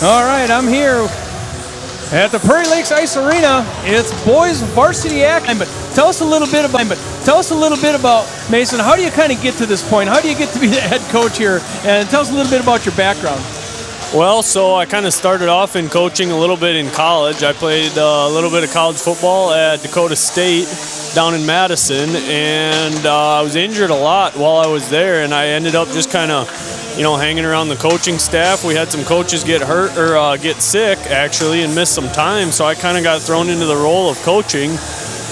All right, I'm here at the Prairie Lakes Ice Arena. It's boys varsity action. But tell us a little bit about Mason. How do you kind of get to this point? How do you get to be the head coach here? And tell us a little bit about your background. Well, so I kind of started off in coaching a little bit in college. I played a little bit of college football at Dakota State down in Madison, and I was injured a lot while I was there, and I ended up just kind of, hanging around the coaching staff. We had some coaches get hurt or get sick, actually, and miss some time, so I kind of got thrown into the role of coaching.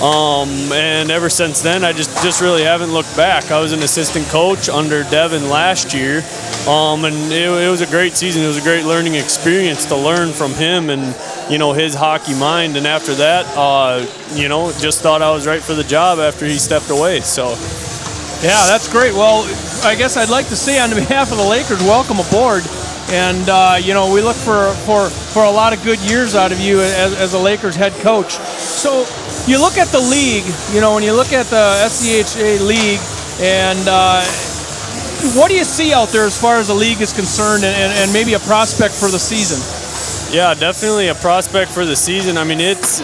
And ever since then, I just really haven't looked back. I was an assistant coach under Devin last year, and it was a great season. It was a great learning experience to learn from him and, his hockey mind. And after that, just thought I was right for the job after he stepped away. So, yeah, that's great. Well, I guess I'd like to say on behalf of the Lakers, welcome aboard. And, we look for a lot of good years out of you as a Lakers head coach. So you look at the league, when you look at the SCHA league, and what do you see out there as far as the league is concerned and maybe a prospect for the season? Yeah, definitely a prospect for the season. I mean, it's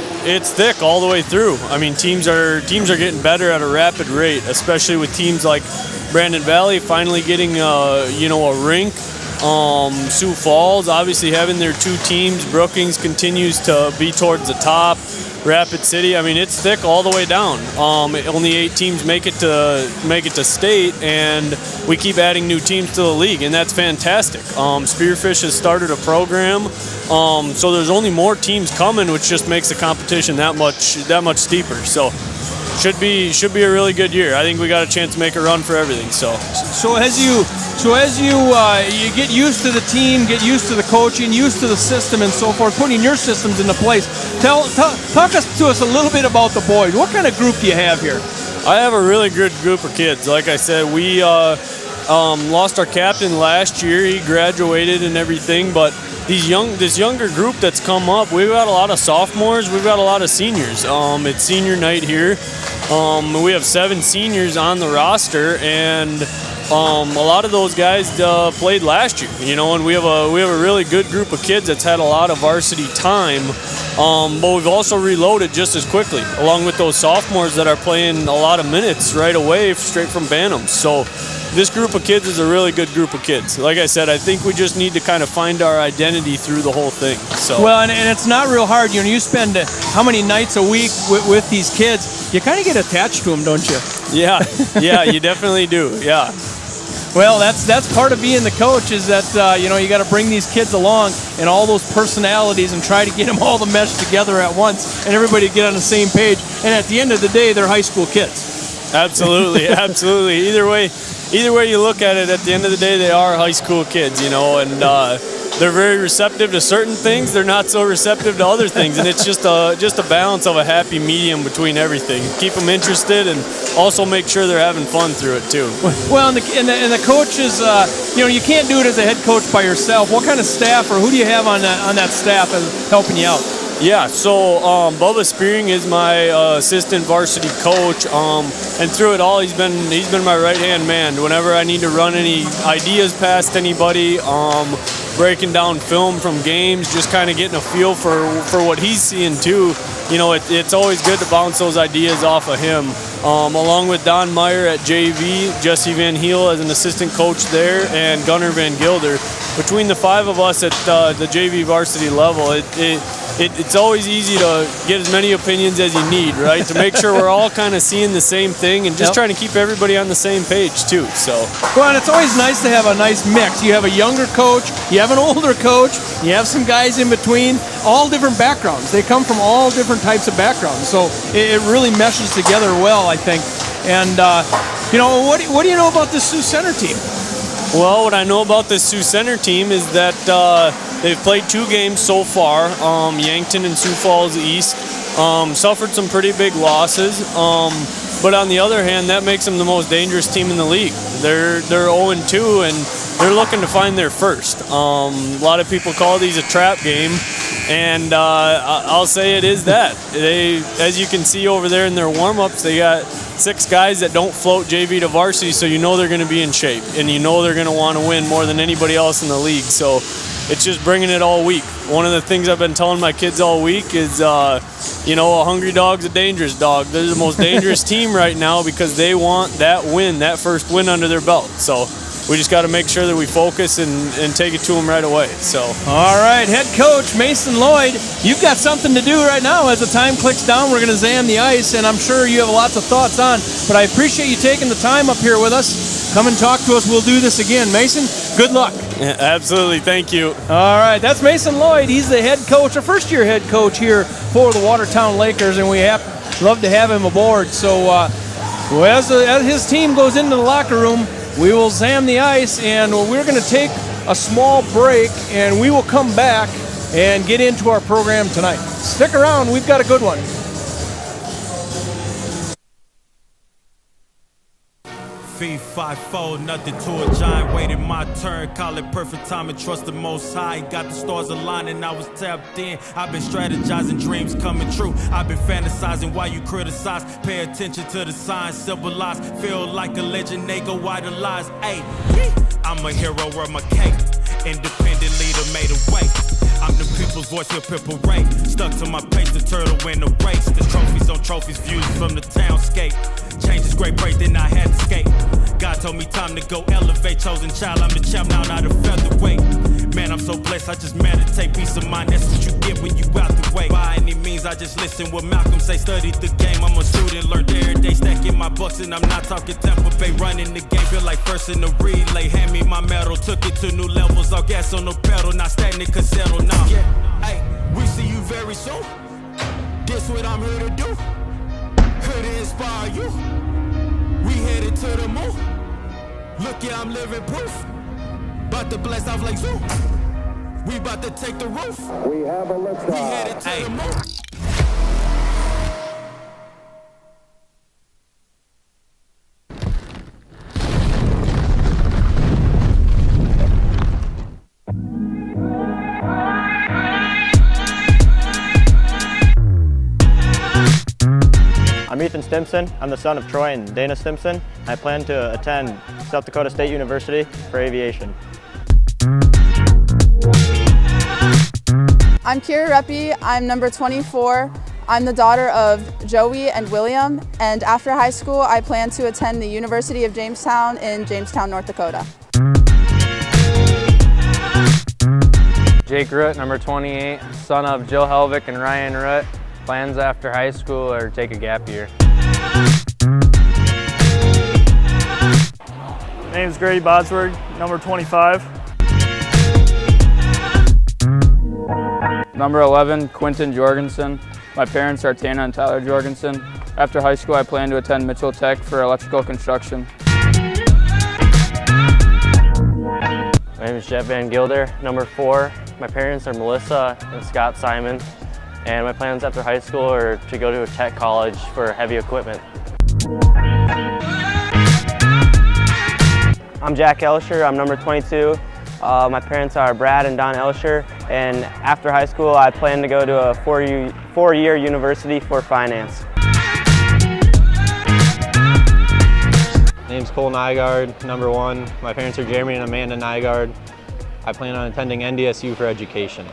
thick all the way through. I mean, teams are getting better at a rapid rate, especially with teams like Brandon Valley finally getting a rink. Sioux Falls obviously having their two teams. Brookings continues to be towards the top. Rapid City, I mean, it's thick all the way down. Only 8 teams make it to state, and we keep adding new teams to the league, and that's fantastic. Spearfish has started a program, so there's only more teams coming, which just makes the competition that much steeper. So should be a really good year. I think we got a chance to make a run for everything. So as you get used to the team, get used to the coaching, used to the system and so forth, putting your systems into place, talk to us a little bit about the boys. What kind of group do you have here? I have a really good group of kids. Like I said, we lost our captain last year. He graduated and everything, but this younger group that's come up, we've got a lot of sophomores, we've got a lot of seniors. It's senior night here. We have 7 seniors on the roster, and a lot of those guys played last year, and we have a really good group of kids that's had a lot of varsity time, but we've also reloaded just as quickly, along with those sophomores that are playing a lot of minutes right away, straight from Bantams. So this group of kids is a really good group of kids. Like I said, I think we just need to kind of find our identity through the whole thing. So well, and it's not real hard. You spend how many nights a week with these kids? You kind of get attached to them, don't you? Yeah, you definitely do. Yeah. Well, that's part of being the coach, is that you got to bring these kids along and all those personalities and try to get them all to mesh together at once and everybody get on the same page. And at the end of the day, they're high school kids. Absolutely, absolutely. Either way you look at it, at the end of the day, they are high school kids, and they're very receptive to certain things. They're not so receptive to other things, and it's just a balance of a happy medium between everything. Keep them interested, and also make sure they're having fun through it too. Well, and the coaches, you can't do it as a head coach by yourself. What kind of staff, or who do you have on that staff as helping you out? Yeah, so Bubba Spearing is my assistant varsity coach, and through it all, he's been my right-hand man. Whenever I need to run any ideas past anybody, breaking down film from games, just kind of getting a feel for what he's seeing too. It's always good to bounce those ideas off of him. Along with Don Meyer at JV, Jesse Van Heel as an assistant coach there, and Gunnar Van Gilder. Between the 5 of us at the JV varsity level, it's always easy to get as many opinions as you need, right? To make sure we're all kind of seeing the same thing and just trying to keep everybody on the same page too. So well, and it's always nice to have a nice mix. You have a younger coach, you have an older coach, you have some guys in between, all different backgrounds. They come from all different types of backgrounds, so it really meshes together well, I think. And what do you know about the Sioux Center team? Well, what I know about the Sioux Center team is that they've played 2 games so far. Yankton and Sioux Falls East suffered some pretty big losses, but on the other hand, that makes them the most dangerous team in the league. They're 0-2, and they're looking to find their first. A lot of people call these a trap game, and I'll say it is that. As you can see over there in their warm-ups, they got 6 guys that don't float JV to varsity, so you know they're going to be in shape, and you know they're going to want to win more than anybody else in the league. So it's just bringing it all week. One of the things I've been telling my kids all week is, a hungry dog's a dangerous dog. They're the most dangerous team right now because they want that win, that first win under their belt. So we just got to make sure that we focus and take it to them right away. So. All right, head coach Mason Lloyd, you've got something to do right now. As the time clicks down, we're going to zam the ice, and I'm sure you have lots of thoughts on, but I appreciate you taking the time up here with us. Come and talk to us. We'll do this again. Mason, good luck. Yeah, absolutely. Thank you. All right, that's Mason Lloyd. He's the head coach, a first-year head coach here for the Watertown Lakers, and we love to have him aboard. So as his team goes into the locker room, we will zam the ice, and we're going to take a small break, and we will come back and get into our program tonight. Stick around. We've got a good one. Fee, 5-4, nothing to a giant, waited my turn, call it perfect time and trust the most high, got the stars aligning, I was tapped in, I've been strategizing, dreams coming true, I've been fantasizing while you criticize, pay attention to the signs, symbolize, feel like a legend, they go idolize, ayy, I'm a hero, wear my cape, independent leader made a way. I'm the people's voice, hip parade. Stuck to my pace, the turtle win the race. There's trophies on trophies, views from the townscape. Change is great break, then I had to skate. God told me time to go elevate. Chosen child, I'm the champ, now not a featherweight. Man, I'm so blessed, I just meditate. Peace of mind, that's what you get when you out the way. By any means, I just listen what Malcolm say. Studied the game, I'm a student, learned every day. Stacking my bucks, and I'm not talking Tampa Bay. Running the game, feel like first in the relay. Hand me my medal, took it to new levels. All gas on the pedal, not stagnant, cause settle now. Yeah, hey, we see you very soon. This what I'm here to do. Here to inspire you. We headed to the moon. Look, yeah, I'm living proof. About to blast off like Sioux. We about to take the roof. We have a liftoff. We headed to the moon. I'm Ethan Stimson. I'm the son of Troy and Dana Stimson. I plan to attend South Dakota State University for aviation. I'm Kira Reppy. I'm number 24. I'm the daughter of Joey and William, and after high school I plan to attend the University of Jamestown in Jamestown, North Dakota. Jake Root, number 28, son of Jill Helvick and Ryan Root. Plans after high school or take a gap year. My name is Grady Bodsword, number 25. Number 11, Quinton Jorgensen. My parents are Tana and Tyler Jorgensen. After high school, I plan to attend Mitchell Tech for electrical construction. My name is Jeff Van Gilder, number 4. My parents are Melissa and Scott Simon. And my plans after high school are to go to a tech college for heavy equipment. I'm Jack Elsher, I'm number 22. My parents are Brad and Don Elsher, and after high school I plan to go to a four-year university for finance. Name's Cole Nygaard, number 1. My parents are Jeremy and Amanda Nygaard. I plan on attending NDSU for education.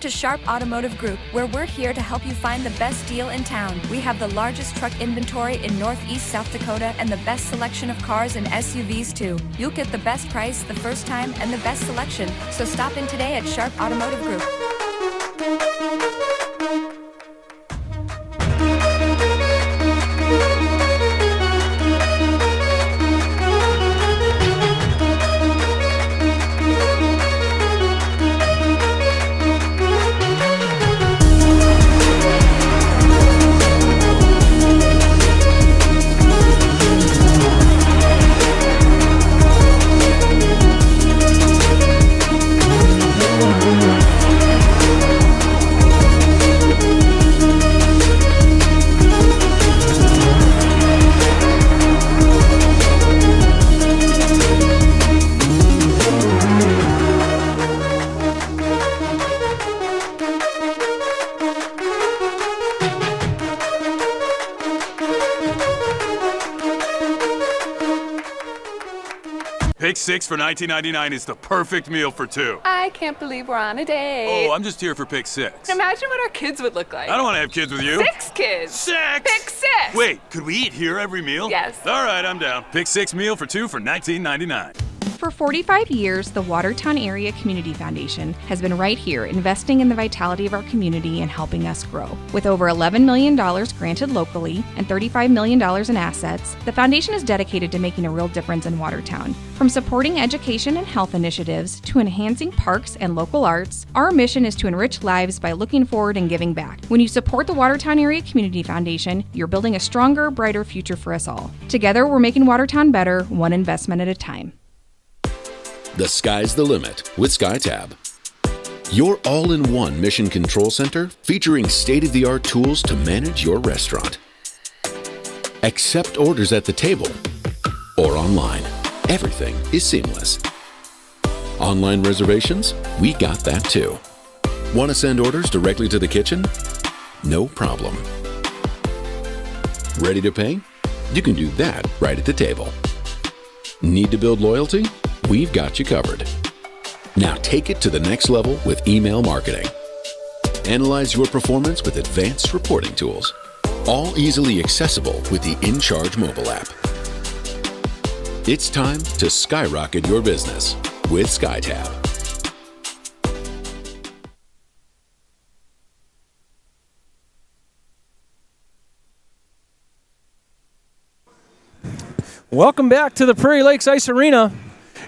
to Sharp Automotive Group, where we're here to help you find the best deal in town. We have the largest truck inventory in Northeast South Dakota and the best selection of cars and SUVs too. You'll get the best price the first time and the best selection, so stop in today at Sharp Automotive Group. Pick 6 for $19.99 is the perfect meal for two. I can't believe we're on a date. Oh, I'm just here for pick 6. Imagine what our kids would look like. I don't want to have kids with you. 6 kids. 6! Pick 6! Wait, could we eat here every meal? Yes. All right, I'm down. Pick 6 meal for two for $19.99. For 45 years, the Watertown Area Community Foundation has been right here investing in the vitality of our community and helping us grow. With over $11 million granted locally and $35 million in assets, the foundation is dedicated to making a real difference in Watertown. From supporting education and health initiatives to enhancing parks and local arts, our mission is to enrich lives by looking forward and giving back. When you support the Watertown Area Community Foundation, you're building a stronger, brighter future for us all. Together, we're making Watertown better, one investment at a time. The sky's the limit with SkyTab. Your all-in-one mission control center featuring state-of-the-art tools to manage your restaurant. Accept orders at the table or online. Everything is seamless. Online reservations? We got that too. Want to send orders directly to the kitchen? No problem. Ready to pay? You can do that right at the table. Need to build loyalty? We've got you covered. Now take it to the next level with email marketing. Analyze your performance with advanced reporting tools, all easily accessible with the InCharge mobile app. It's time to skyrocket your business with SkyTab. Welcome back to the Prairie Lakes Ice Arena.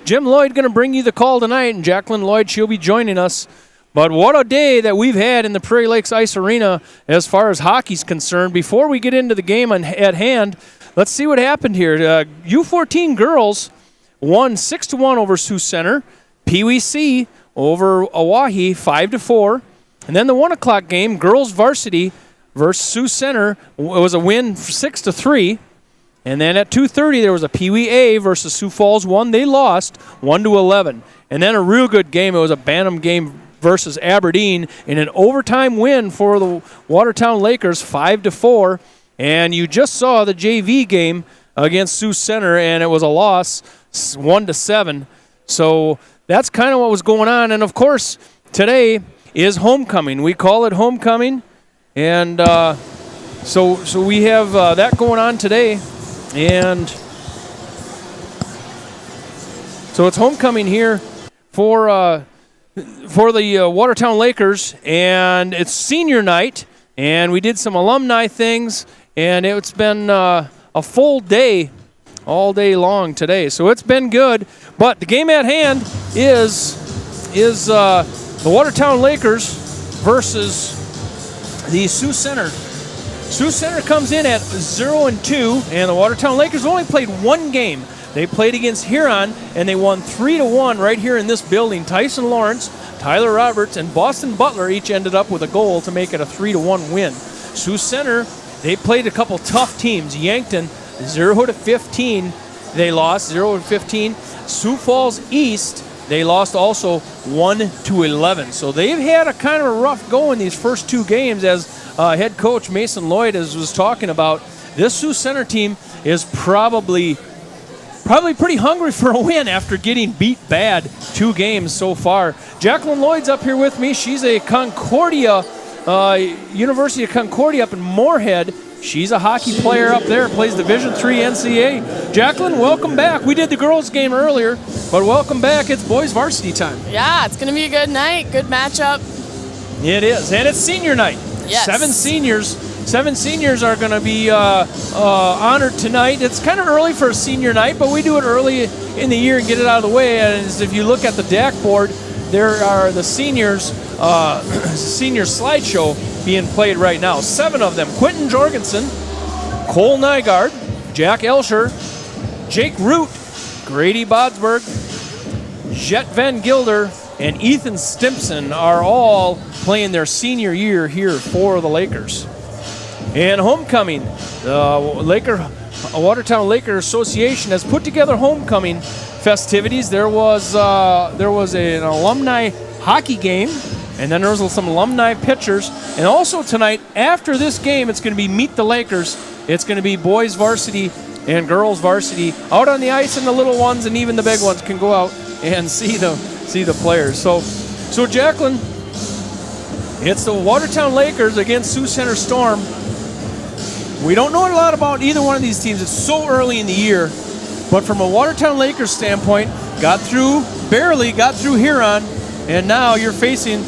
Jim Lloyd going to bring you the call tonight, and Jacqueline Lloyd, she'll be joining us. But what a day that we've had in the Prairie Lakes Ice Arena as far as hockey's concerned. Before we get into the game at hand, let's see what happened here. U14 girls won 6-1 over Sioux Center. PWC over Oahe 5-4. And then the 1 o'clock game, girls varsity versus Sioux Center, was a win 6-3. And then at 2:30, there was a Pee Wee A versus Sioux Falls 1. They lost 1-11. And then a real good game. It was a Bantam game versus Aberdeen in an overtime win for the Watertown Lakers 5-4. And you just saw the JV game against Sioux Center, and it was a loss 1-7. So that's kind of what was going on. And, of course, today is homecoming. We call it homecoming. And so we have that going on today. And so it's homecoming here for the Watertown Lakers, and it's senior night, and we did some alumni things, and it's been a full day, all day long today. So it's been good, but the game at hand is the Watertown Lakers versus the Sioux Center. Sioux Center comes in at 0-2, and the Watertown Lakers only played one game. They played against Huron, and they won 3-1 right here in this building. Tyson Lawrence, Tyler Roberts, and Boston Butler each ended up with a goal to make it a 3-1 win. Sioux Center, they played a couple tough teams. Yankton, 0-15, they lost 0-15. Sioux Falls East, they lost also 1-11. So they've had a kind of a rough go in these first two games, as head coach Mason Lloyd was talking about. This Sioux Center team is probably probably pretty hungry for a win after getting beat bad 2 games so far. Jacqueline Lloyd's up here with me. She's a Concordia, University of Concordia up in Moorhead. She's a hockey player up there, plays Division III NCAA. Jacqueline, welcome back. We did the girls' game earlier, but welcome back. It's boys varsity time. Yeah, it's going to be a good night, good matchup. It is, and it's senior night. Yes. 7 seniors are going to be honored tonight. It's kind of early for a senior night, but we do it early in the year and get it out of the way. And if you look at the DAC board, there are the seniors senior slideshow being played right now. 7 of them: Quentin Jorgensen, Cole Nygaard, Jack Elsher, Jake Root, Grady Bodsberg, Jet Van Gilder, and Ethan Stimpson are all playing their senior year here for the Lakers. And homecoming, the Watertown Laker Association has put together homecoming festivities. There was an alumni hockey game, and then there was some alumni pictures. And also tonight, after this game, it's going to be Meet the Lakers. It's going to be boys varsity and girls varsity out on the ice, and the little ones and even the big ones can go out and see the players. So Jacqueline, it's the Watertown Lakers against Sioux Center Storm. We don't know a lot about either one of these teams. It's so early in the year. But from a Watertown Lakers standpoint, barely got through Huron, and now you're facing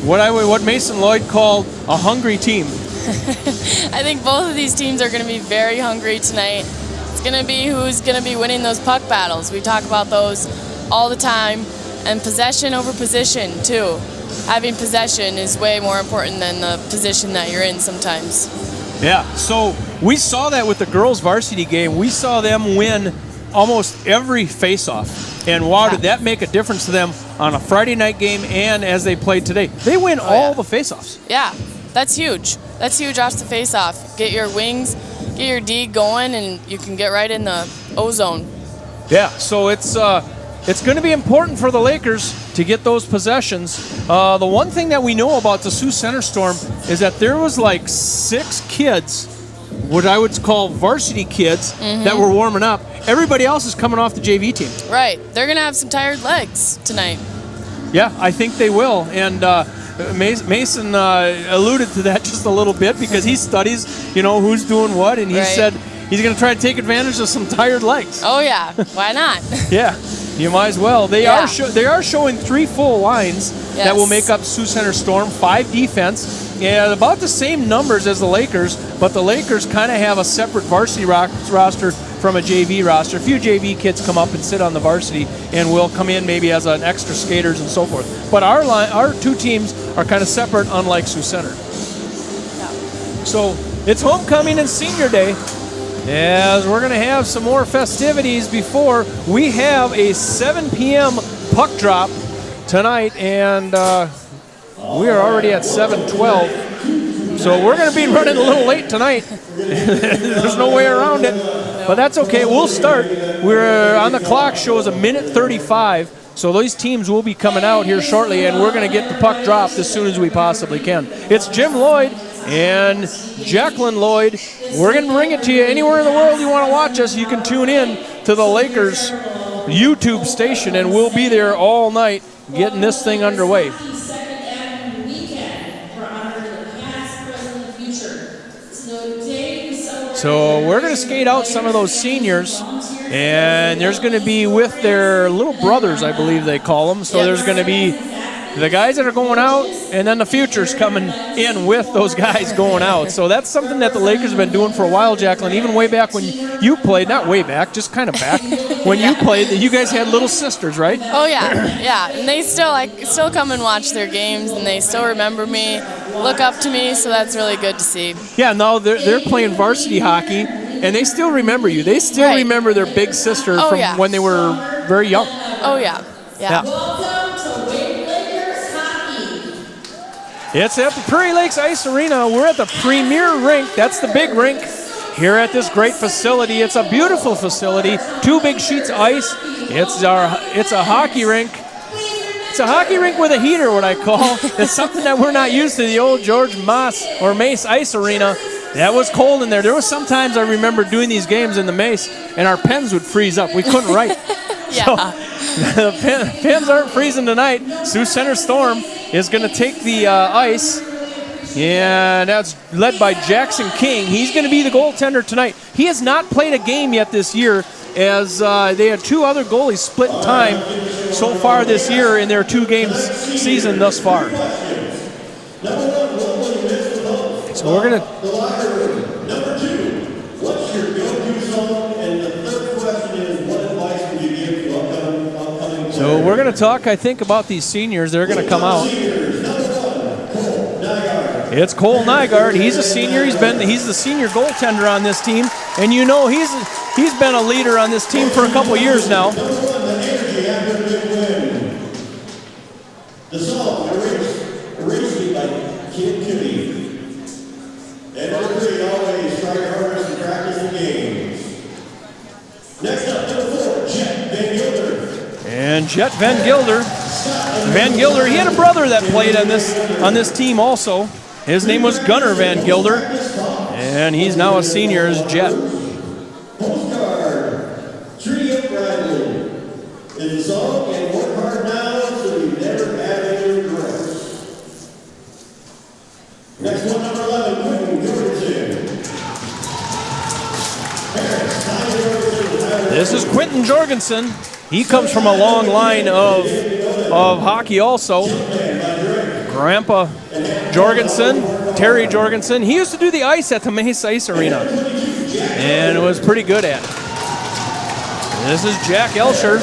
what Mason Lloyd called a hungry team. I think both of these teams are going to be very hungry tonight. It's going to be who's going to be winning those puck battles. We talk about those all the time, and possession over position too. Having possession is way more important than the position that you're in sometimes. Yeah, so we saw that with the girls varsity game. We saw them win almost every face-off. And wow, did that make a difference to them on a Friday night game and as they played today. They win all the face-offs. Yeah, that's huge. That's huge off the face-off. Get your wings, get your D going, and you can get right in the O-zone. Yeah, so it's going to be important for the Lakers to get those possessions. The one thing that we know about the Sioux Center Storm is that there was like 6 kids, what I would call varsity kids, that were warming up. Everybody else is coming off the JV team. Right. They're going to have some tired legs tonight. Yeah, I think they will. And Mason alluded to that just a little bit because he studies, who's doing what, and he said he's going to try to take advantage of some tired legs. Oh, yeah. Why not? Yeah. You might as well. They are showing 3 full lines that will make up Sioux Center Storm, 5 defense, and about the same numbers as the Lakers, but the Lakers kind of have a separate varsity roster from a JV roster. A few JV kids come up and sit on the varsity and will come in maybe as an extra skaters and so forth. But our 2 teams are kind of separate, unlike Sioux Center. Yeah. So it's homecoming and senior day, as we're going to have some more festivities before we have a 7 p.m. puck drop tonight, and we are already at 7:12. So we're going to be running a little late tonight. There's no way around it, but that's okay. We'll start. We're on the clock shows a minute 35. So those teams will be coming out here shortly, and we're going to get the puck dropped as soon as we possibly can. It's Jim Lloyd and Jacqueline Lloyd. We're going to bring it to you anywhere in the world you want to watch us. You can tune in to the Lakers YouTube station, and we'll be there all night getting this thing underway. So we're going to skate out some of those seniors, and there's going to be with their little brothers, I believe they call them. So there's going to be the guys that are going out, and then the futures coming in with those guys going out. So that's something that the Lakers have been doing for a while, Jacqueline. Even way back when you played, not way back, just kind of back, when you played, you guys had little sisters, right? Oh, yeah, yeah. And they still come and watch their games, and they still remember me, look up to me, so that's really good to see. Yeah, now they're playing varsity hockey, and they still remember you. They still remember their big sister from when they were very young. Oh, yeah. Yeah. It's at the Prairie Lakes Ice Arena. We're at the Premier Rink. That's the big rink here at this great facility. It's a beautiful facility. 2 big sheets of ice. It's a hockey rink. It's a hockey rink with a heater, what I call. It's something that we're not used to, the old George Mace Ice Arena. That was cold in there. There was sometimes I remember doing these games in the Mace, and our pens would freeze up. We couldn't write. Yeah. So the pens aren't freezing tonight. Sioux Center Storm is going to take the ice, and that's led by Jackson King. He's going to be the goaltender tonight. He has not played a game yet this year, as they had 2 other goalies split time so far this year in their 2 games season thus far. So we're going to... Number 2, what's your go-to song? And the third question is, what advice would you give to upcoming So we're going to talk, I think, about these seniors. They're going to come out. It's Cole Nygaard. He's a senior. He's the senior goaltender on this team, and you know he's been a leader on this team for a couple years now. The song, Erase Me by Kid Cudi. And number 3, always try your hardest in practice and games. Next up, number 4, Jet Van Gilder. And Jet Van Gilder. Van Gilder, he had a brother that played on this team also. His name was Gunnar Van Gilder, and he's now a senior as Jet. Postcard, Tree Up Bradley. Is the song, and work hard now so you never have any regrets. Next one, number 11, Quentin Jorgensen. This is Quentin Jorgensen. He comes from a long line of hockey also. Grandpa Jorgensen, Terry Jorgensen. He used to do the ice at the Mace Ice Arena and was pretty good at it. This is Jack Elsher.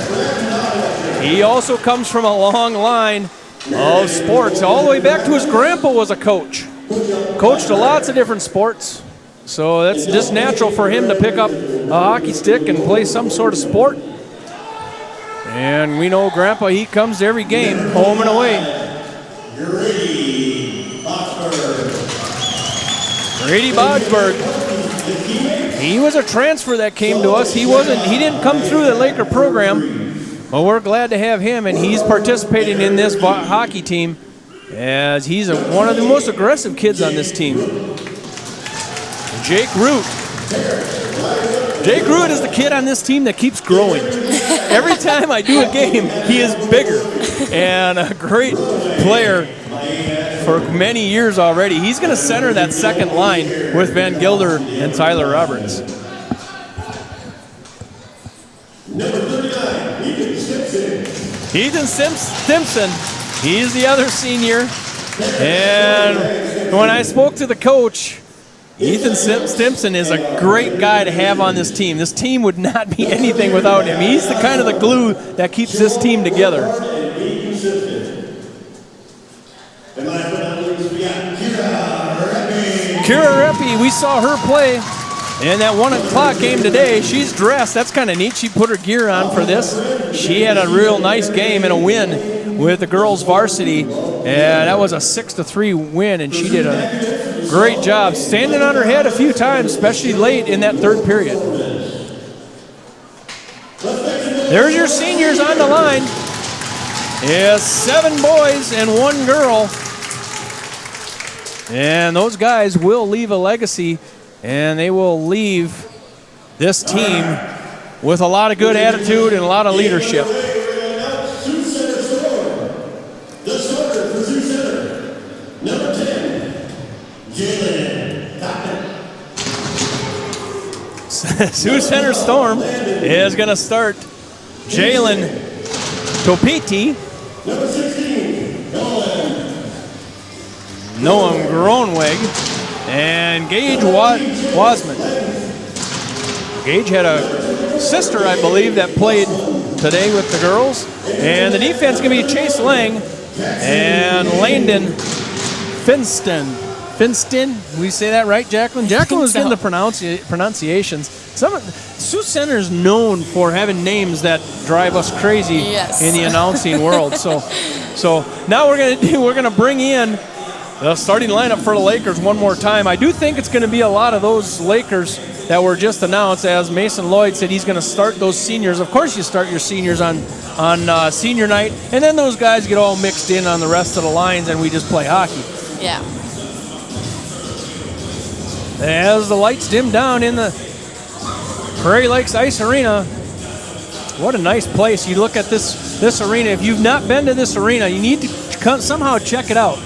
He also comes from a long line of sports. All the way back to his grandpa was a coach. Coached lots of different sports. So that's just natural for him to pick up a hockey stick and play some sort of sport. And we know Grandpa, he comes to every game, home and away. Grady Bodsberg. He was a transfer that came to us. He didn't come through the Laker program, but we're glad to have him, and he's participating in this hockey team as he's one of the most aggressive kids on this team. Jake Root. Jake Root is the kid on this team that keeps growing. Every time I do a game, he is bigger and a great player for many years already. He's going to center that second line with Van Gilder and Tyler Roberts. Number 39, Ethan Simpson. Ethan Simpson, he's the other senior. And when I spoke to the coach, Ethan Simpson is a great guy to have on this team. This team would not be anything without him. He's the kind of the glue that keeps this team together. Kira Reppy, we saw her play in that 1 o'clock game today. She's dressed. That's kind of neat. She put her gear on for this. She had a real nice game and a win with the girls varsity. And that was a 6-3 win, and she did a great job standing on her head a few times, especially late in that third period. There's your seniors on the line. It's 7 boys and 1 girl. And those guys will leave a legacy, and they will leave this team with a lot of good attitude and a lot of leadership. Sioux Center Storm. The starter for Sioux Center, number 10, Jalen Toppin. Sioux Center Storm is going to start Jalen Topiti, number 16, Noam Gronweg, and Gage Wasman. Gage had a sister, I believe, that played today with the girls. And the defense is going to be Chase Lang and Landon Finston. We say that right, Jacqueline? Jacqueline was getting the pronunciations. Sioux Center is known for having names that drive us crazy in the announcing world. So now we're gonna bring in the starting lineup for the Lakers one more time. I do think it's going to be a lot of those Lakers that were just announced, as Mason Lloyd said he's going to start those seniors. Of course you start your seniors on senior night, and then those guys get all mixed in on the rest of the lines, and we just play hockey. Yeah. as the lights dim down in the Prairie Lakes Ice Arena. What a nice place. You look at this arena. If you've not been to this arena, you need to somehow check it out.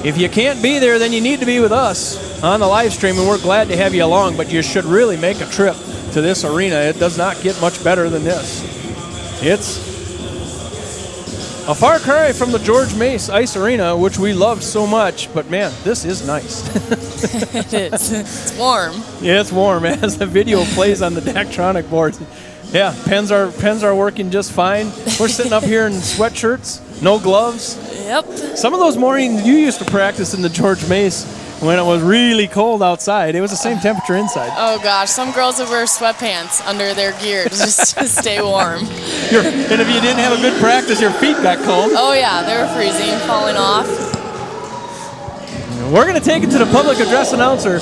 If you can't be there, then you need to be with us on the live stream, and we're glad to have you along, but you should really make a trip to this arena. It does not get much better than this. It's a far cry from the George Mace Ice Arena, which we loved so much, but man, this is nice. It is. It's warm. Yeah, it's warm as the video plays on the Daktronic board. Yeah, pens are working just fine. We're sitting up here in sweatshirts, no gloves. Yep. Some of those mornings you used to practice in the George Mace when it was really cold outside. It was the same temperature inside. Oh gosh, some girls would wear sweatpants under their gear just to stay warm. And if you didn't have a good practice, your feet got cold. Oh yeah, they were freezing, falling off. We're going to take it to the public address announcer.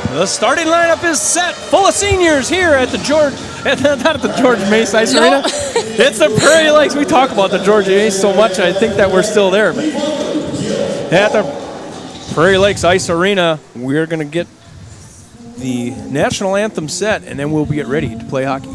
The starting lineup is set, full of seniors here at the not at the George Mace Ice Arena. It's the Prairie Lakes. We talk about the George Mace so much, I think that we're still there. But at the Prairie Lakes Ice Arena, we're going to get the national anthem set, and then we'll get ready to play hockey.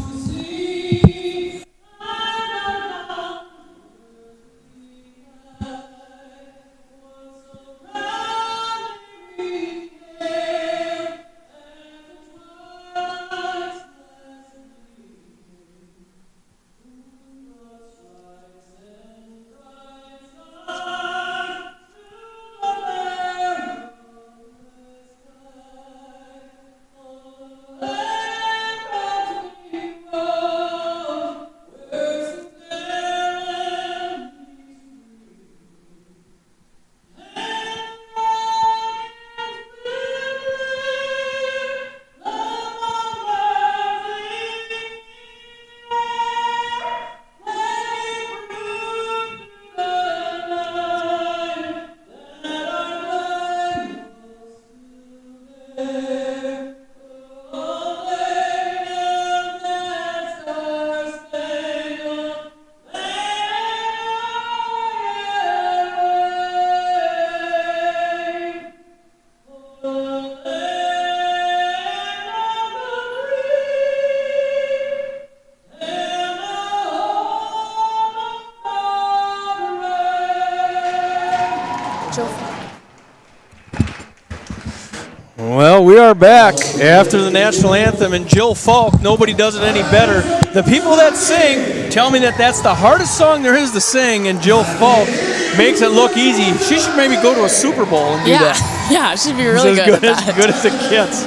Well, we are back after the national anthem, and Jill Falk, nobody does it any better. The people that sing tell me that that's the hardest song there is to sing, and Jill Falk makes it look easy. She should maybe go to a Super Bowl and do that. Yeah, she'd be really good at that. As good as it gets.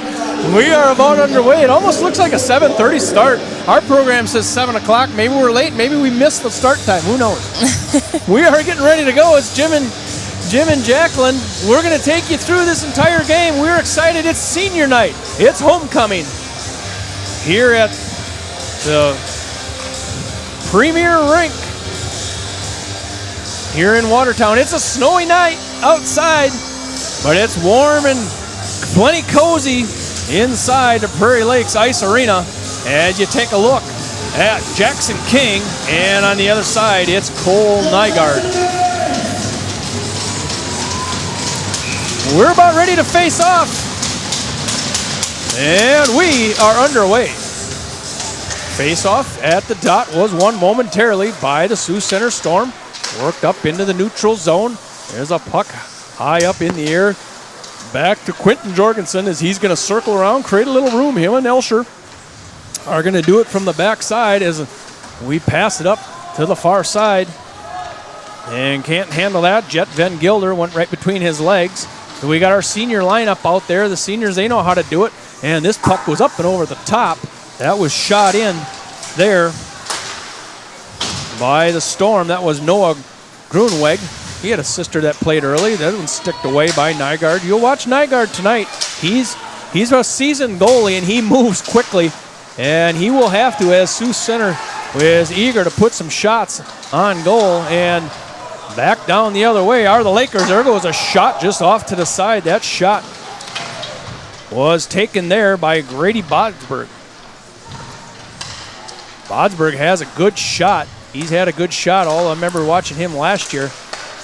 We are about underway. It almost looks like a 7:30 start. Our program says 7 o'clock. Maybe we're late. Maybe we missed the start time. Who knows? We are getting ready to go. It's Jim and Jacqueline. We're going to take you through this entire game. We're excited. It's senior night. It's homecoming here at the Premier Rink here in Watertown. It's a snowy night outside, but it's warm and plenty cozy inside the Prairie Lakes Ice Arena as you take a look at Jackson King, and on the other side, it's Cole Nygaard. We're about ready to face off, and we are underway. Face-off at the dot was won momentarily by the Sioux Center Storm. Worked up into the neutral zone. There's a puck high up in the air. Back to Quentin Jorgensen as he's going to circle around, create a little room. Him and Elsher are going to do it from the backside as we pass it up to the far side. And can't handle that. Jet Van Gilder went right between his legs. We got our senior lineup out there. The seniors, they know how to do it. And this puck goes up and over the top. That was shot in there by the Storm. That was Noah Grunweg. He had a sister that played early. That one sticked away by Nygaard. You'll watch Nygaard tonight. He's a seasoned goalie, and he moves quickly. And he will have to, as Sioux Center is eager to put some shots on goal. And back down the other way are the Lakers. There goes a shot just off to the side. That shot was taken there by Grady Bodsberg. Bodsberg has a good shot. He's had a good shot. I remember watching him last year.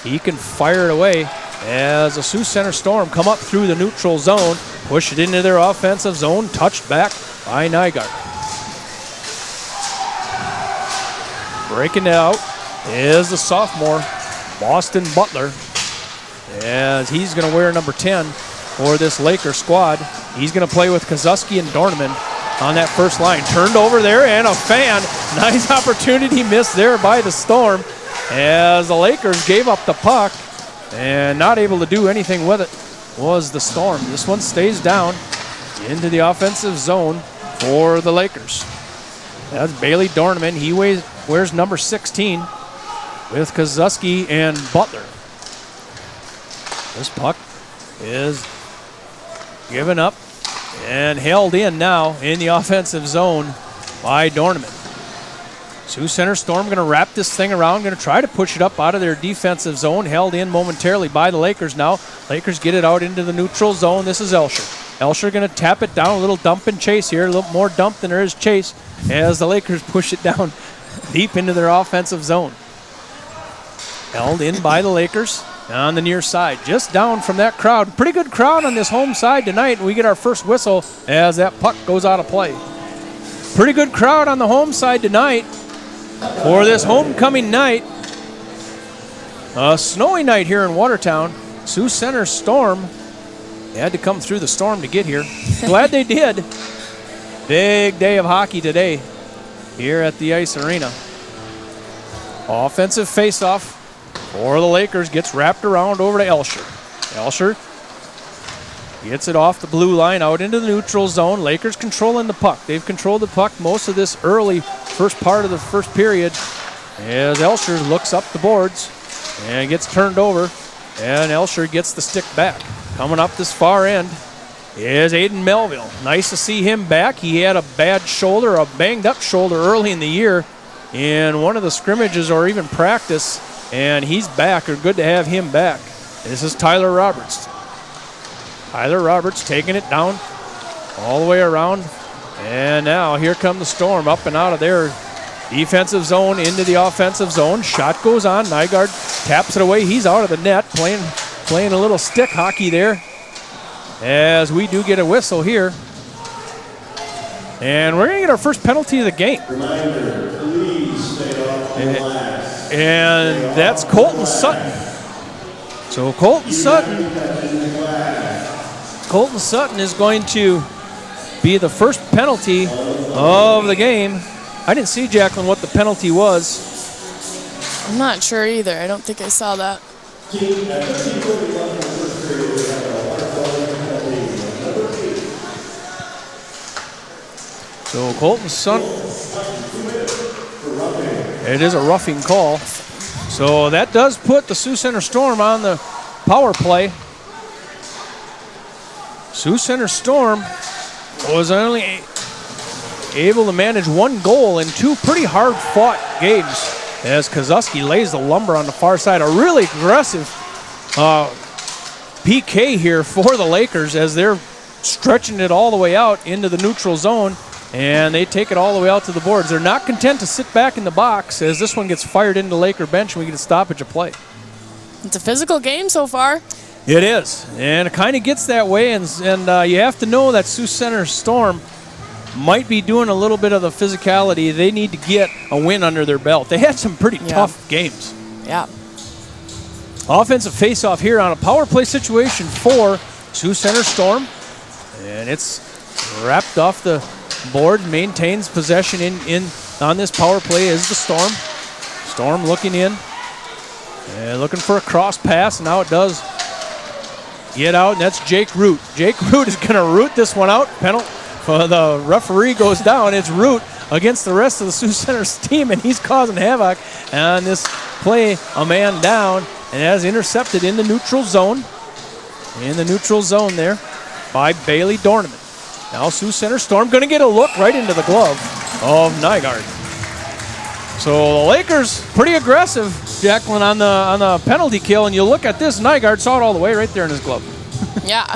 He can fire it away as the Sioux Center Storm come up through the neutral zone, push it into their offensive zone, touched back by Nygaard. Breaking it out is the sophomore, Boston Butler, as he's going to wear number 10 for this Laker squad. He's going to play with Kozuski and Dorneman on that first line. Turned over there, and a fan. Nice opportunity missed there by the Storm as the Lakers gave up the puck, and not able to do anything with it was the Storm. This one stays down into the offensive zone for the Lakers. That's Bailey Dorneman. He wears number 16 with Kozuski and Butler. This puck is given up and held in now in the offensive zone by Dorneman. Sioux Center Storm going to wrap this thing around, going to try to push it up out of their defensive zone, held in momentarily by the Lakers now. Lakers get it out into the neutral zone. This is Elsher. Elsher going to tap it down, a little dump and chase here, a little more dump than there is chase as the Lakers push it down deep into their offensive zone. Held in by the Lakers on the near side, just down from that crowd. Pretty good crowd on this home side tonight. We get our first whistle as that puck goes out of play. Pretty good crowd on the home side tonight for this homecoming night. A snowy night here in Watertown. Sioux Center Storm had to come through the storm to get here. Glad they did. Big day of hockey today here at the Ice Arena. Offensive faceoff for the Lakers gets wrapped around over to Elsher. Elsher gets it off the blue line out into the neutral zone. Lakers controlling the puck. They've controlled the puck most of this early first part of the first period as Elsher looks up the boards and gets turned over, and Elsher gets the stick back. Coming up this far end is Aiden Melville. Nice to see him back. He had a bad shoulder, a banged up shoulder early in the year in one of the scrimmages or even practice, and he's back. Or good to have him back. This is Tyler Roberts. Tyler Roberts taking it down all the way around. And now here come the Storm up and out of their defensive zone into the offensive zone. Shot goes on. Nygaard taps it away. He's out of the net, playing a little stick hockey there as we do get a whistle here. And we're going to get our first penalty of the game. And that's Colton Sutton. So Colton Sutton is going to be the first penalty of the game. I didn't see, Jacqueline, what the penalty was. I'm not sure either. I don't think I saw that. So Colton Sutton, it is a roughing call. So that does put the Sioux Center Storm on the power play. Sioux Center Storm was only able to manage one goal in two pretty hard-fought games as Kozuski lays the lumber on the far side. A really aggressive PK here for the Lakers as they're stretching it all the way out into the neutral zone, and they take it all the way out to the boards. They're not content to sit back in the box as this one gets fired into the Laker bench and we get a stoppage of play. It's a physical game so far. It is, and it kind of gets that way, and you have to know that Sioux Center Storm might be doing a little bit of the physicality. They need to get a win under their belt. They had some pretty tough games. Yeah. Offensive faceoff here on a power play situation for Sioux Center Storm, and it's wrapped off the board. Maintains possession in on this power play is the Storm. Storm looking in and looking for a cross pass. Now it does get out, and that's Jake Root. Jake Root is going to root this one out. Penalty. The referee goes down. It's Root against the rest of the Sioux Center's team, and he's causing havoc on this play. A man down, and has intercepted in the neutral zone. In the neutral zone there by Bailey Dorneman. Now Sioux Center Storm going to get a look right into the glove of Nygaard. So the Lakers pretty aggressive, Jacqueline, on the penalty kill, and you look at this, Nygaard saw it all the way right there in his glove. Yeah,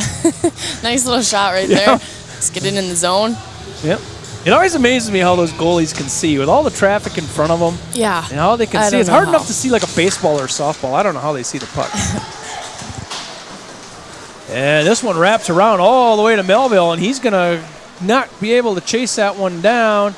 nice little shot right there. Just get it in the zone. Yep. It always amazes me how those goalies can see with all the traffic in front of them. Yeah. And how they can see. It's hard enough to see like a baseball or a softball. I don't know how they see the puck. And this one wraps around all the way to Melville, and he's going to not be able to chase that one down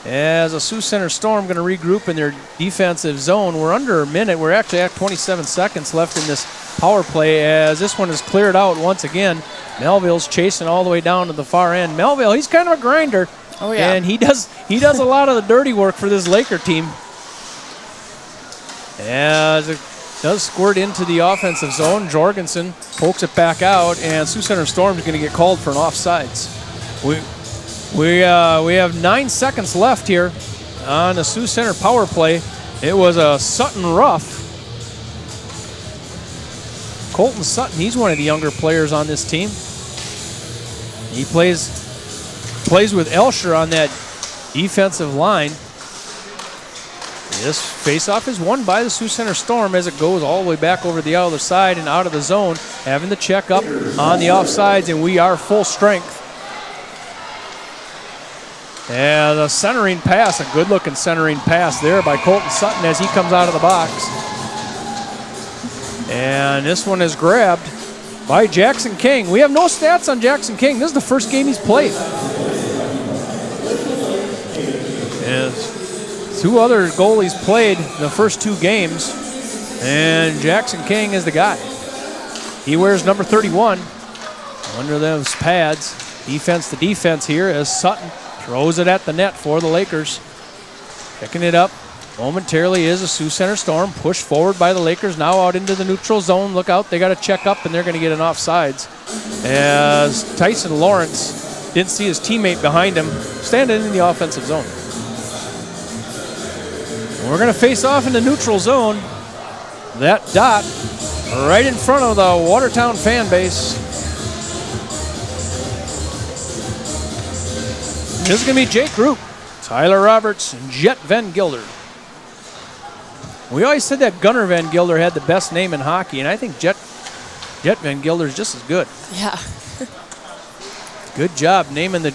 as a Sioux Center Storm going to regroup in their defensive zone. We're under a minute. We're actually at 27 seconds left in this power play as this one is cleared out once again. Melville's chasing all the way down to the far end. Melville, he's kind of a grinder. Oh, yeah. And he does a lot of the dirty work for this Laker team. As it does squirt into the offensive zone, Jorgensen pokes it back out, and Sioux Center Storm is going to get called for an offsides. We have 9 seconds left here on the Sioux Center power play. It was a Sutton rough. Colton Sutton, he's one of the younger players on this team. He plays with Elsher on that defensive line. This faceoff is won by the Sioux Center Storm as it goes all the way back over the other side and out of the zone, having the check up on the offsides, and we are full strength. And a centering pass, a good-looking centering pass there by Colton Sutton as he comes out of the box. And this one is grabbed by Jackson King. We have no stats on Jackson King. This is the first game he's played. And 2 other goalies played the first 2 games, and Jackson King is the guy. He wears number 31 under those pads. Defense to defense here as Sutton throws it at the net for the Lakers. Picking it up momentarily is a Sioux Center Storm. Pushed forward by the Lakers, now out into the neutral zone. Look out, they got to check up, and they're going to get an offsides. As Tyson Lawrence didn't see his teammate behind him, standing in the offensive zone. We're going to face off in the neutral zone. That dot right in front of the Watertown fan base. This is going to be Jake Root, Tyler Roberts, and Jet Van Gilder. We always said that Gunnar Van Gilder had the best name in hockey, and I think Jet Van Gilder is just as good. Yeah. Good job naming the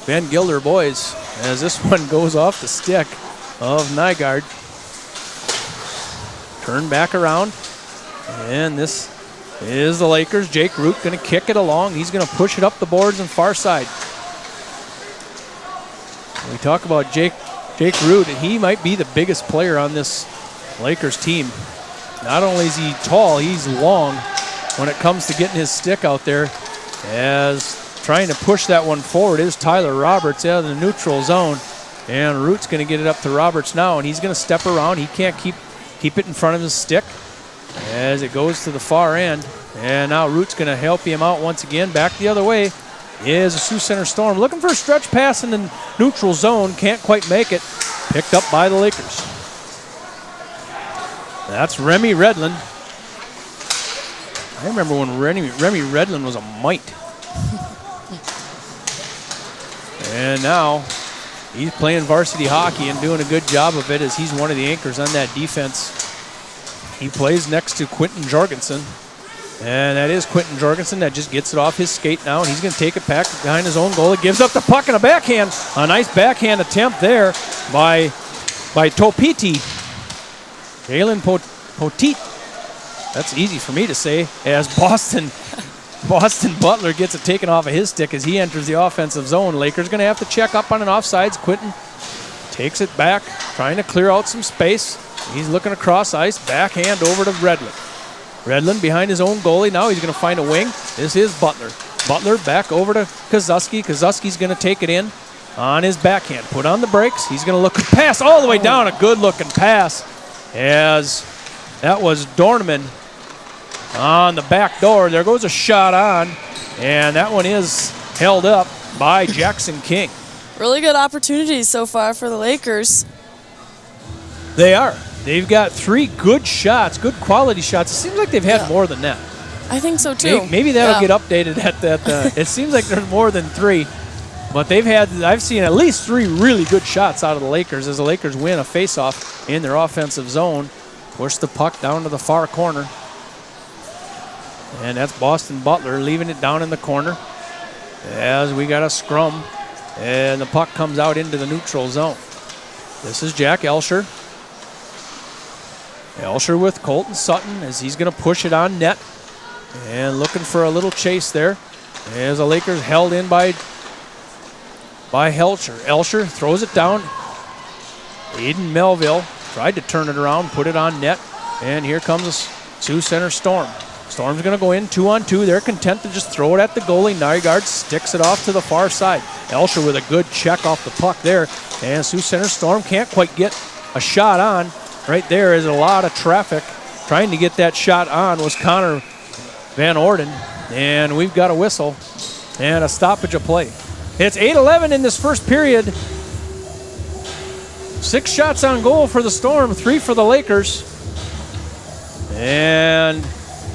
Van Gilder boys as this one goes off the stick of Nygaard. Turn back around, and this is the Lakers. Jake Root going to kick it along. He's going to push it up the boards and far side. We talk about Jake Root, and he might be the biggest player on this Lakers team. Not only is he tall, he's long when it comes to getting his stick out there. As trying to push that one forward is Tyler Roberts out of the neutral zone. And Root's going to get it up to Roberts now, and he's going to step around. He can't keep it in front of his stick as it goes to the far end. And now Root's going to help him out once again. Back the other way is a Sioux Center Storm. Looking for a stretch pass in the neutral zone. Can't quite make it. Picked up by the Lakers. That's Remy Redlin. I remember when Remy Redlin was a mite. And now he's playing varsity hockey and doing a good job of it as he's one of the anchors on that defense. He plays next to Quentin Jorgensen. And that is Quentin Jorgensen that just gets it off his skate now, and he's going to take it back behind his own goal. It gives up the puck and a backhand. A nice backhand attempt there by Topiti. Jalen Poteet. That's easy for me to say, as Boston Butler gets it taken off of his stick as he enters the offensive zone. Lakers going to have to check up on an offsides. Quentin takes it back, trying to clear out some space. He's looking across ice, backhand over to Redlin. Redlin behind his own goalie. Now he's going to find a wing. This is Butler. Butler back over to Kozuski. Kozuski's going to take it in on his backhand. Put on the brakes. He's going to look pass all the way down. A good-looking pass as that was Dorneman on the back door. There goes a shot on, and that one is held up by Jackson King. Really good opportunities so far for the Lakers. They are. They've got 3 good shots, good quality shots. It seems like they've had more than that. I think so too. Maybe that'll get updated at that. It seems like there's more than 3. But I've seen at least 3 really good shots out of the Lakers as the Lakers win a faceoff in their offensive zone. Push the puck down to the far corner. And that's Boston Butler leaving it down in the corner as we got a scrum. And the puck comes out into the neutral zone. This is Jack Elsher. Elsher with Colton Sutton as he's going to push it on net. And looking for a little chase there as the Lakers held in by Elsher. Elsher throws it down. Aiden Melville tried to turn it around, put it on net. And here comes a Sioux Center Storm. Storm's going to go in 2-on-2. They're content to just throw it at the goalie. Nygaard sticks it off to the far side. Elsher with a good check off the puck there. And Sioux Center Storm can't quite get a shot on. Right there is a lot of traffic. Trying to get that shot on was Connor Van Orden. And we've got a whistle and a stoppage of play. It's 8-11 in this first period. 6 shots on goal for the Storm, 3 for the Lakers. And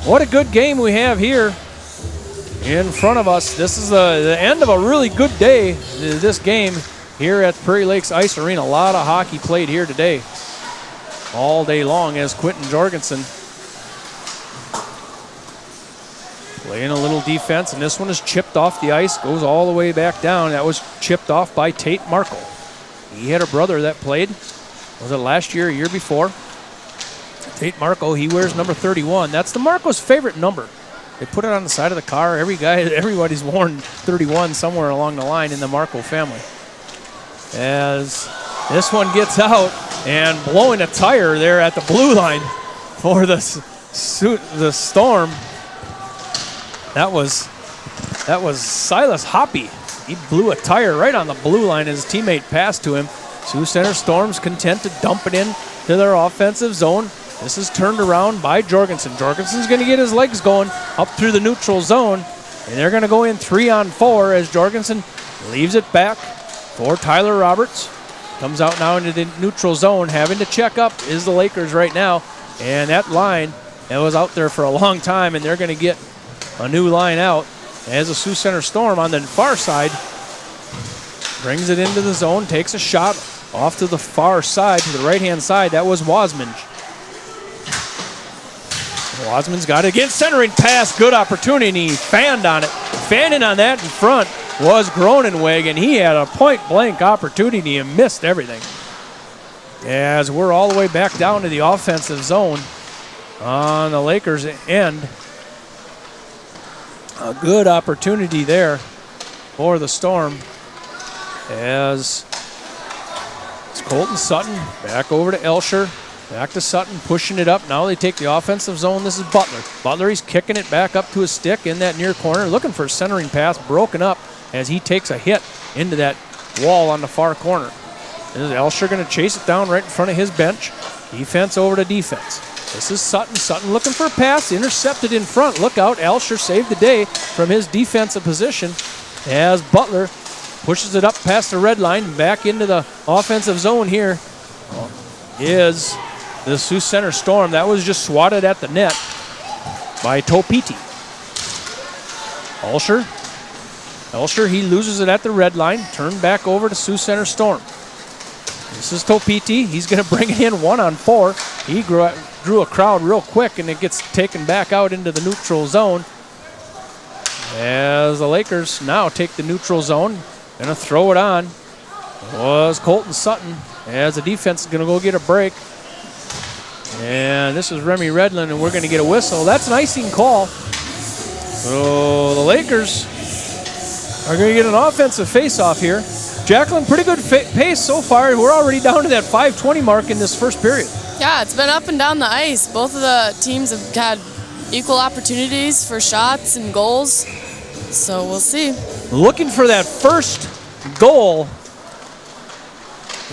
what a good game we have here in front of us. This is the end of a really good day, this game here at Prairie Lakes Ice Arena. A lot of hockey played here today, all day long, as Quentin Jorgensen playing a little defense, and this one is chipped off the ice, goes all the way back down. That was chipped off by Tate Markle. He had a brother that played, was it last year, a year before? Tate Markle, he wears number 31. That's the Marco's favorite number. They put it on the side of the car. Everybody's worn 31 somewhere along the line in the Markle family. As this one gets out and blowing a tire there at the blue line for the Storm. That was Silas Hoppy. He blew a tire right on the blue line as his teammate passed to him. Sioux Center Storm's content to dump it in to their offensive zone. This is turned around by Jorgensen. Jorgensen's going to get his legs going up through the neutral zone, and they're going to go in 3-on-4 as Jorgensen leaves it back for Tyler Roberts. Comes out now into the neutral zone. Having to check up is the Lakers right now, and that line that was out there for a long time, and they're going to get a new line out as the Sioux Center Storm on the far side brings it into the zone, takes a shot off to the far side, to the right-hand side. That was Wasman. Wasman's got it again, centering pass, good opportunity. He fanned on it. Fanning on that in front was Gronenweg, and he had a point-blank opportunity and missed everything. As we're all the way back down to the offensive zone on the Lakers' end. A good opportunity there for the Storm as it's Colton Sutton back over to Elsher. Back to Sutton, pushing it up. Now they take the offensive zone. This is Butler. Butler, he's kicking it back up to his stick in that near corner, looking for a centering pass, broken up as he takes a hit into that wall on the far corner. This is Elsher going to chase it down right in front of his bench. Defense over to defense. This is Sutton. Sutton looking for a pass, intercepted in front. Look out, Elsher saved the day from his defensive position as Butler pushes it up past the red line, back into the offensive zone here is the Sioux Center Storm. That was just swatted at the net by Topiti. Elsher, he loses it at the red line. Turned back over to Sioux Center Storm. This is Topiti. He's going to bring it in 1-on-4. He drew a crowd real quick, and it gets taken back out into the neutral zone. As the Lakers now take the neutral zone, going to throw it on was Colton Sutton. As the defense is going to go get a break. And this is Remy Redland, and we're going to get a whistle. That's an icing call. So the Lakers are going to get an offensive face-off here. Jacqueline, pretty good pace so far. We're already down to that 5:20 mark in this first period. Yeah, it's been up and down the ice. Both of the teams have had equal opportunities for shots and goals. So we'll see. Looking for that first goal.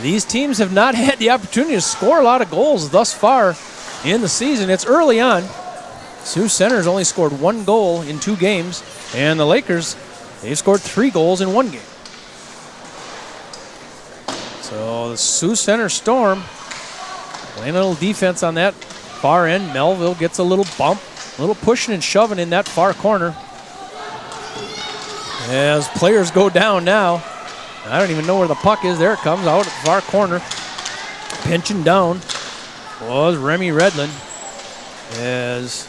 These teams have not had the opportunity to score a lot of goals thus far in the season. It's early on. Sioux Center's only scored 1 goal in 2 games, and the Lakers, they've scored 3 goals in 1 game. So the Sioux Center Storm playing a little defense on that far end. Melville gets a little bump, a little pushing and shoving in that far corner. As players go down now, I don't even know where the puck is. There it comes out at the far corner. Pinching down was Remy Redlin as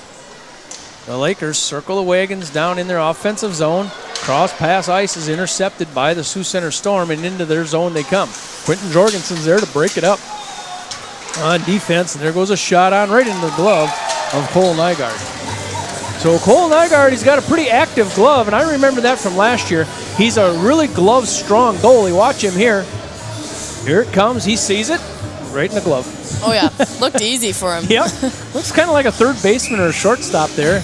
the Lakers circle the wagons down in their offensive zone. Cross pass ice is intercepted by the Sioux Center Storm, and into their zone they come. Quentin Jorgensen's there to break it up on defense, and there goes a shot on right into the glove of Cole Nygaard. So Cole Nygaard, he's got a pretty active glove, and I remember that from last year. He's a really glove-strong goalie. Watch him here. Here it comes. He sees it right in the glove. Oh, yeah. Looked easy for him. Yep. Looks kind of like a third baseman or a shortstop there.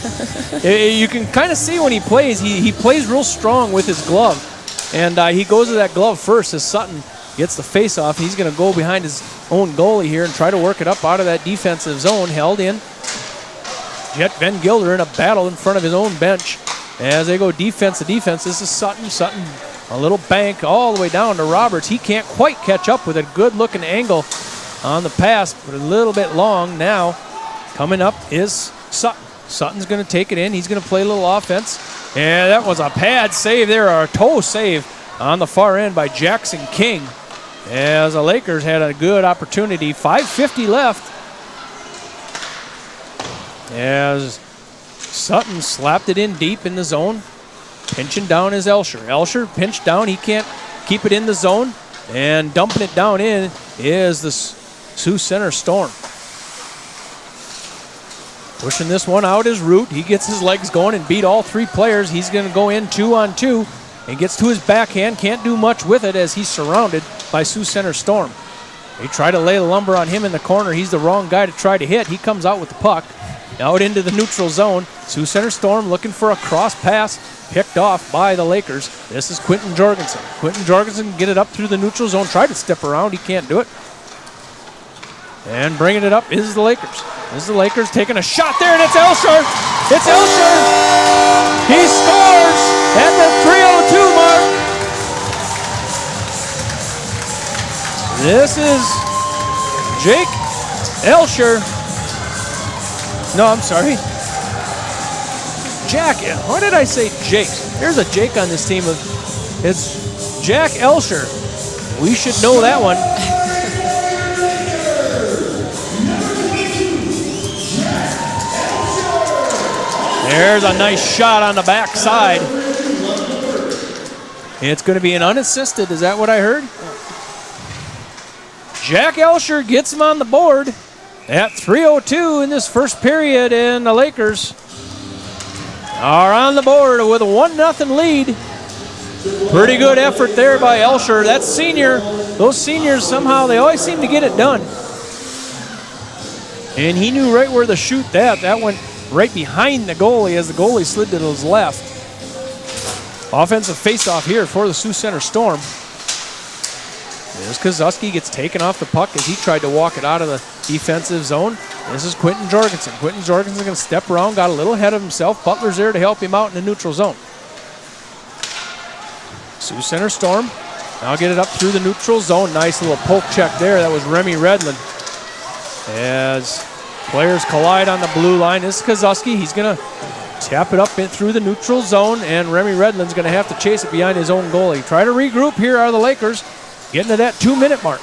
You can kind of see when he plays. He plays real strong with his glove, and he goes to that glove first as Sutton gets the face-off. He's going to go behind his own goalie here and try to work it up out of that defensive zone. Held in. Jet Van Gilder in a battle in front of his own bench as they go defense to defense. This is Sutton. Sutton, a little bank all the way down to Roberts. He can't quite catch up with a good-looking angle on the pass, but a little bit long now. Coming up is Sutton. Sutton's going to take it in. He's going to play a little offense. And that was a pad save there, or a toe save on the far end by Jackson King. As the Lakers had a good opportunity. 5:50 left. As Sutton slapped it in deep in the zone. Pinching down is Elsher. Elsher pinched down. He can't keep it in the zone. And dumping it down in is the Sioux Center Storm. Pushing this one out is Root. He gets his legs going and beat all 3 players. He's going to go in 2-on-2 and gets to his backhand. Can't do much with it as he's surrounded by Sioux Center Storm. They try to lay the lumber on him in the corner. He's the wrong guy to try to hit. He comes out with the puck. Out into the neutral zone. Sioux Center Storm looking for a cross pass picked off by the Lakers. This is Quentin Jorgensen. Quentin Jorgensen get it up through the neutral zone. Tried to step around. He can't do it. And bringing it up is the Lakers. This is the Lakers taking a shot there, and it's Elsher. It's Elsher. He scores at the 3:02 mark. This is Jake Elsher. No, I'm sorry. Jack. What did I say? Jake. There's a Jake on this team. It's Jack Elsher. We should know that one. There's a nice shot on the backside. It's going to be an unassisted. Is that what I heard? Jack Elsher gets him on the board at 3:02 in this first period, and the Lakers are on the board with a 1-0 lead. Pretty good effort there by Elsher. That senior, those seniors somehow, they always seem to get it done. And he knew right where to shoot that. That went right behind the goalie as the goalie slid to his left. Offensive faceoff here for the Sioux Center Storm. There's Kozuski, gets taken off the puck as he tried to walk it out of the defensive zone. This is Quentin Jorgensen. Quentin Jorgensen going to step around, got a little ahead of himself. Butler's there to help him out in the neutral zone. Sioux Center Storm now get it up through the neutral zone. Nice little poke check there. That was Remy Redlin. As players collide on the blue line, this is Kozuski. He's going to tap it up in through the neutral zone, and Remy Redlin's going to have to chase it behind his own goalie. Try to regroup here are the Lakers. Getting to that 2-minute mark.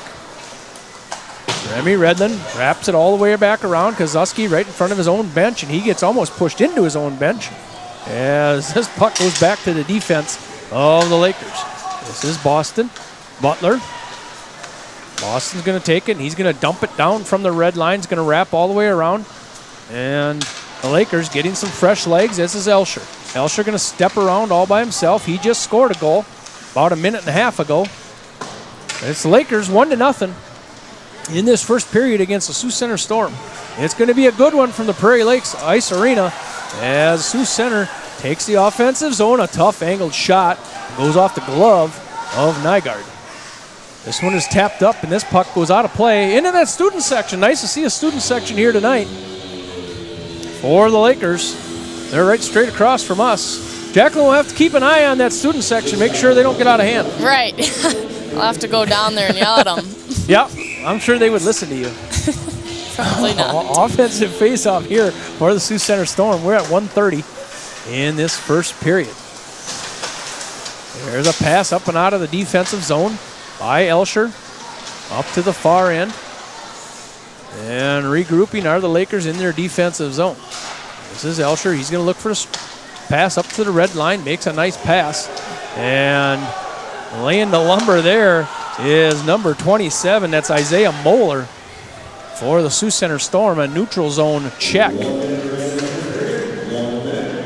Remy Redlin wraps it all the way back around. Kozuski right in front of his own bench, and he gets almost pushed into his own bench as this puck goes back to the defense of the Lakers. This is Boston. Butler. Boston's going to take it, and he's going to dump it down from the red line. He's going to wrap all the way around. And the Lakers getting some fresh legs. This is Elsher. Elsher going to step around all by himself. He just scored a goal about a minute and a half ago. It's the Lakers 1-0 in this first period against the Sioux Center Storm. It's going to be a good one from the Prairie Lakes Ice Arena as Sioux Center takes the offensive zone. A tough angled shot goes off the glove of Nygaard. This one is tapped up, and this puck goes out of play into that student section. Nice to see a student section here tonight for the Lakers. They're right straight across from us. Jacqueline will have to keep an eye on that student section, make sure they don't get out of hand. Right. I'll have to go down there and yell at them. Yeah, I'm sure they would listen to you. Probably not. Offensive face-off here for the Sioux Center Storm. We're at 1:30 in this first period. There's a pass up and out of the defensive zone by Elsher. Up to the far end. And regrouping are the Lakers in their defensive zone. This is Elsher. He's going to look for a pass up to the red line. Makes a nice pass. And laying the lumber there is number 27. That's Isaiah Moeller for the Sioux Center Storm. A neutral zone check.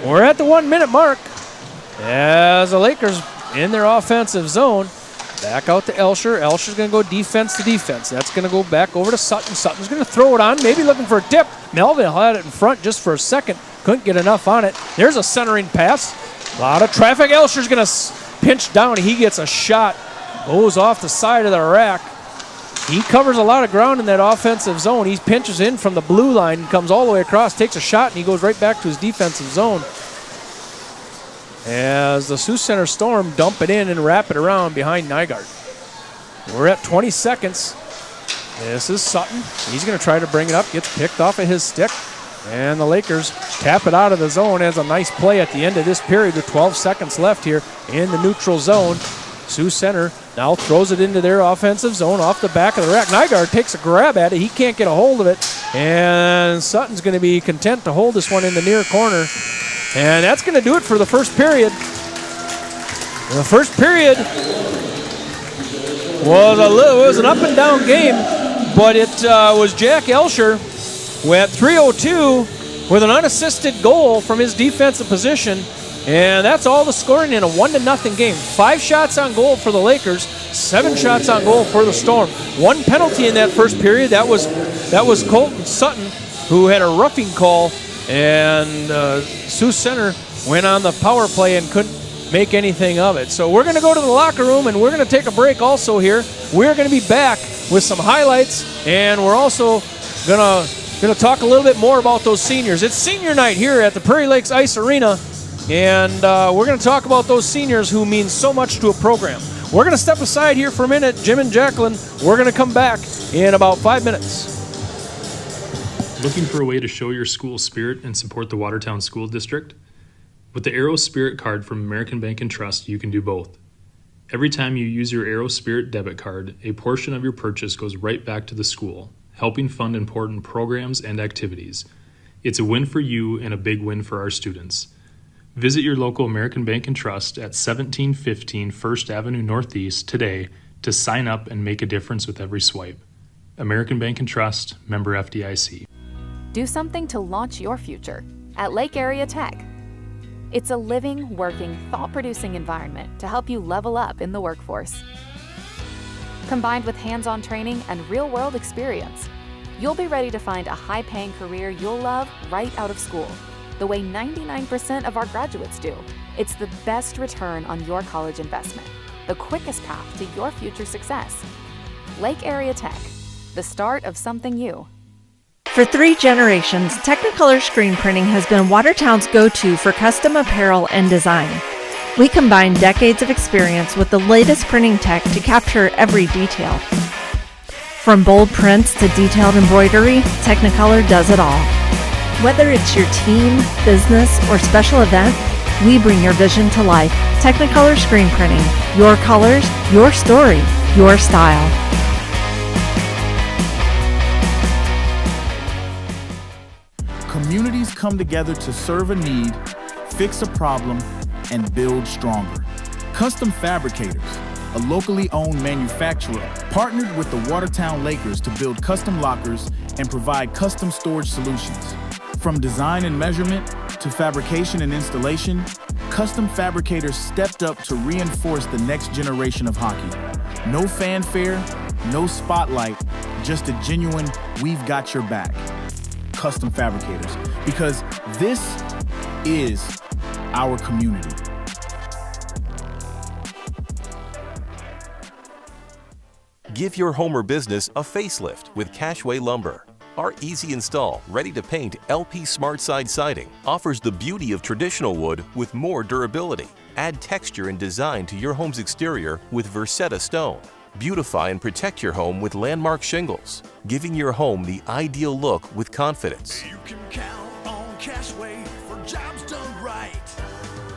We're at the 1 minute mark as the Lakers in their offensive zone. Back out to Elsher. Elsher's going to go defense to defense. That's going to go back over to Sutton. Sutton's going to throw it on, maybe looking for a tip. Melvin had it in front just for a second. Couldn't get enough on it. There's a centering pass. A lot of traffic. Elsher's going to pinch down. He gets a shot. Goes off the side of the rack. He covers a lot of ground in that offensive zone. He pinches in from the blue line, comes all the way across, takes a shot, and he goes right back to his defensive zone. As the Sioux Center Storm dump it in and wrap it around behind Nygaard. We're at 20 seconds. This is Sutton. He's going to try to bring it up. Gets picked off of his stick. And the Lakers tap it out of the zone as a nice play at the end of this period with 12 seconds left here in the neutral zone. Sioux Center now throws it into their offensive zone off the back of the rack. Nygaard takes a grab at it. He can't get a hold of it. And Sutton's going to be content to hold this one in the near corner. And that's going to do it for the first period. The first period was an up and down game, but it was Jack Elsher who at 3:02 with an unassisted goal from his defensive position. And that's all the scoring in a 1-0 game. 5 shots on goal for the Lakers, 7 shots on goal for the Storm. 1 penalty in that first period. That was Colton Sutton, who had a roughing call, and Sioux Center went on the power play and couldn't make anything of it. So we're going to go to the locker room, and we're going to take a break also here. We're going to be back with some highlights, and we're also going to talk a little bit more about those seniors. It's senior night here at the Prairie Lakes Ice Arena. And we're going to talk about those seniors who mean so much to a program. We're going to step aside here for a minute. Jim and Jacqueline, we're going to come back in about 5 minutes. Looking for a way to show your school spirit and support the Watertown School District? With the Aero Spirit card from American Bank and Trust, you can do both. Every time you use your Aero Spirit debit card, a portion of your purchase goes right back to the school, helping fund important programs and activities. It's a win for you and a big win for our students. Visit your local American Bank and Trust at 1715 First Avenue Northeast today to sign up and make a difference with every swipe. American Bank and Trust, member FDIC. Do something to launch your future at Lake Area Tech. It's a living, working, thought-producing environment to help you level up in the workforce. Combined with hands-on training and real-world experience, you'll be ready to find a high-paying career you'll love right out of school. The way 99% of our graduates do. It's the best return on your college investment, the quickest path to your future success. Lake Area Tech, the start of something new. For 3 generations, Technicolor Screen Printing has been Watertown's go-to for custom apparel and design. We combine decades of experience with the latest printing tech to capture every detail. From bold prints to detailed embroidery, Technicolor does it all. Whether it's your team, business, or special event, we bring your vision to life. Technicolor Screen Printing. Your colors, your story, your style. Communities come together to serve a need, fix a problem, and build stronger. Custom Fabricators, a locally owned manufacturer, partnered with the Watertown Lakers to build custom lockers and provide custom storage solutions. From design and measurement to fabrication and installation, Custom Fabricators stepped up to reinforce the next generation of hockey. No fanfare, no spotlight, just a genuine, we've got your back. Custom Fabricators, because this is our community. Give your home or business a facelift with Cashway Lumber. Our easy install, ready to paint LP SmartSide siding offers the beauty of traditional wood with more durability. Add texture and design to your home's exterior with Versetta stone. Beautify and protect your home with Landmark shingles, giving your home the ideal look with confidence. You can count on Cashway for jobs done right.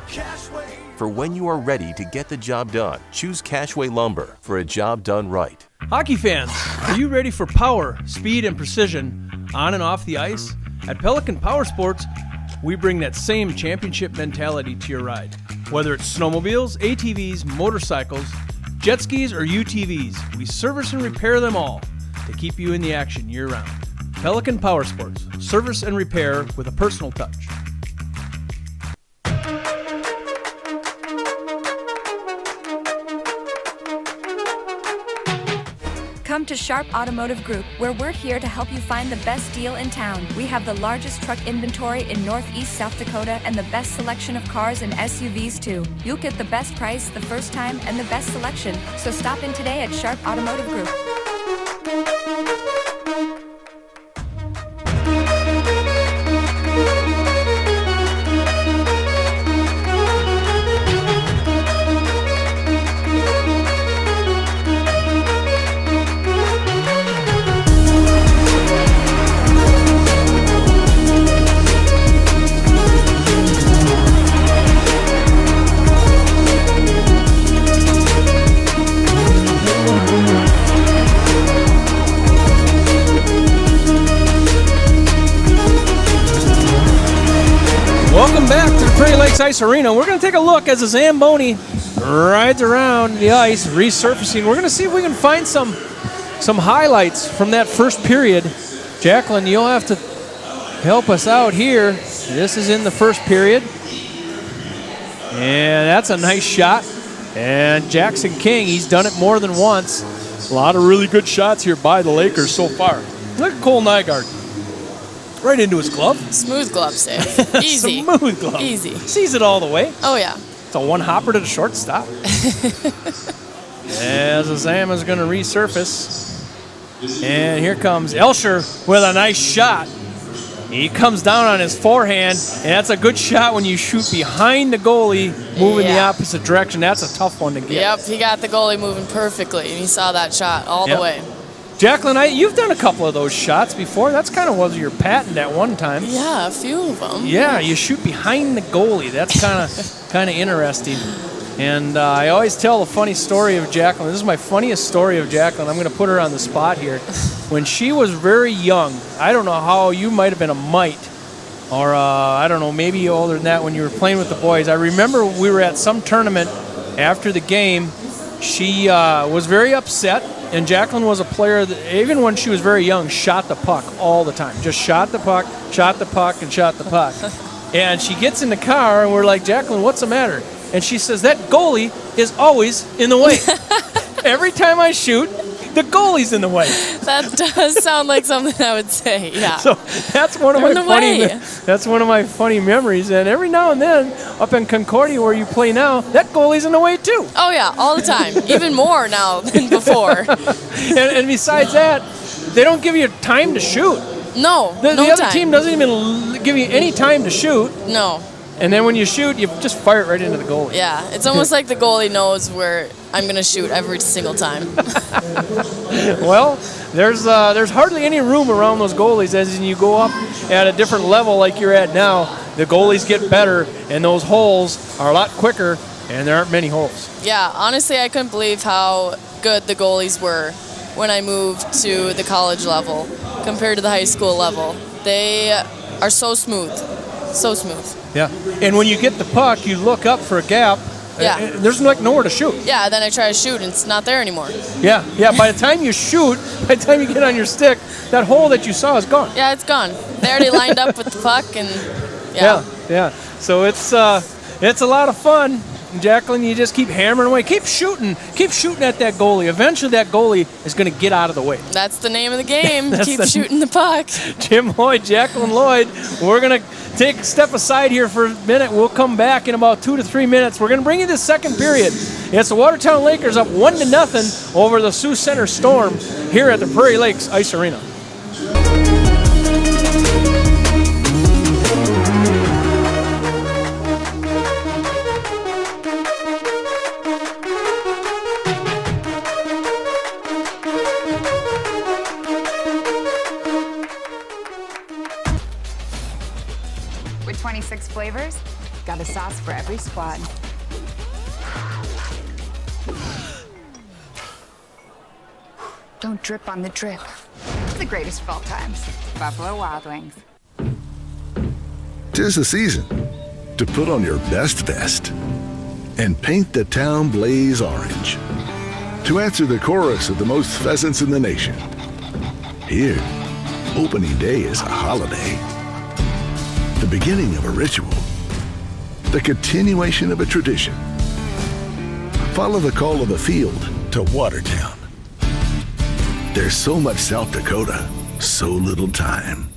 Cashway. For when you are ready to get the job done, choose Cashway Lumber for a job done right. Hockey fans, are you ready for power, speed, and precision on and off the ice? At Pelican Power Sports, we bring that same championship mentality to your ride. Whether it's snowmobiles, ATVs, motorcycles, jet skis, or UTVs, we service and repair them all to keep you in the action year-round. Pelican Power Sports, service and repair with a personal touch. Come to Sharp Automotive Group, where we're here to help you find the best deal in town. We have the largest truck inventory in Northeast South Dakota and the best selection of cars and SUVs too. You'll get the best price the first time and the best selection. So stop in today at Sharp Automotive Group. Welcome back to the Prairie Lakes Ice Arena. We're going to take a look as the Zamboni rides around the ice, resurfacing. We're going to see if we can find some highlights from that first period. Jacqueline, you'll have to help us out here. This is in the first period. And that's a nice shot. And Jackson King, he's done it more than once. A lot of really good shots here by the Lakers so far. Look at Cole Nygaard. Right into his glove. Smooth glove save. Easy. Smooth glove. Easy. Sees it all the way. Oh, yeah. It's a one-hopper to the shortstop. As the Zam is going to resurface. And here comes Elsher with a nice shot. He comes down on his forehand, and that's a good shot when you shoot behind the goalie, moving the opposite direction. That's a tough one to get. Yep, he got the goalie moving perfectly, and he saw that shot all the way. Jacqueline, you've done a couple of those shots before. That's kind of was your patent at one time. Yeah, a few of them. Yeah, you shoot behind the goalie. That's kind of interesting. And I always tell a funny story of Jacqueline. This is my funniest story of Jacqueline. I'm going to put her on the spot here. When she was very young, I don't know how, you might have been a mite, or I don't know, maybe older than that when you were playing with the boys. I remember we were at some tournament after the game. She was very upset, and Jacqueline was a player that, even when she was very young, shot the puck all the time. Just shot the puck, and shot the puck. And she gets in the car, and we're like, Jacqueline, what's the matter? And she says, that goalie is always in the way. Every time I shoot, the goalie's in the way. That does sound like something I would say, yeah. So that's one of my funny memories. And every now and then, up in Concordia where you play now, that goalie's in the way too. Oh yeah, all the time. Even more now than before. and besides that, they don't give you time to shoot. No, the other team doesn't even give you any time to shoot. No. And then when you shoot, you just fire it right into the goalie. Yeah, it's almost like the goalie knows where I'm going to shoot every single time. Well, there's hardly any room around those goalies as you go up at a different level like you're at now. The goalies get better, and those holes are a lot quicker, and there aren't many holes. Yeah, honestly, I couldn't believe how good the goalies were when I moved to the college level compared to the high school level. They are so smooth. So smooth. Yeah, and when you get the puck, you look up for a gap. Yeah. There's like nowhere to shoot. Yeah, then I try to shoot, and it's not there anymore. Yeah. By the time you shoot, by the time you get on your stick, that hole that you saw is gone. Yeah, it's gone. They already lined up with the puck, and yeah. So it's a lot of fun. Jacqueline, you just keep hammering away. Keep shooting at that goalie. Eventually that goalie is going to get out of the way. That's the name of the game. Keep shooting the puck. Jim Lloyd, Jacqueline Lloyd, we're going to take a step aside here for a minute. We'll come back in about 2 to 3 minutes. We're going to bring you the second period. It's the Watertown Lakers up 1-0 over the Sioux Center Storm here at the Prairie Lakes Ice Arena. 26 flavors, got a sauce for every squad. Don't drip on the drip. The greatest of all times, Buffalo Wild Wings. 'Tis the season to put on your best vest and paint the town blaze orange. To answer the chorus of the most pheasants in the nation. Here, opening day is a holiday. The beginning of a ritual. The continuation of a tradition. Follow the call of the field to Watertown. There's so much South Dakota, so little time.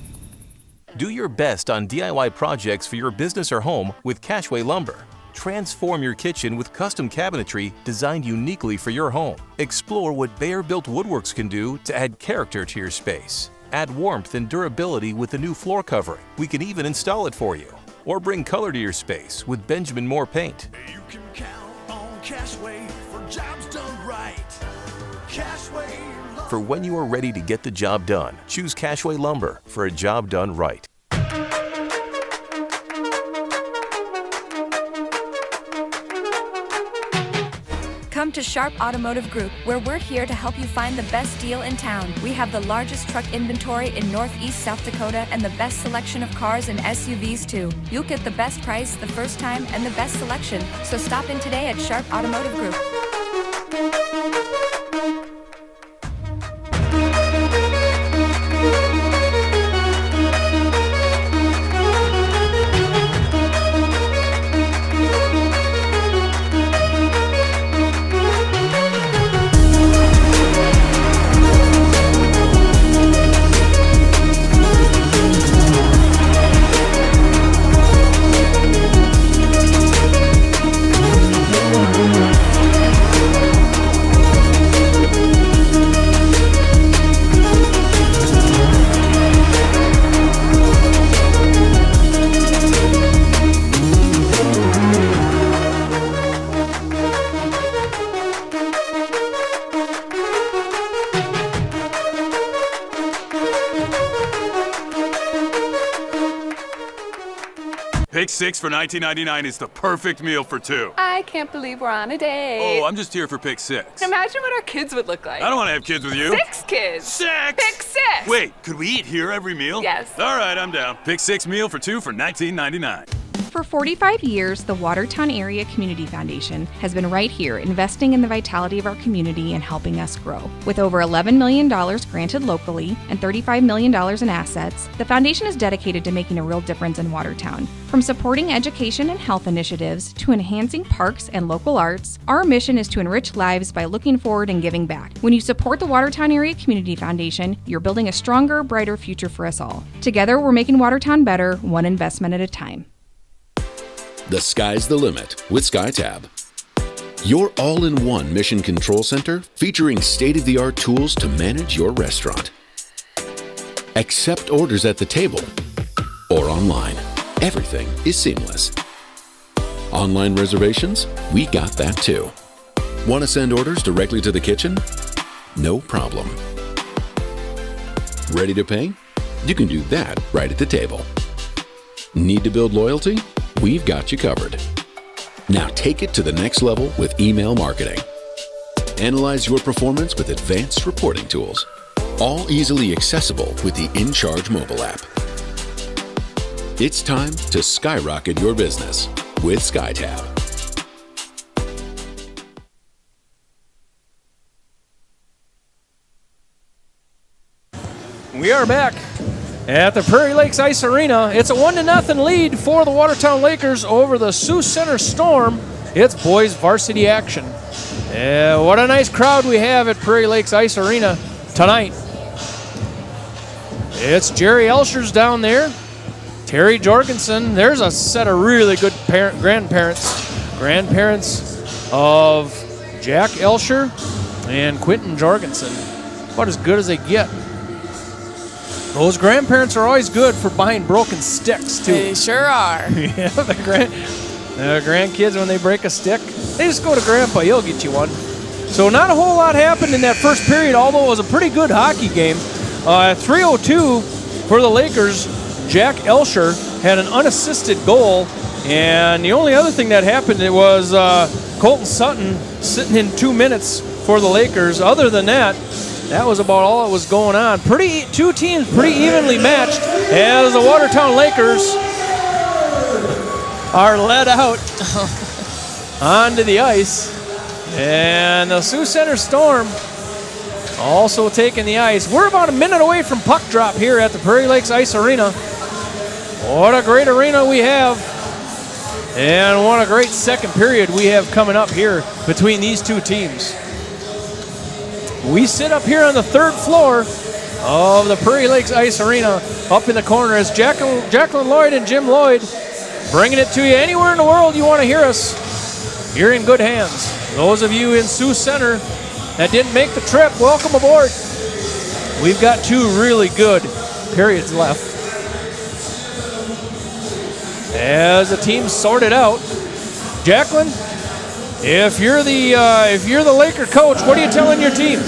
Do your best on DIY projects for your business or home with Cashway Lumber. Transform your kitchen with custom cabinetry designed uniquely for your home. Explore what Bear-built woodworks can do to add character to your space. Add warmth and durability with the new floor covering. We can even install it for you. Or bring color to your space with Benjamin Moore paint. You can count on Cashway for jobs done right. Cashway. For when you are ready to get the job done, choose Cashway Lumber for a job done right. Come to Sharp Automotive Group, where we're here to help you find the best deal in town. We have the largest truck inventory in Northeast South Dakota and the best selection of cars and SUVs too. You'll get the best price the first time and the best selection, so stop in today at Sharp Automotive Group. Pick 6 for $19.99 is the perfect meal for two. I can't believe we're on a date. Oh, I'm just here for pick 6. Imagine what our kids would look like. I don't want to have kids with you. 6 kids. 6? Pick 6. Wait, could we eat here every meal? Yes. All right, I'm down. Pick 6 meal for two for $19.99. For 45 years, the Watertown Area Community Foundation has been right here investing in the vitality of our community and helping us grow. With over $11 million granted locally and $35 million in assets, the foundation is dedicated to making a real difference in Watertown. From supporting education and health initiatives to enhancing parks and local arts, our mission is to enrich lives by looking forward and giving back. When you support the Watertown Area Community Foundation, you're building a stronger, brighter future for us all. Together, we're making Watertown better, one investment at a time. The sky's the limit with SkyTab. Your all-in-one mission control center featuring state-of-the-art tools to manage your restaurant. Accept orders at the table or online. Everything is seamless. Online reservations? We got that too. Want to send orders directly to the kitchen? No problem. Ready to pay? You can do that right at the table. Need to build loyalty? We've got you covered. Now take it to the next level with email marketing. Analyze your performance with advanced reporting tools, all easily accessible with the InCharge mobile app. It's time to skyrocket your business with SkyTab. We are back at the Prairie Lakes Ice Arena. It's a 1-0 lead for the Watertown Lakers over the Sioux Center Storm. It's boys varsity action. What a nice crowd we have at Prairie Lakes Ice Arena tonight. It's Jerry Elsher's down there, Terry Jorgensen. There's a set of really good grandparents of Jack Elsher and Quentin Jorgensen. About as good as they get. Those grandparents are always good for buying broken sticks, too. They sure are. Yeah, the grandkids, when they break a stick, they just go to Grandpa. He'll get you one. So not a whole lot happened in that first period, although it was a pretty good hockey game. 3:02 for the Lakers. Jack Elsher had an unassisted goal, and the only other thing that happened, it was Colton Sutton sitting in 2 minutes for the Lakers. Other than that, that was about all that was going on. Two teams pretty evenly matched as the Watertown Lakers are led out onto the ice. And the Sioux Center Storm also taking the ice. We're about a minute away from puck drop here at the Prairie Lakes Ice Arena. What a great arena we have. And what a great second period we have coming up here between these two teams. We sit up here on the third floor of the Prairie Lakes Ice Arena up in the corner as Jacqueline Lloyd and Jim Lloyd bringing it to you. Anywhere in the world you want to hear us, you're in good hands. Those of you in Sioux Center that didn't make the trip, welcome aboard. We've got 2 really good periods left. As the team sorted out, Jacqueline, if you're the Laker coach, what are you telling your team?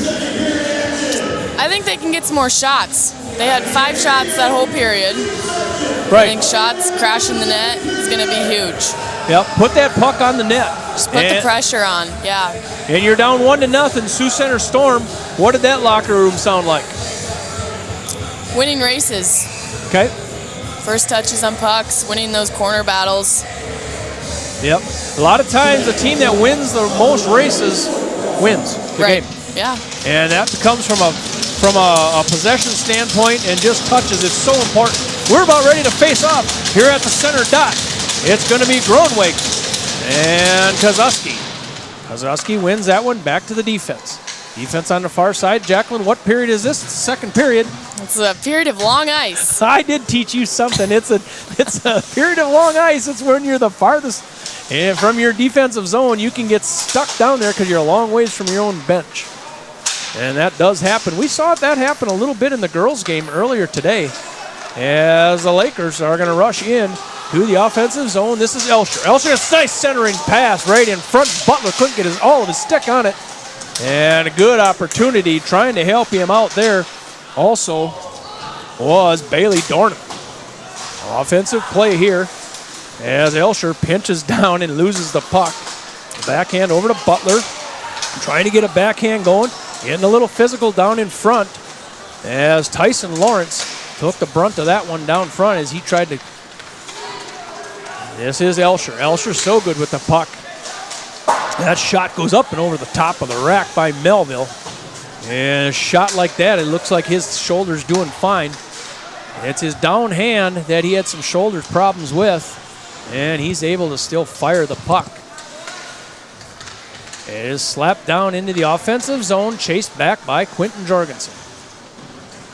I think they can get some more shots. They had 5 shots that whole period. Right. I think shots crashing the net is going to be huge. Yep, put that puck on the net. Just put the pressure on, yeah. And you're down 1-0, Sioux Center Storm. What did that locker room sound like? Winning races. Okay. First touches on pucks, winning those corner battles. Yep. A lot of times the team that wins the most races wins the game. Yeah. And that comes from a possession standpoint and just touches. It's so important. We're about ready to face off here at the center dot. It's going to be Gronweg and Kozuski. Kozuski wins that one, back to the defense. Defense on the far side. Jacqueline, what period is this? It's the second period. It's a period of long ice. I did teach you something. It's a period of long ice. It's when you're the farthest and from your defensive zone. You can get stuck down there because you're a long ways from your own bench. And that does happen. We saw that happen a little bit in the girls' game earlier today as the Lakers are going to rush in to the offensive zone. This is Elsher. Elsher, a nice centering pass right in front. Butler couldn't get all of his stick on it. And a good opportunity trying to help him out there also was Bailey Dornan. Offensive play here as Elsher pinches down and loses the puck. Backhand over to Butler. Trying to get a backhand going. Getting a little physical down in front as Tyson Lawrence took the brunt of that one down front as he tried to. This is Elsher. Elsher's so good with the puck. That shot goes up and over the top of the rack by Melville. And a shot like that, it looks like his shoulder's doing fine. It's his down hand that he had some shoulder problems with, and he's able to still fire the puck. It is slapped down into the offensive zone, chased back by Quentin Jorgensen.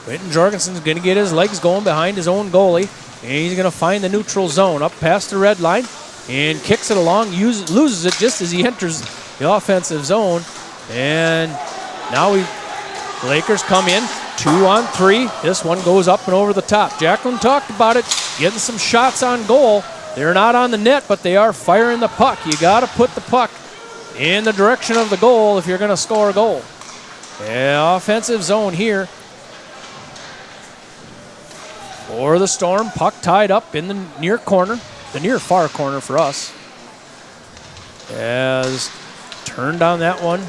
Quentin Jorgensen's going to get his legs going behind his own goalie, and he's going to find the neutral zone up past the red line and kicks it along, loses it just as he enters the offensive zone. And now Lakers come in 2-on-3. This one goes up and over the top. Jacqueline talked about it, getting some shots on goal. They're not on the net, but they are firing the puck. You got to put the puck in the direction of the goal if you're going to score a goal. Yeah, offensive zone here for the Storm. Puck tied up in the near corner, the near far corner for us. As turned on that one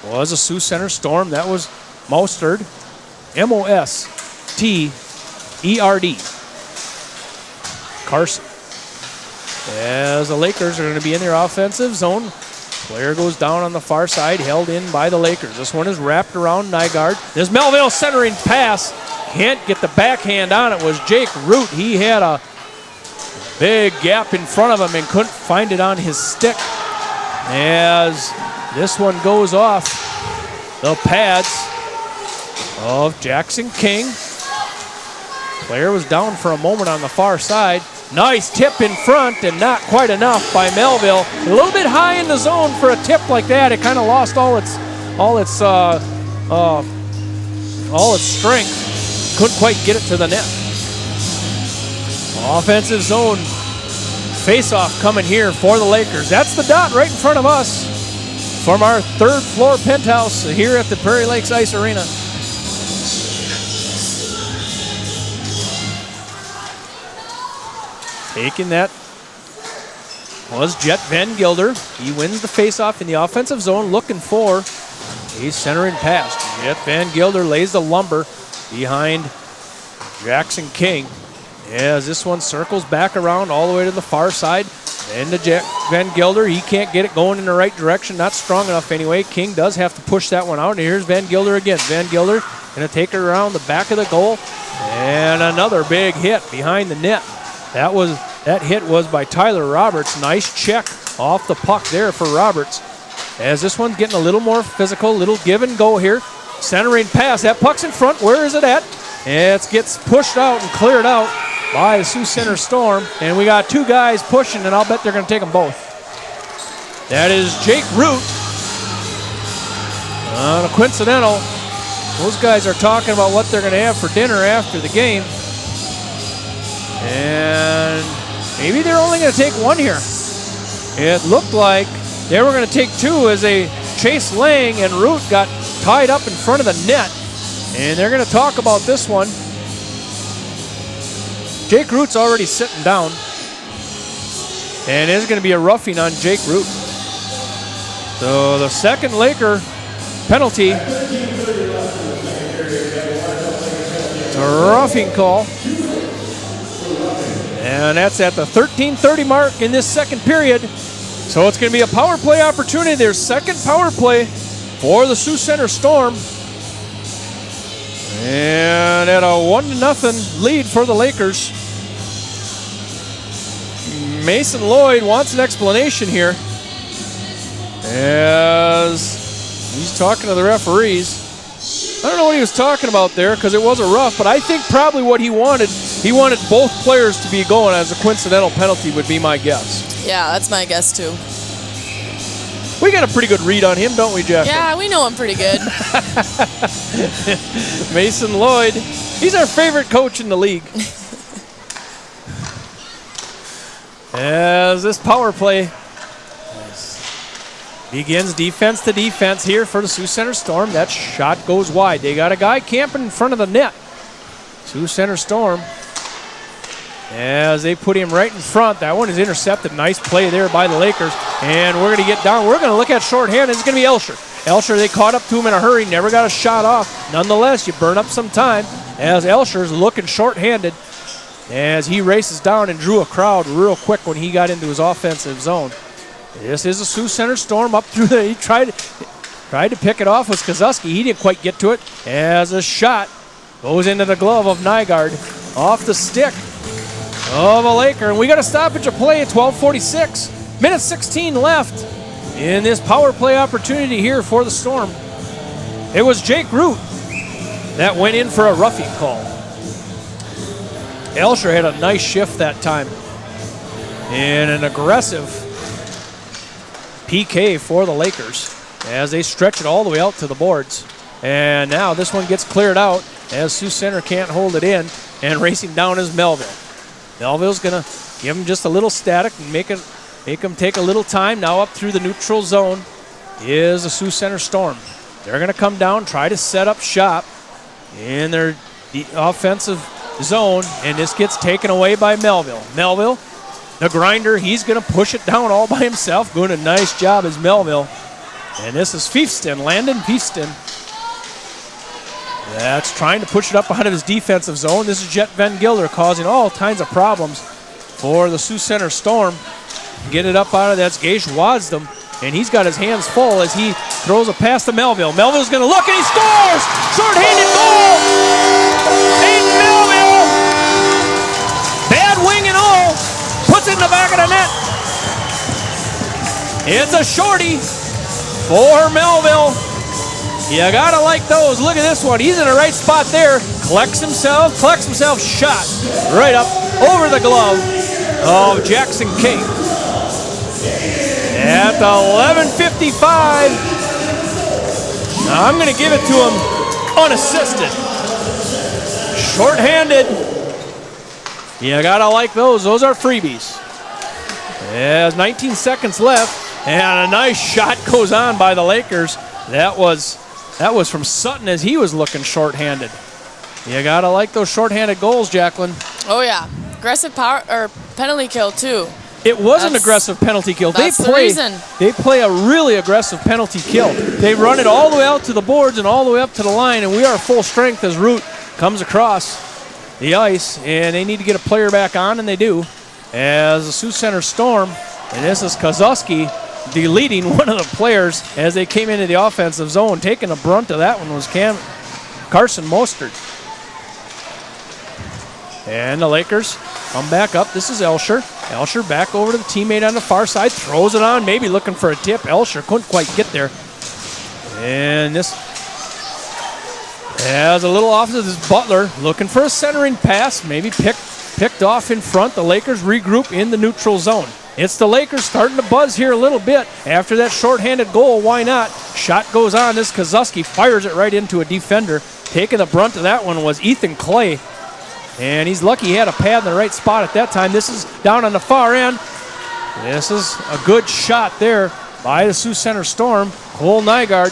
was a Sioux Center Storm. That was Mosterd, M-O-S-T-E-R-D. Carson. As the Lakers are going to be in their offensive zone. Player goes down on the far side, held in by the Lakers. This one is wrapped around Nygaard. There's Melville centering pass. Can't get the backhand on it. Was Jake Root. He had a big gap in front of him and couldn't find it on his stick. As this one goes off the pads of Jackson King. Player was down for a moment on the far side. Nice tip in front and not quite enough by Melville. A little bit high in the zone for a tip like that. It kind of lost all its strength. Couldn't quite get it to the net. Offensive zone face-off coming here for the Lakers. That's the dot right in front of us from our third floor penthouse here at the Prairie Lakes Ice Arena. Taking that was Jet Van Gilder. He wins the faceoff in the offensive zone, looking for a centering pass. Jet Van Gilder lays the lumber behind Jackson King as this one circles back around all the way to the far side. And to Jet Van Gilder, he can't get it going in the right direction, not strong enough anyway. King does have to push that one out, and here's Van Gilder again. Van Gilder going to take it around the back of the goal, and another big hit behind the net. That hit was by Tyler Roberts. Nice check off the puck there for Roberts. As this one's getting a little more physical, little give and go here. Centering pass, that puck's in front. Where is it at? It gets pushed out and cleared out by the Sioux Center Storm. And we got two guys pushing, and I'll bet they're going to take them both. That is Jake Root. On a coincidental, those guys are talking about what they're going to have for dinner after the game. And maybe they're only going to take one here. It looked like they were going to take two as Chase Lang and Root got tied up in front of the net. And they're going to talk about this one. Jake Root's already sitting down. And it's going to be a roughing on Jake Root. So the second Laker penalty. It's a roughing call. And that's at the 13:30 mark in this second period. So it's going to be a power play opportunity. Their second power play for the Sioux Center Storm. And at a 1-0 lead for the Lakers. Mason Lloyd wants an explanation here as he's talking to the referees. I don't know what he was talking about there because it was a rough, but I think probably what he wanted both players to be going as a coincidental penalty would be my guess. Yeah, that's my guess too. We got a pretty good read on him, don't we, Jeff? Yeah, we know him pretty good. Mason Lloyd, he's our favorite coach in the league. As this power play begins defense to defense here for the Sioux Center Storm. That shot goes wide. They got a guy camping in front of the net. Sioux Center Storm, as they put him right in front. That one is intercepted. Nice play there by the Lakers. And we're going to get down. We're going to look at shorthand. It's going to be Elsher. Elsher, they caught up to him in a hurry. Never got a shot off. Nonetheless, you burn up some time as Elsher's looking shorthanded as he races down and drew a crowd real quick when he got into his offensive zone. This is a Sioux Center Storm up through the. He tried to pick it off with Kozuski. He didn't quite get to it as a shot goes into the glove of Nygaard off the stick of a Laker. And we got a stoppage of play at 12:46. Minute 16 left in this power play opportunity here for the Storm. It was Jake Root that went in for a roughing call. Elsher had a nice shift that time. And an aggressive PK for the Lakers as they stretch it all the way out to the boards. And now this one gets cleared out as Sioux Center can't hold it in, and racing down is Melville. Melville's going to give him just a little static and make him take a little time. Now up through the neutral zone is the Sioux Center Storm. They're going to come down, try to set up shop in their offensive zone, and this gets taken away by Melville. Melville, the grinder, he's going to push it down all by himself. Doing a nice job as Melville. And this is Fiefston, Landon Fiefston. That's trying to push it up out of his defensive zone. This is Jet Van Gilder causing all kinds of problems for the Sioux Center Storm. Get it up out of that's Gage Wadsdom, and he's got his hands full as he throws a pass to Melville. Melville's going to look, and he scores! Short-handed goal! Aiden Melville! Bad wing and all! Puts it in the back of the net. It's a shorty for Melville. You gotta like those. Look at this one. He's in the right spot there. Collects himself, shot right up over the glove of Jackson King. At the 11:55, I'm going to give it to him unassisted. Short-handed. You got to like those. Those are freebies. There's 19 seconds left, and a nice shot goes on by the Lakers. That was from Sutton as he was looking short-handed. You got to like those short-handed goals, Jacqueline. Oh, yeah. aggressive power or penalty kill too. It was an aggressive penalty kill. That's the reason. They play a really aggressive penalty kill. They run it all the way out to the boards and all the way up to the line, and we are full strength as Root comes across the ice, and they need to get a player back on, and they do. As the Sioux Center Storm, and this is Kozowski deleting one of the players as they came into the offensive zone. Taking the brunt of that one was Carson Mostert. And the Lakers come back up. This is Elsher. Elsher back over to the teammate on the far side. Throws it on, maybe looking for a tip. Elsher couldn't quite get there. And this has a little off to this Butler. Looking for a centering pass. Maybe picked off in front. The Lakers regroup in the neutral zone. It's the Lakers starting to buzz here a little bit. After that shorthanded goal, why not? Shot goes on. This Kozowski fires it right into a defender. Taking the brunt of that one was Ethan Clay. And he's lucky he had a pad in the right spot at that time. This is down on the far end. This is a good shot there by the Sioux Center Storm. Cole Nygaard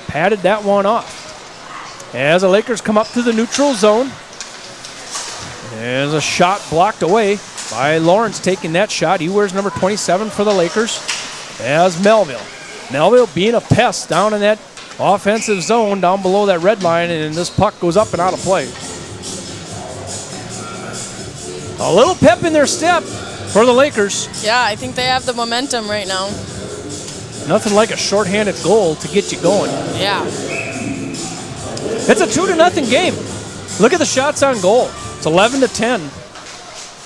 padded that one off. As the Lakers come up to the neutral zone. There's a shot blocked away by Lawrence taking that shot. He wears number 27 for the Lakers. As Melville. Melville being a pest down in that offensive zone down below that red line, and this puck goes up and out of play. A little pep in their step for the Lakers. Yeah, I think they have the momentum right now. Nothing like a shorthanded goal to get you going. Yeah. It's a 2-0 game. Look at the shots on goal. It's 11-10.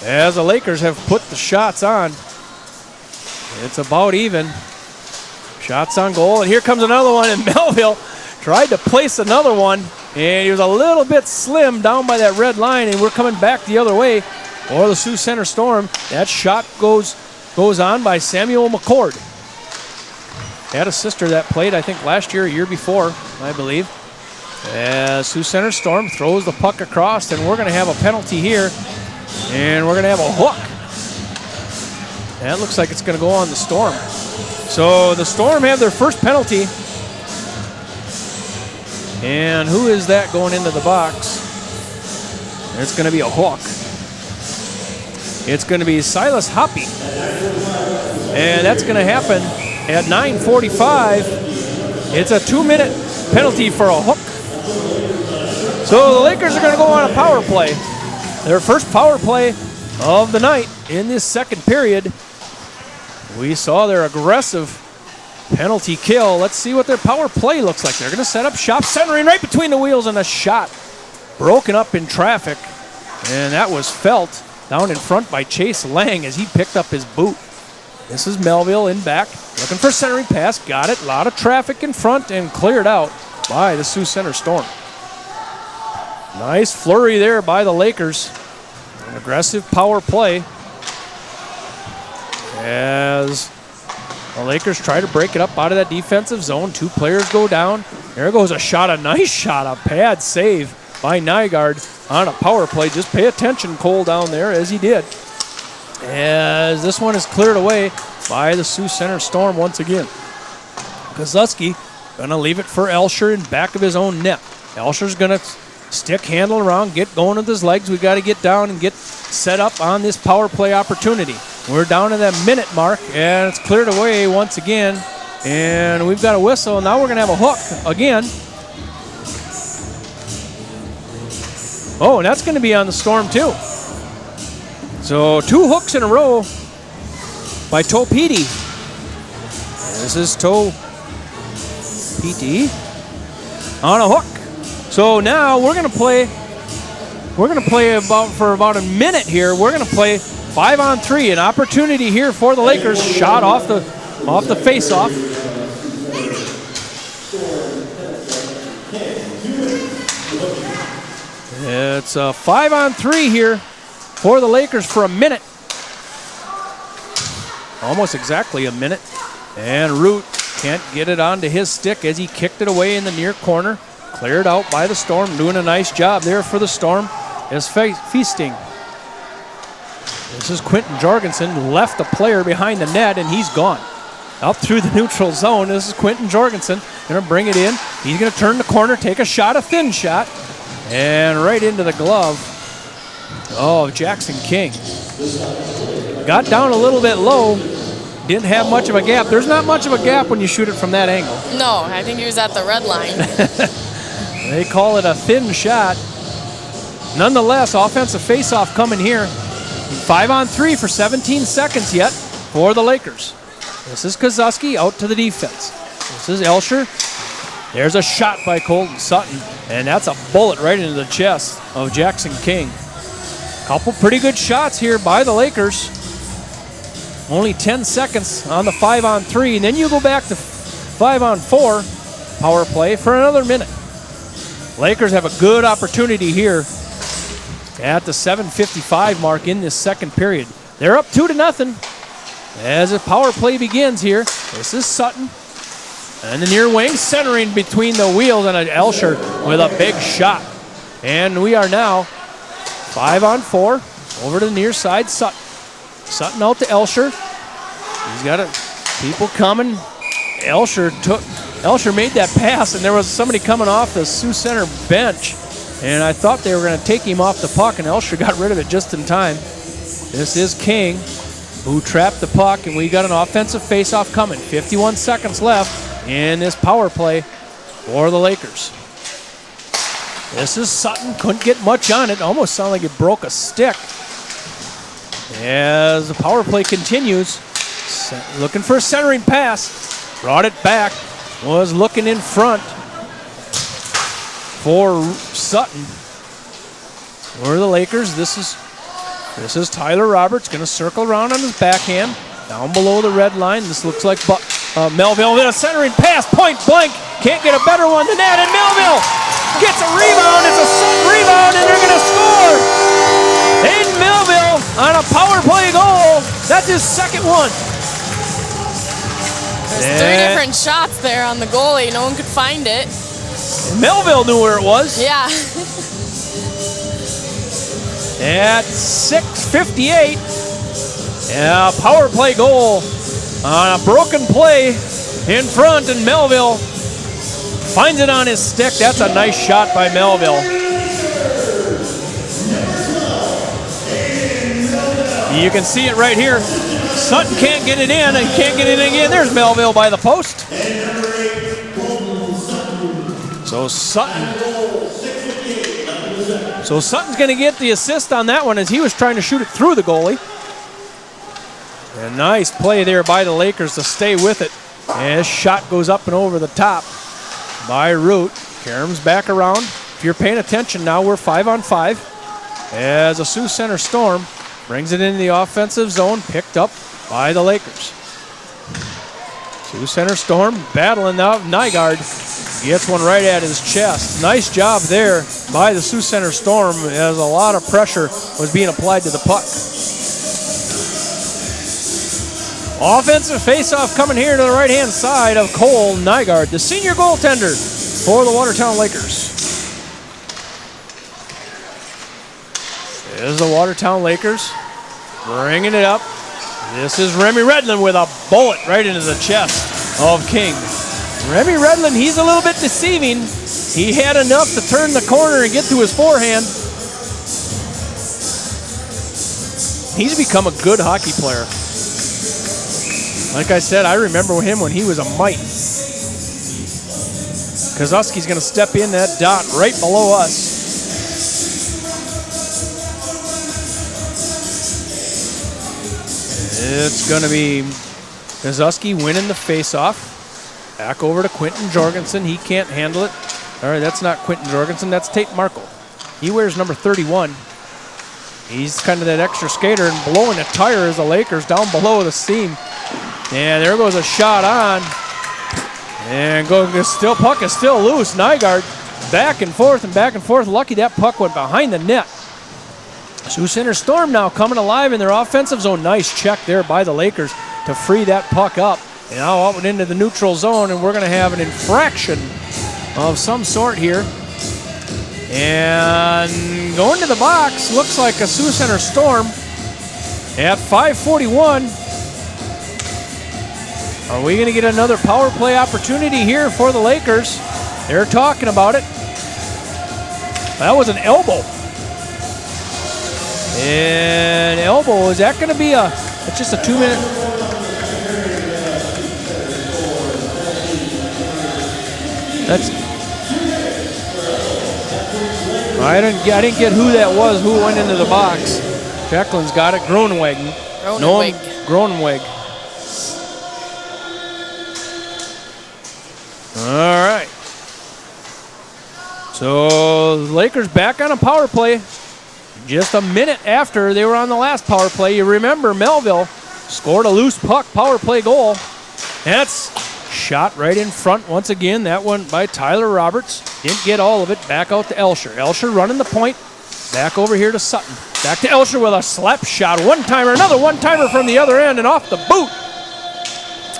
As the Lakers have put the shots on, it's about even. Shots on goal, and here comes another one, and Melville tried to place another one, and he was a little bit slim down by that red line, and we're coming back the other way. Or the Sioux Center Storm. That shot goes on by Samuel McCord. Had a sister that played, I think, last year, a year before, I believe. As Sioux Center Storm throws the puck across, and we're going to have a penalty here, and we're going to have a hook. That looks like it's going to go on the Storm. So the Storm have their first penalty. And who is that going into the box? It's going to be a hook. It's going to be Silas Hoppy. And that's going to happen at 9:45. It's a 2-minute penalty for a hook. So the Lakers are going to go on a power play. Their first power play of the night in this second period. We saw their aggressive penalty kill. Let's see what their power play looks like. They're going to set up shop, centering right between the wheels, and a shot broken up in traffic. And that was felt down in front by Chase Lang as he picked up his boot. This is Melville in back, looking for centering pass. Got it. A lot of traffic in front and cleared out by the Sioux Center Storm. Nice flurry there by the Lakers. An aggressive power play as the Lakers try to break it up out of that defensive zone. Two players go down. There goes a shot, a nice shot, a pad save by Nygaard on a power play. Just pay attention, Cole, down there, as he did. As this one is cleared away by the Sioux Center Storm once again. Kozowski going to leave it for Elsher in back of his own net. Elsher's going to stick handle around, get going with his legs. We got to get down and get set up on this power play opportunity. We're down to that minute mark, and it's cleared away once again. And we've got a whistle. Now we're going to have a hook again. Oh, and that's going to be on the Storm too. So 2 hooks in a row by Toe Petey. This is Toe Petey on a hook. So now we're going to play. We're going to play for about a minute here. We're going to play 5-on-3. An opportunity here for the Lakers. Shot off the face-off. It's a 5-on-3 here for the Lakers for a minute. Almost exactly a minute. And Root can't get it onto his stick as he kicked it away in the near corner. Cleared out by the Storm. Doing a nice job there for the Storm. Is feasting. This is Quentin Jorgensen. Left a player behind the net, and he's gone. Up through the neutral zone. This is Quentin Jorgensen. Going to bring it in. He's going to turn the corner, take a shot, a thin shot. And right into the glove of Jackson King. Got down a little bit low. Didn't have much of a gap. There's not much of a gap when you shoot it from that angle. No, I think he was at the red line. They call it a thin shot. Nonetheless, offensive faceoff coming here. 5-on-3 for 17 seconds yet for the Lakers. This is Kozuski out to the defense. This is Elsher. There's a shot by Colton Sutton, and that's a bullet right into the chest of Jackson King. Couple pretty good shots here by the Lakers. Only 10 seconds on the 5-on-3, and then you go back to 5-on-4 power play for another minute. Lakers have a good opportunity here at the 7:55 mark in this second period. They're up 2-0 as a power play begins here. This is Sutton. And the near wing centering between the wheels, and Elsher with a big shot. And we are now 5-on-4 over to the near side. Sutton out to Elsher. He's got people coming. Elsher made that pass, and there was somebody coming off the Sioux Center bench, and I thought they were going to take him off the puck, and Elsher got rid of it just in time. This is King, who trapped the puck, and we got an offensive faceoff coming. 51 seconds left in this power play for the Lakers. This is Sutton. Couldn't get much on it. Almost sounded like it broke a stick. As the power play continues, looking for a centering pass. Brought it back. Was looking in front for Sutton. For the Lakers, this is Tyler Roberts. Going to circle around on his backhand. Down below the red line. This looks like Melville with a centering pass. Point blank. Can't get a better one than that. And Melville gets a rebound. It's a Sutton rebound, and they're going to score. Aiden Melville on a power play goal. That's his second one. There's 3 different shots there on the goalie. No one could find it. Melville knew where it was. Yeah. At 6:58, a power play goal on a broken play in front, and Melville finds it on his stick. That's a nice shot by Melville. You can see it right here. Sutton can't get it in, and can't get it in again. There's Melville by the post. So Sutton's going to get the assist on that one as he was trying to shoot it through the goalie. A nice play there by the Lakers to stay with it. And his shot goes up and over the top by Root. Karam's back around. If you're paying attention now, we're 5-on-5 as a Sioux Center Storm brings it into the offensive zone, picked up by the Lakers. Sioux Center Storm battling now. Nygaard gets one right at his chest. Nice job there by the Sioux Center Storm as a lot of pressure was being applied to the puck. Offensive faceoff coming here to the right-hand side of Cole Nygaard, the senior goaltender for the Watertown Lakers. There's the Watertown Lakers bringing it up. This is Remy Redlin with a bullet right into the chest of King. Remy Redlin, he's a little bit deceiving. He had enough to turn the corner and get to his forehand. He's become a good hockey player. Like I said, I remember him when he was a mite. Kozuski's going to step in that dot right below us. It's going to be Kozuski winning the faceoff. Back over to Quentin Jorgensen. He can't handle it. All right, that's not Quentin Jorgensen. That's Tate Markle. He wears number 31. He's kind of that extra skater, and blowing a tire as the Lakers down below the seam. And there goes a shot on. And puck is still loose. Nygaard back and forth and back and forth. Lucky that puck went behind the net. Sioux Center Storm now coming alive in their offensive zone. Nice check there by the Lakers to free that puck up. And now out into the neutral zone, and we're going to have an infraction of some sort here. And going to the box, looks like a Sioux Center Storm at 5:41. Are we going to get another power play opportunity here for the Lakers? They're talking about it. That was an elbow. And elbow, is that going to be it's just a 2-minute? I didn't get who that was, who went into the box. Jacqueline's got it. Groeneweg. Groeneweg. All right. So the Lakers back on a power play. Just a minute after they were on the last power play. You remember Melville scored a loose puck power play goal. That's shot right in front once again. That one by Tyler Roberts. Didn't get all of it. Back out to Elsher. Elsher running the point. Back over here to Sutton. Back to Elsher with a slap shot. One-timer, another one-timer from the other end and off the boot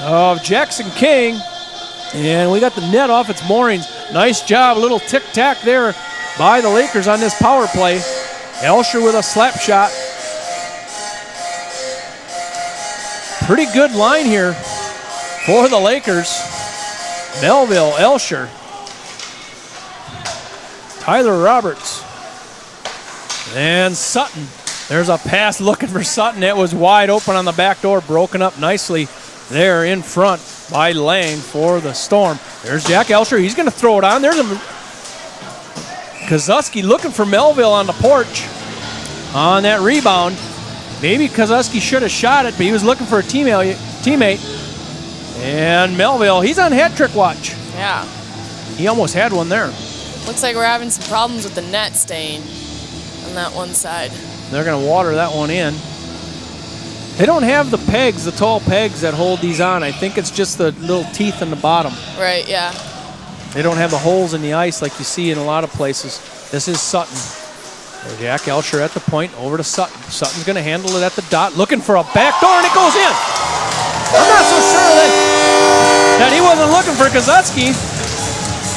of Jackson King. And we got the net off its moorings. Nice job. A little tic-tac there by the Lakers on this power play. Elsher with a slap shot. Pretty good line here for the Lakers. Melville, Elsher, Tyler Roberts, and Sutton. There's a pass looking for Sutton. It was wide open on the back door, broken up nicely there in front by Lang for the Storm. There's Jack Elsher. He's going to throw it on. There's Kozuski looking for Melville on the porch on that rebound. Maybe Kozuski should have shot it, but he was looking for a teammate. And Melville, he's on hat trick watch. Yeah. He almost had one there. Looks like we're having some problems with the net stain on that one side. They're going to water that one in. They don't have the pegs, the tall pegs that hold these on. I think it's just the little teeth in the bottom. Right, yeah. They don't have the holes in the ice like you see in a lot of places. This is Sutton. Jack Elsher at the point, over to Sutton. Sutton's going to handle it at the dot, looking for a backdoor, and it goes in. I'm not so sure that he wasn't looking for Kozuski.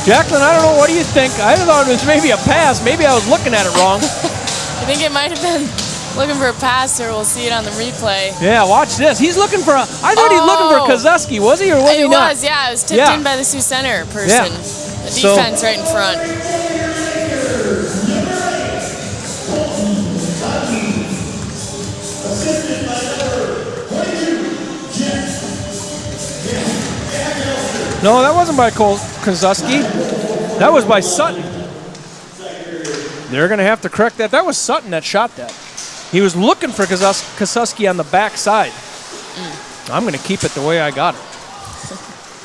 Jacqueline, I don't know, what do you think? I thought it was maybe a pass. Maybe I was looking at it wrong. I think it might have been looking for a pass, or we'll see it on the replay. Yeah, watch this. He's looking for I thought he was looking for Kozuski, was he, or was he not? It was, yeah. It was tipped in by the Sioux Center person. Yeah. The defense right in front. No, that wasn't by Kozuski. That was by Sutton. They're going to have to correct that. That was Sutton that shot that. He was looking for Kozuski on the back side. I'm going to keep it the way I got it.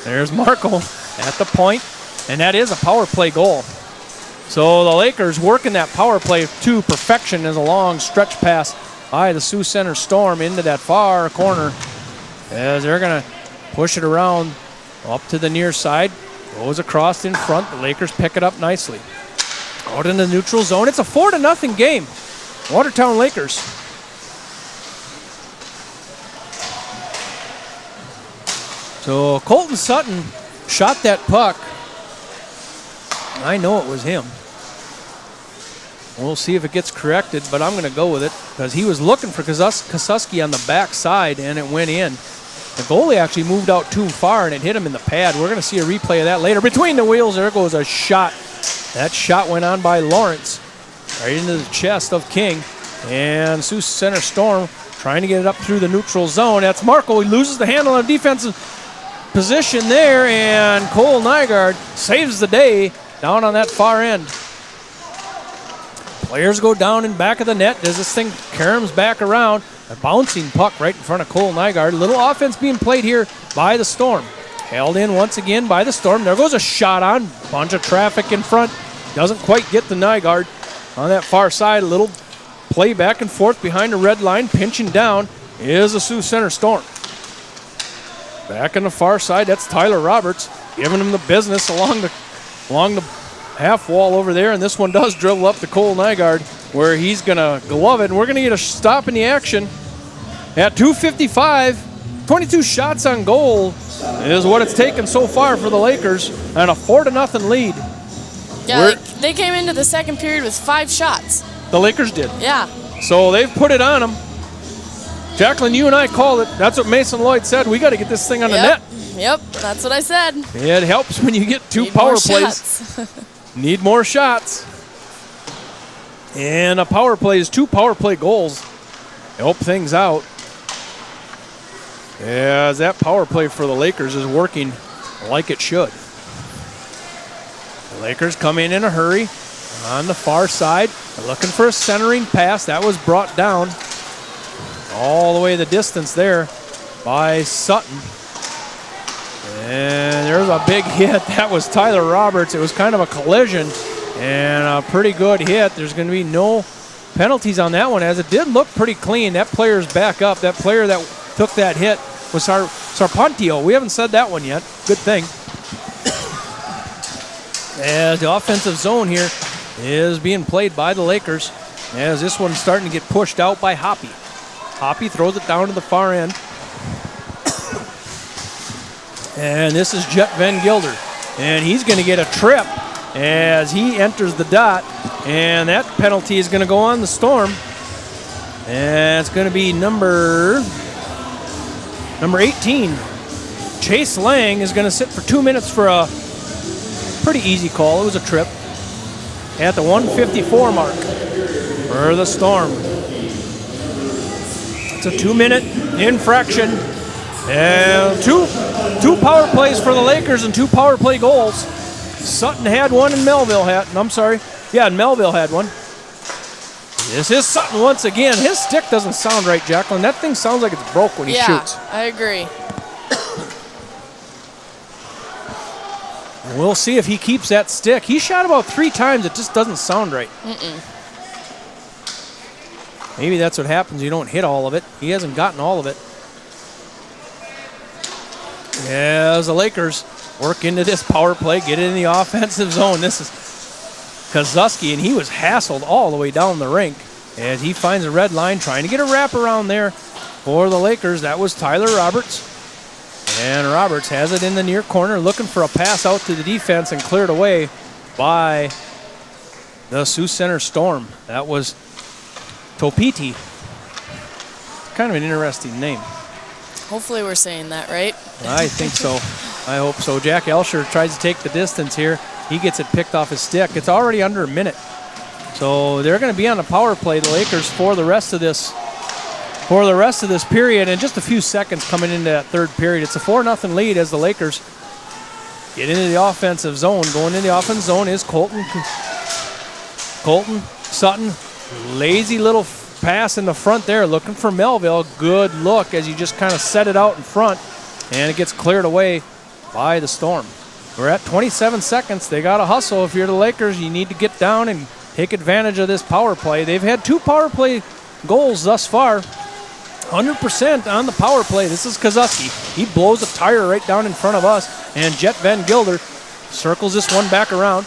There's Marco at the point, and that is a power play goal. So the Lakers working that power play to perfection as a long stretch pass by the Sioux Center Storm into that far corner as they're going to push it around up to the near side. Goes across in front. The Lakers pick it up nicely. Out in the neutral zone. It's a 4-0 game. Watertown Lakers. So Colton Sutton shot that puck. I know it was him. We'll see if it gets corrected, but I'm going to go with it because he was looking for Kozuski on the back side, and it went in. The goalie actually moved out too far, and it hit him in the pad. We're going to see a replay of that later. Between the wheels, there goes a shot. That shot went on by Lawrence right into the chest of King. And Sioux Center Storm trying to get it up through the neutral zone. That's Marco. He loses the handle on defensive position there, and Cole Nygaard saves the day down on that far end. Players go down in back of the net as this thing caroms back around. A bouncing puck right in front of Cole Nygaard. A little offense being played here by the Storm. Held in once again by the Storm. There goes a shot on. Bunch of traffic in front. Doesn't quite get the Nygaard on that far side. A little play back and forth behind the red line. Pinching down is the Sioux Center Storm. Back on the far side, that's Tyler Roberts giving him the business along the half wall over there. And this one does dribble up to Cole Nygaard, where he's going to glove it. And we're going to get a stop in the action at 2:55. 22 shots on goal is what it's taken so far for the Lakers, and a 4-0 lead. Yeah, they came into the second period with 5 shots. The Lakers did. Yeah. So they've put it on them. Jacqueline, you and I called it. That's what Mason Lloyd said. We got to get this thing on the net. Yep, that's what I said. It helps when you get 2 power plays. Need more shots. And a power play is 2 power play goals. Help things out. As that power play for the Lakers is working like it should. The Lakers come in a hurry on the far side. They're looking for a centering pass. That was brought down all the way the distance there by Sutton. And there's a big hit. That was Tyler Roberts. It was kind of a collision and a pretty good hit. There's going to be no penalties on that one, as it did look pretty clean. That player's back up. That player that took that hit was Sarpantio. We haven't said that one yet. Good thing. As the offensive zone here is being played by the Lakers, as this one's starting to get pushed out by Hoppy. Hoppy throws it down to the far end. And this is Jet Van Gilder. And he's going to get a trip as he enters the dot. And that penalty is going to go on the Storm. And it's going to be number 18. Chase Lang is going to sit for 2 minutes for a pretty easy call. It was a trip at the 1:54 mark for the Storm. It's a 2-minute infraction. And two power plays for the Lakers and 2 power play goals. Sutton had one and Melville had, and Melville had one. This is Sutton once again. His stick doesn't sound right, Jacqueline. That thing sounds like it's broke when he shoots. Yeah, I agree. We'll see if he keeps that stick. He shot about 3 times. It just doesn't sound right. Maybe that's what happens. You don't hit all of it. He hasn't gotten all of it. As the Lakers work into this power play, get it in the offensive zone. This is Kozuski, and he was hassled all the way down the rink as he finds a red line, trying to get a wraparound there for the Lakers. That was Tyler Roberts. And Roberts has it in the near corner, looking for a pass out to the defense and cleared away by the Sioux Center Storm. That was Topiti. Kind of an interesting name. Hopefully we're saying that right. I think so. I hope so. Jack Elsher tries to take the distance here. He gets it picked off his stick. It's already under a minute. So they're going to be on the power play, the Lakers, for the rest of this period, and just a few seconds coming into that third period. It's a 4-0 lead as the Lakers get into the offensive zone. Going into the offensive zone is Colton Sutton. Lazy little pass in the front there, looking for Melville. Good look as you just kind of set it out in front, and it gets cleared away by the Storm. We're at 27 seconds. They got to hustle. If you're the Lakers, you need to get down and take advantage of this power play. They've had 2 power play goals thus far. 100% on the power play. This is Kozuski. He blows a tire right down in front of us, and Jet Van Gilder circles this one back around.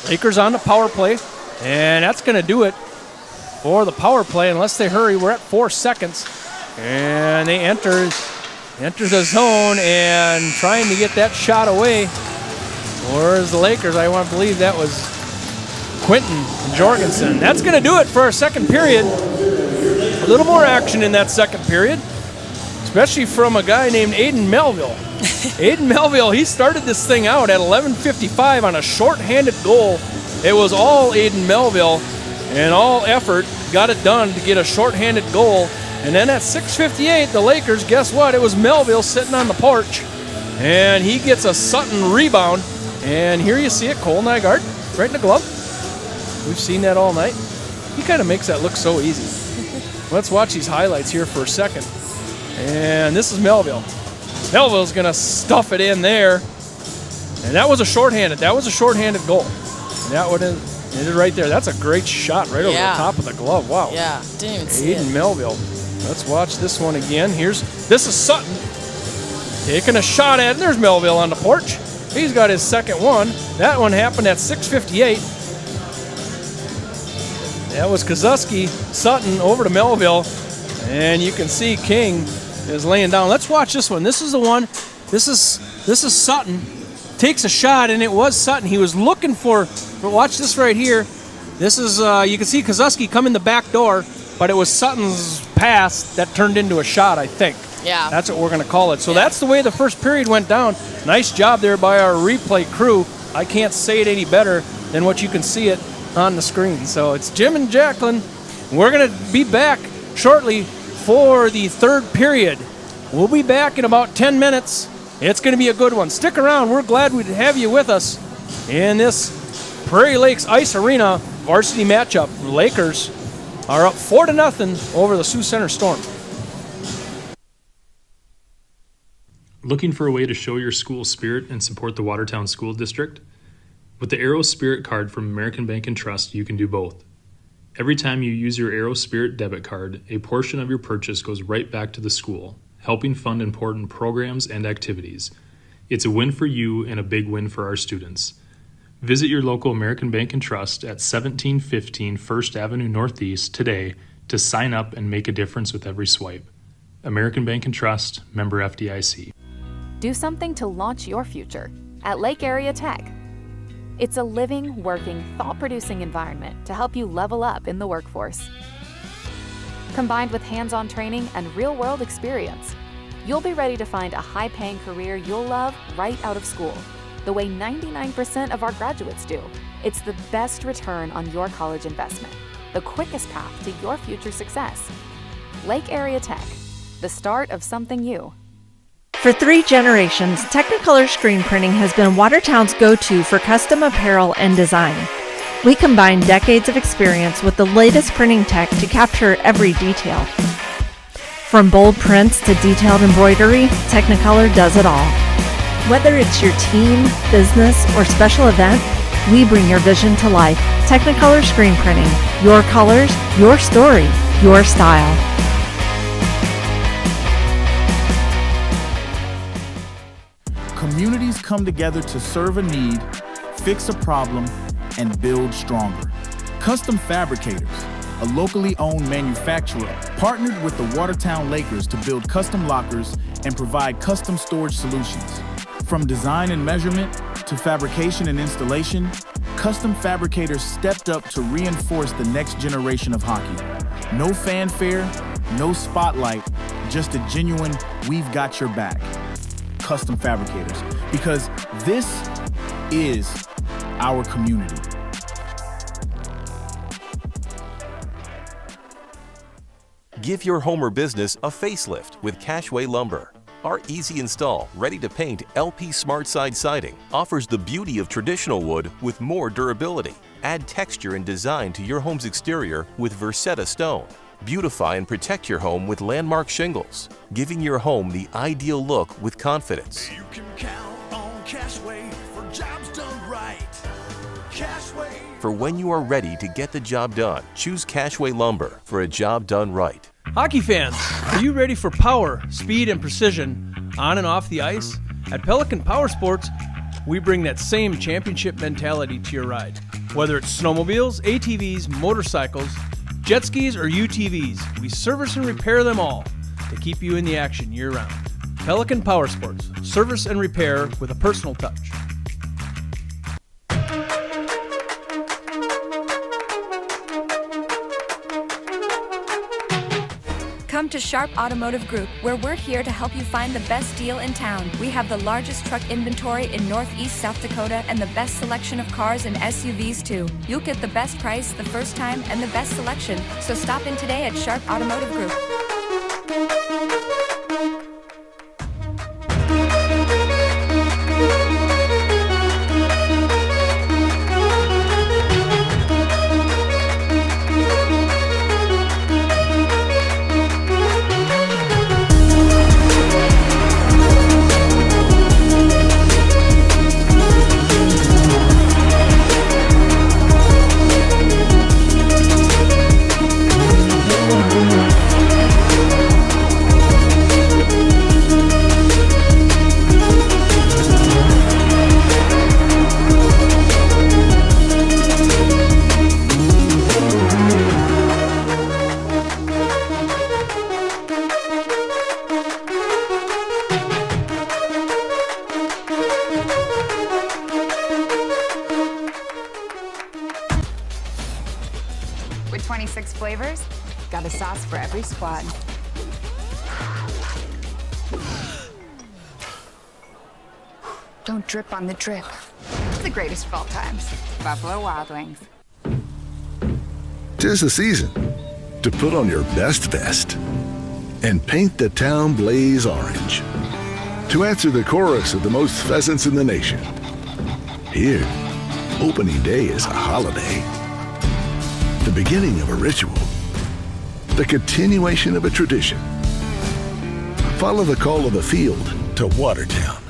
Lakers on the power play, and that's going to do it for the power play unless they hurry. We're at 4 seconds, and they enter the zone and trying to get that shot away. Whereas the Lakers, I want to believe that was Quentin Jorgensen. That's going to do it for our second period. A little more action in that second period, especially from a guy named Aiden Melville. Aiden Melville, he started this thing out at 11:55 on a short-handed goal. It was all Aiden Melville, and all effort got it done to get a short-handed goal. And then at 6:58, the Lakers, guess what? It was Melville sitting on the porch, and he gets a Sutton rebound. And here you see it, Cole Nygaard, right in the glove. We've seen that all night. He kind of makes that look so easy. Let's watch these highlights here for a second. And this is Melville. Melville's going to stuff it in there. And that was a shorthanded. That was a shorthanded goal. And that would have ended right there. That's a great shot right over the top of the glove. Wow. Yeah, didn't even see Aiden it. Melville. Let's watch this one again. This is Sutton taking a shot at it. There's Melville on the porch. He's got his second one. That one happened at 6:58. That was Kozuski, Sutton over to Melville, and you can see King is laying down. Let's watch this one. This is the one. This is Sutton takes a shot, and it was Sutton. He was looking for. But watch this right here. This is you can see Kozuski come in the back door, but it was Sutton's pass that turned into a shot, I think. Yeah. That's what we're going to call it. So that's the way the first period went down. Nice job there by our replay crew. I can't say it any better than what you can see it on the screen. So it's Jim and Jacqueline. We're going to be back shortly for the third period. We'll be back in about 10 minutes. It's going to be a good one. Stick around. We're glad we'd have you with us in this Prairie Lakes Ice Arena varsity matchup. The Lakers are up 4-0 over the Sioux Center Storm. Looking for a way to show your school spirit and support the Watertown School District? With the Aero Spirit card from American Bank and Trust, you can do both. Every time you use your Aero Spirit debit card, a portion of your purchase goes right back to the school, helping fund important programs and activities. It's a win for you and a big win for our students. Visit your local American Bank and Trust at 1715 First Avenue Northeast today to sign up and make a difference with every swipe. American Bank and Trust, member FDIC. Do something to launch your future at Lake Area Tech. It's a living, working, thought-producing environment to help you level up in the workforce. Combined with hands-on training and real-world experience, you'll be ready to find a high-paying career you'll love right out of school, the way 99% of our graduates do. It's the best return on your college investment, the quickest path to your future success. Lake Area Tech, the start of something new. For 3 generations, Technicolor screen printing has been Watertown's go-to for custom apparel and design. We combine decades of experience with the latest printing tech to capture every detail. From bold prints to detailed embroidery, Technicolor does it all. Whether it's your team, business, or special event, we bring your vision to life. Technicolor screen printing. Your colors, your story, your style. Communities come together to serve a need, fix a problem, and build stronger. Custom Fabricators, a locally owned manufacturer, partnered with the Watertown Lakers to build custom lockers and provide custom storage solutions. From design and measurement to fabrication and installation, Custom Fabricators stepped up to reinforce the next generation of hockey. No fanfare, no spotlight, just a genuine, we've got your back. Custom Fabricators, because this is our community. Give your home or business a facelift with Cashway Lumber. Our easy install, ready to paint LP Smart Side siding offers the beauty of traditional wood with more durability. Add texture and design to your home's exterior with Varsity stone. Beautify and protect your home with landmark shingles, giving your home the ideal look with confidence. You can count on Cashway for jobs done right. Cashway. For when you are ready to get the job done, choose Cashway Lumber for a job done right. Hockey fans, are you ready for power, speed, and precision on and off the ice? At Pelican Power Sports, we bring that same championship mentality to your ride. Whether it's snowmobiles, ATVs, motorcycles, jet skis, or UTVs, we service and repair them all to keep you in the action year-round. Pelican Power Sports, service and repair with a personal touch. Come to Sharp Automotive Group, where we're here to help you find the best deal in town. We have the largest truck inventory in Northeast South Dakota and the best selection of cars and SUVs too. You'll get the best price the first time and the best selection. So stop in today at Sharp Automotive Group. With 26 flavors, got a sauce for every squad. Don't drip on the drip. It's the greatest of all times. Buffalo Wild Wings. 'Tis the season to put on your best vest and paint the town blaze orange. To answer the chorus of the most pheasants in the nation. Here, opening day is a holiday. The beginning of a ritual. The continuation of a tradition. Follow the call of the field to Watertown.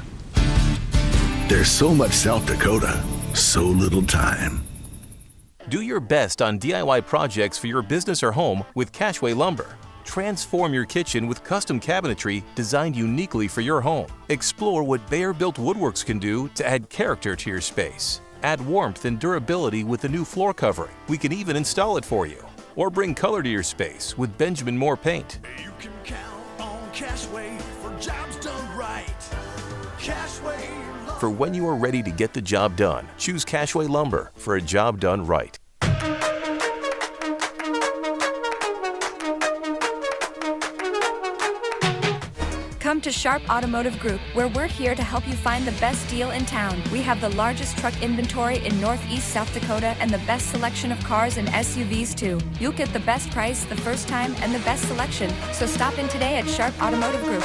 There's so much South Dakota, so little time. Do your best on DIY projects for your business or home with Cashway Lumber. Transform your kitchen with custom cabinetry designed uniquely for your home. Explore what Bear-built woodworks can do to add character to your space. Add warmth and durability with the new floor covering. We can even install it for you. Or bring color to your space with Benjamin Moore paint. You can count on Cashway for jobs done right. Cashway. For when you are ready to get the job done, choose Cashway Lumber for a job done right. Come to Sharp Automotive Group, where we're here to help you find the best deal in town. We have the largest truck inventory in Northeast South Dakota and the best selection of cars and SUVs too. You'll get the best price the first time and the best selection. So stop in today at Sharp Automotive Group.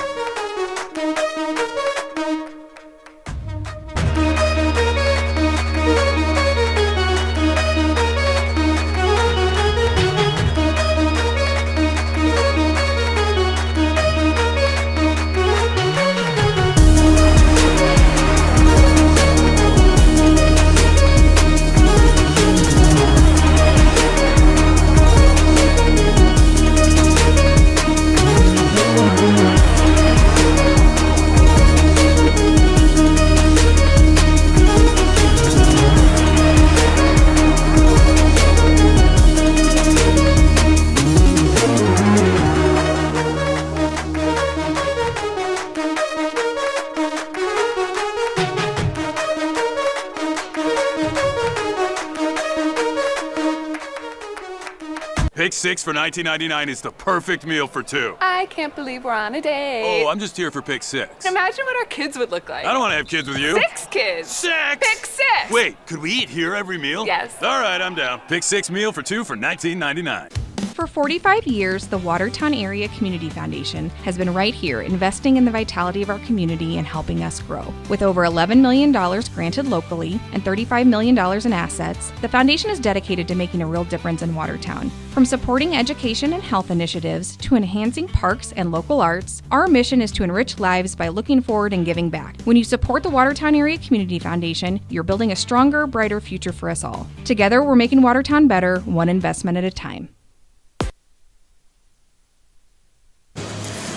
Pick 6 for $19.99 is the perfect meal for two. I can't believe we're on a date. Oh, I'm just here for pick 6. Imagine what our kids would look like. I don't want to have kids with you. 6 kids. 6! Pick 6! Wait, could we eat here every meal? Yes. All right, I'm down. Pick 6 meal for two for $19.99. For 45 years, the Watertown Area Community Foundation has been right here investing in the vitality of our community and helping us grow. With over $11 million granted locally and $35 million in assets, the foundation is dedicated to making a real difference in Watertown. From supporting education and health initiatives to enhancing parks and local arts, our mission is to enrich lives by looking forward and giving back. When you support the Watertown Area Community Foundation, you're building a stronger, brighter future for us all. Together, we're making Watertown better, one investment at a time.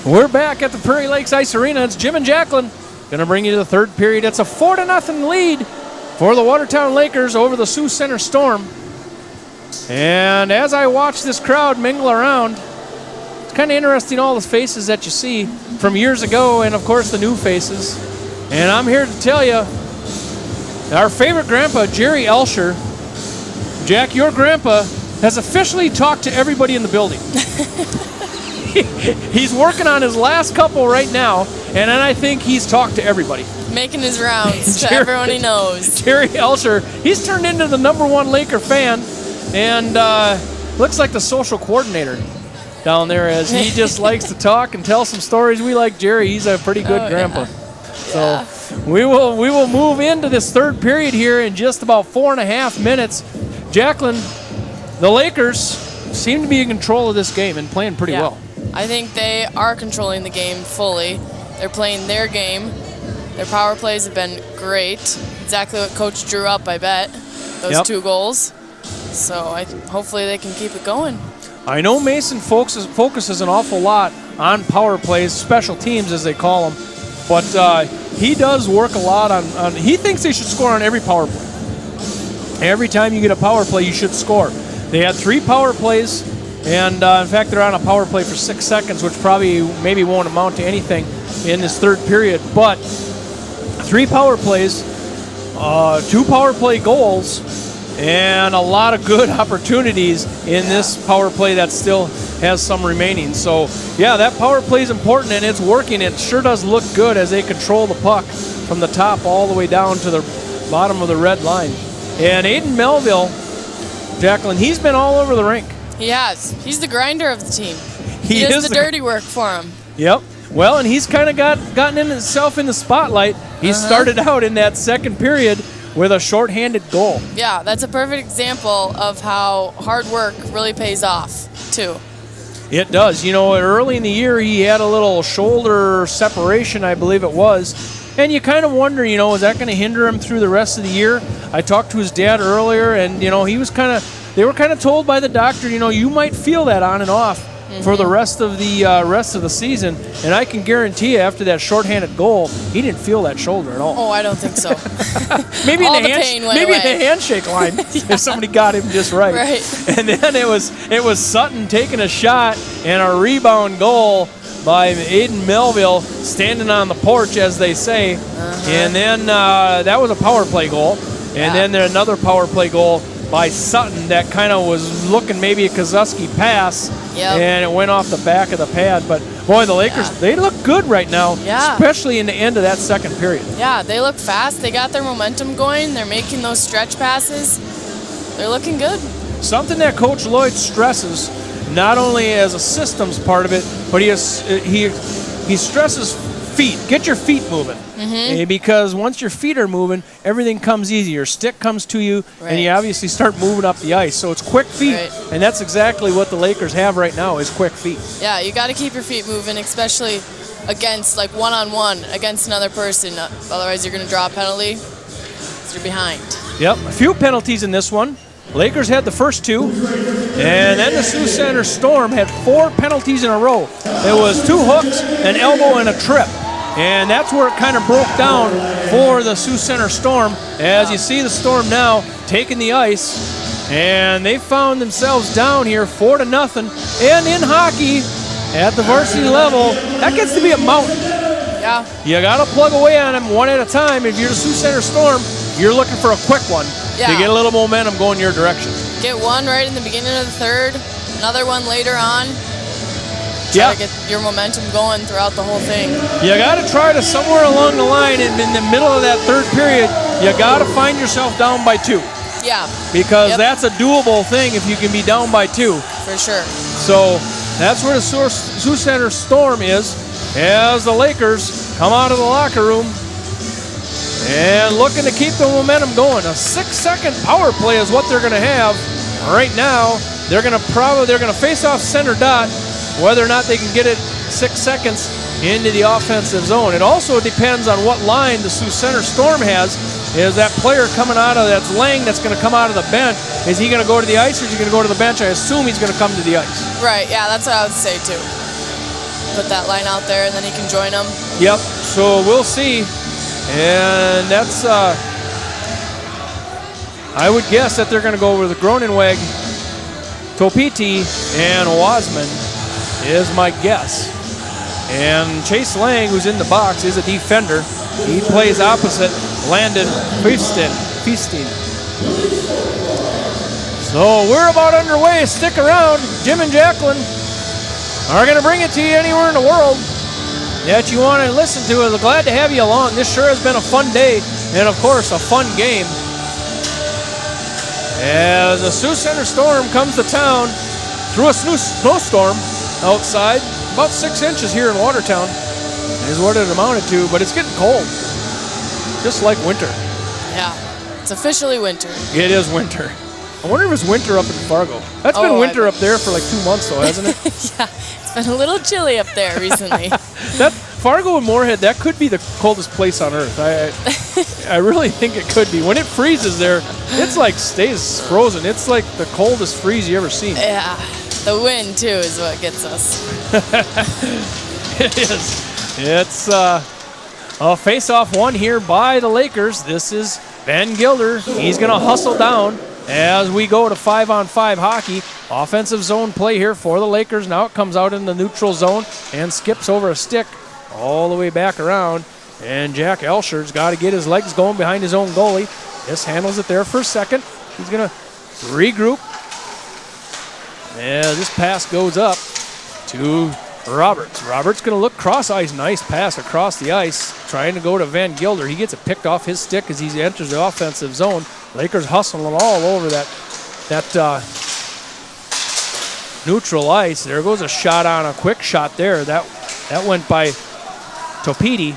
We're back at the Prairie Lakes Ice Arena. It's Jim and Jacqueline going to bring you to the third period. It's a 4-0 lead for the Watertown Lakers over the Sioux Center Storm. And as I watch this crowd mingle around, it's kind of interesting, all the faces that you see from years ago and, of course, the new faces. And I'm here to tell you, our favorite grandpa, Jerry Elsher, Jack, your grandpa, has officially talked to everybody in the building. He's working on his last couple right now, and then I think he's talked to everybody. Making his rounds to everyone he knows. Jerry Elsher, he's turned into the #1 Laker fan, and looks like the social coordinator down there, as he just likes to talk and tell some stories. We like Jerry. He's a pretty good grandpa. Yeah. So we will move into this third period here in just about 4.5 minutes. Jacqueline, the Lakers seem to be in control of this game and playing pretty well. I think they are controlling the game fully. They're playing their game. Their power plays have been great. Exactly what Coach drew up, I bet. Those 2 goals. So hopefully they can keep it going. I know Mason focuses an awful lot on power plays, special teams as they call them, but he does work a lot on he thinks they should score on every power play. Every time you get a power play, you should score. They had 3 power plays. And, in fact, they're on a power play for 6 seconds, which maybe won't amount to anything in this third period. But 3 power plays, 2 power play goals, and a lot of good opportunities in this power play that still has some remaining. So, yeah, that power play is important, and it's working. It sure does look good as they control the puck from the top all the way down to the bottom of the red line. And Aiden Melville, Jacqueline, he's been all over the rink. He has. He's the grinder of the team. He He does is the dirty work for him. Yep. Well, and he's kind of gotten himself in the spotlight. He started out in that second period with a shorthanded goal. Yeah, that's a perfect example of how hard work really pays off, too. It does. You know, early in the year, he had a little shoulder separation, I believe it was. And you kind of wonder, you know, is that going to hinder him through the rest of the year? I talked to his dad earlier, and, you know, they were kind of told by the doctor, you know, you might feel that on and off for the rest of the season. And I can guarantee you, after that shorthanded goal, he didn't feel that shoulder at all. Oh, I don't think so. Maybe All in the pain went maybe in away. the handshake line if somebody got him just right. And then it was Sutton taking a shot and a rebound goal by Aiden Melville, standing on the porch, as they say. And then that was a power play goal. And then there another power play goal by Sutton that kind of was looking maybe a Kozuski pass, and it went off the back of the pad. But, boy, the Lakers, they look good right now, especially in the end of that second period. Yeah, they look fast. They got their momentum going. They're making those stretch passes. They're looking good. Something that Coach Lloyd stresses, not only as a systems part of it, but he stresses feet. Get your feet moving. Because once your feet are moving, everything comes easy. Your stick comes to you, and you obviously start moving up the ice. So it's quick feet, and that's exactly what the Lakers have right now is quick feet. Yeah, you got to keep your feet moving, especially against, like, one-on-one against another person. Otherwise, you're going to draw a penalty. So you're behind. Yep, a few penalties in this one. Lakers had the first two, and then the Sioux Center Storm had 4 penalties in a row. It was 2 hooks, an elbow, and a trip. And that's where it kind of broke down for the Sioux Center Storm. As you see the Storm now taking the ice, and they found themselves down here 4-0. And in hockey, at the varsity level, that gets to be a mountain. Yeah. You got to plug away on them one at a time. If you're the Sioux Center Storm, you're looking for a quick one to get a little momentum going your direction. Get one right in the beginning of the third, another one later on. Try to get your momentum going throughout the whole thing. You got to try to somewhere along the line in the middle of that third period, you got to find yourself down by 2. Yeah. Because that's a doable thing if you can be down by 2. For sure. So that's where the Sioux Center Storm is as the Lakers come out of the locker room and looking to keep the momentum going. A 6-second power play is what they're going to have right now. They're going to face off center dot. Whether or not they can get it 6 seconds into the offensive zone. It also depends on what line the Sioux Center Storm has. Is that player coming out of that's Lang that's going to come out of the bench? Is he going to go to the ice or is he going to go to the bench? I assume he's going to come to the ice. Right, yeah, that's what I would say too. Put that line out there and then he can join them. Yep, so we'll see. And that's, I would guess that they're going to go with Groeneweg, Topiti, and Wasman is my guess. And Chase Lang, who's in the box, is a defender. He plays opposite Landon Feastin. So we're about underway. Stick around. Jim and Jacqueline are going to bring it to you anywhere in the world that you want to listen to. We're glad to have you along. This sure has been a fun day and, of course, a fun game. As the Sioux Center Storm comes to town through a snowstorm outside, about 6 inches here in Watertown is what it amounted to, but it's getting cold, just like winter. Yeah, it's officially winter. It is winter. I wonder if it's winter up in Fargo. That's been winter up there for like 2 months though, hasn't it? Yeah, it's been a little chilly up there recently. That Fargo and Moorhead, that could be the coldest place on earth. I really think it could be. When it freezes there, it's like stays frozen. It's like the coldest freeze you ever seen. Yeah, the wind too is what gets us. It is. It's a face-off one here by the Lakers. This is Ben Gilder. He's going to hustle down as we go to 5-on-5 hockey. Offensive zone play here for the Lakers. Now it comes out in the neutral zone and skips over a stick all the way back around. And Jack Elsher's got to get his legs going behind his own goalie. Just handles it there for a second. He's going to regroup. Yeah, this pass goes up to Roberts. Roberts going to look cross-ice. Nice pass across the ice, trying to go to Van Gilder. He gets it picked off his stick as he enters the offensive zone. Lakers hustling all over that neutral ice. There goes a shot on a quick shot there. That went by Topiti.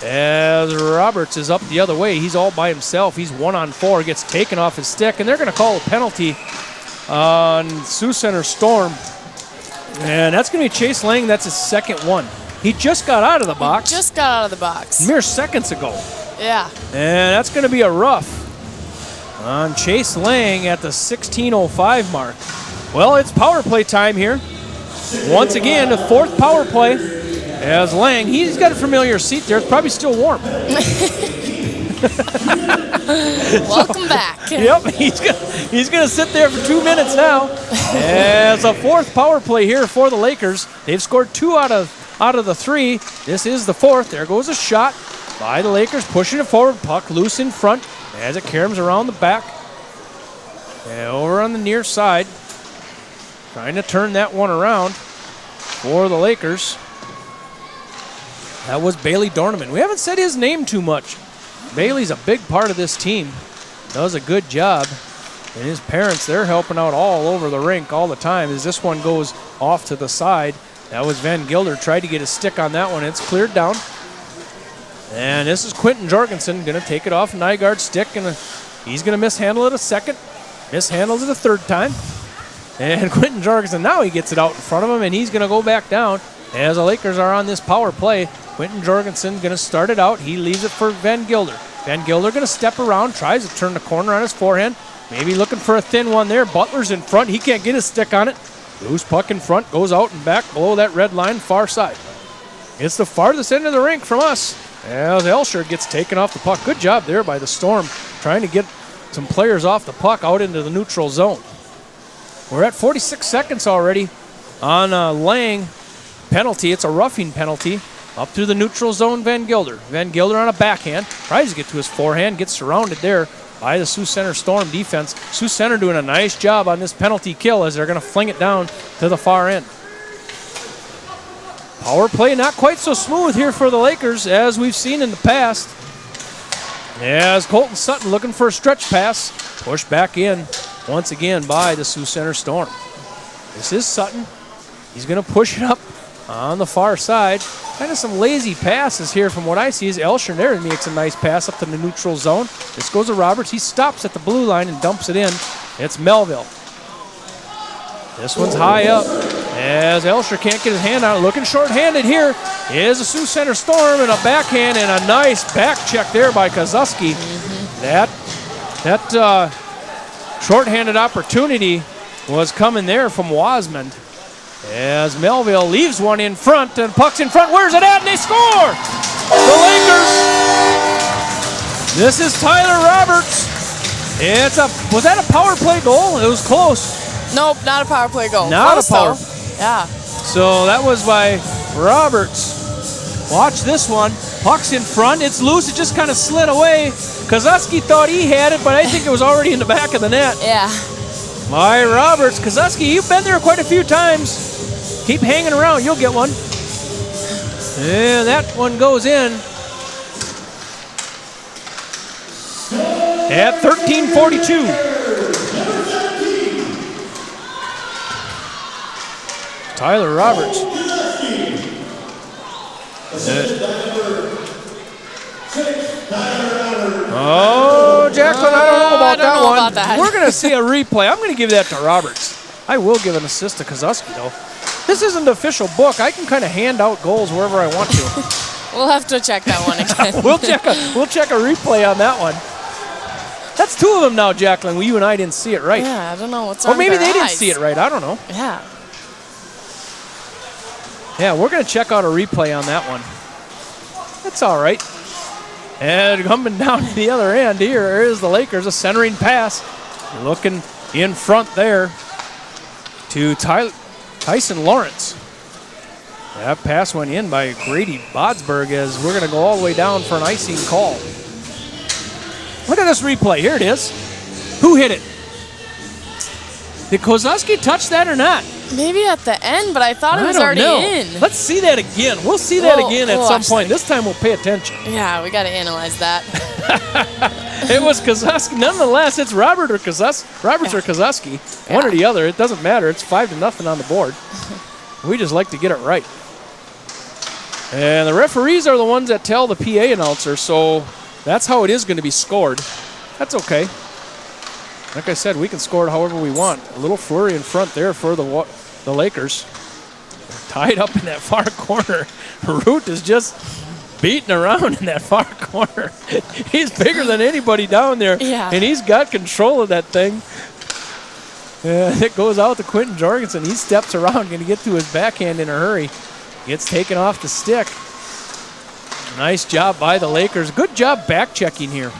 As Roberts is up the other way. He's all by himself. He's 1-on-4. Gets taken off his stick, and they're going to call a penalty on Sioux Center Storm. And that's going to be Chase Lang. That's his second one. He just got out of the box. Mere seconds ago. Yeah. And that's going to be a rough on Chase Lang at the 16:05 mark. Well, it's power play time here. Once again, the fourth power play as Lang. He's got a familiar seat there. It's probably still warm. Welcome back. Yep, he's gonna sit there for 2 minutes now. As a fourth power play here for the Lakers. They've scored 2 out of the 3. This is the fourth. There goes a shot by the Lakers, pushing it forward. Puck loose in front as it caroms around the back. And over on the near side, trying to turn that one around for the Lakers. That was Bailey Dorneman. We haven't said his name too much. Bailey's a big part of this team. Does a good job. And his parents, they're helping out all over the rink all the time as this one goes off to the side. That was Van Gilder. Tried to get a stick on that one. It's cleared down. And this is Quentin Jorgensen going to take it off Nygaard's stick, and he's going to mishandle it a second. Mishandles it a third time. And Quentin Jorgensen, now he gets it out in front of him, and he's going to go back down as the Lakers are on this power play. Quentin Jorgensen going to start it out. He leaves it for Van Gilder. Van Gilder going to step around, tries to turn the corner on his forehand. Maybe looking for a thin one there. Butler's in front. He can't get his stick on it. Loose puck in front, goes out and back below that red line, far side. It's the farthest end of the rink from us as Elsher gets taken off the puck. Good job there by the Storm, trying to get some players off the puck out into the neutral zone. We're at 46 seconds already on a Lang penalty. It's a roughing penalty. Up through the neutral zone, Van Gilder. Van Gilder on a backhand. Tries to get to his forehand. Gets surrounded there by the Sioux Center Storm defense. Sioux Center doing a nice job on this penalty kill as they're going to fling it down to the far end. Power play not quite so smooth here for the Lakers as we've seen in the past. As Colton Sutton looking for a stretch pass. Pushed back in once again by the Sioux Center Storm. This is Sutton. He's going to push it up on the far side. Kind of some lazy passes here from what I see is Elsher there makes a nice pass up to the neutral zone. This goes to Roberts. He stops at the blue line and dumps it in. It's Melville. This one's high up as Elsher can't get his hand on it. Looking short-handed here is a Sioux Center Storm and a backhand and a nice back check there by Kozuski. That short-handed opportunity was coming there from Wasmond. As Melville leaves one in front and puck's in front. Where's it at? And they score! The Lakers. This is Tyler Roberts. Was that a power play goal? It was close. Nope, not a power play goal. Not close, a power. Yeah. So that was by Roberts. Watch this one. Puck's in front. It's loose. It just kind of slid away. Kozuski thought he had it, but I think it was already in the back of the net. Yeah. My Roberts. Kozuski, you've been there quite a few times. Keep hanging around, you'll get one. And that one goes in at 13:42. Tyler Roberts. Oh, Jacqueline, I don't know about that one. About that. We're going to see a replay. I'm going to give that to Roberts. I will give an assist to Kozuski, though. This isn't the official book. I can kind of hand out goals wherever I want to. We'll have to check that one again. We'll check a replay on that one. That's 2 of them now, Jacqueline. Well, you and I didn't see it right. Yeah, I don't know what's on Or maybe their they didn't eyes. see it right. I don't know. Yeah. Yeah, we're going to check out a replay on that one. That's all right. And coming down to the other end here is the Lakers, a centering pass. Looking in front there to Tyson Lawrence. That pass went in by Grady Bodsberg as we're going to go all the way down for an icing call. Look at this replay. Here it is. Who hit it? Did Kozuski touch that or not? Maybe at the end, but I thought it was already in. Let's see that again. We'll see that again at some point. This time we'll pay attention. Yeah, we got to analyze that. It was Kozuski. Nonetheless, it's Roberts or Kozuski. One or the other. It doesn't matter. It's 5-0 on the board. We just like to get it right. And the referees are the ones that tell the PA announcer, so that's how it is going to be scored. That's okay. Like I said, we can score it however we want. A little flurry in front there for the Lakers. Tied up in that far corner. Root is just beating around in that far corner. He's bigger than anybody down there, and he's got control of that thing. It goes out to Quentin Jorgensen. He steps around, going to get to his backhand in a hurry. Gets taken off the stick. Nice job by the Lakers. Good job back-checking here.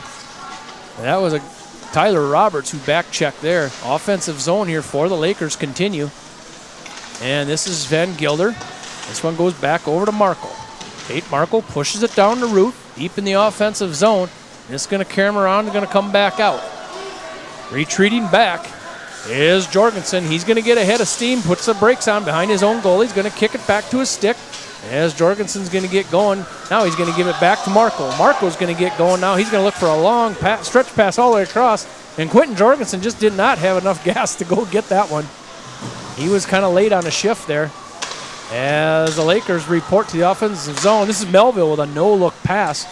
That was a Tyler Roberts who back-checked there. Offensive zone here for the Lakers continue. And this is Van Gilder. This one goes back over to Markle. Tate Markle pushes it down to Root, deep in the offensive zone. It's going to carry him around and going to come back out. Retreating back is Jorgensen. He's going to get ahead of steam, puts the brakes on behind his own goal. He's going to kick it back to his stick. As Jorgensen's going to get going, now he's going to give it back to Markle. Markle's going to get going now. He's going to look for a long stretch pass all the way across. And Quentin Jorgensen just did not have enough gas to go get that one. He was kind of late on the shift there. As the Lakers report to the offensive zone, this is Melville with a no-look pass.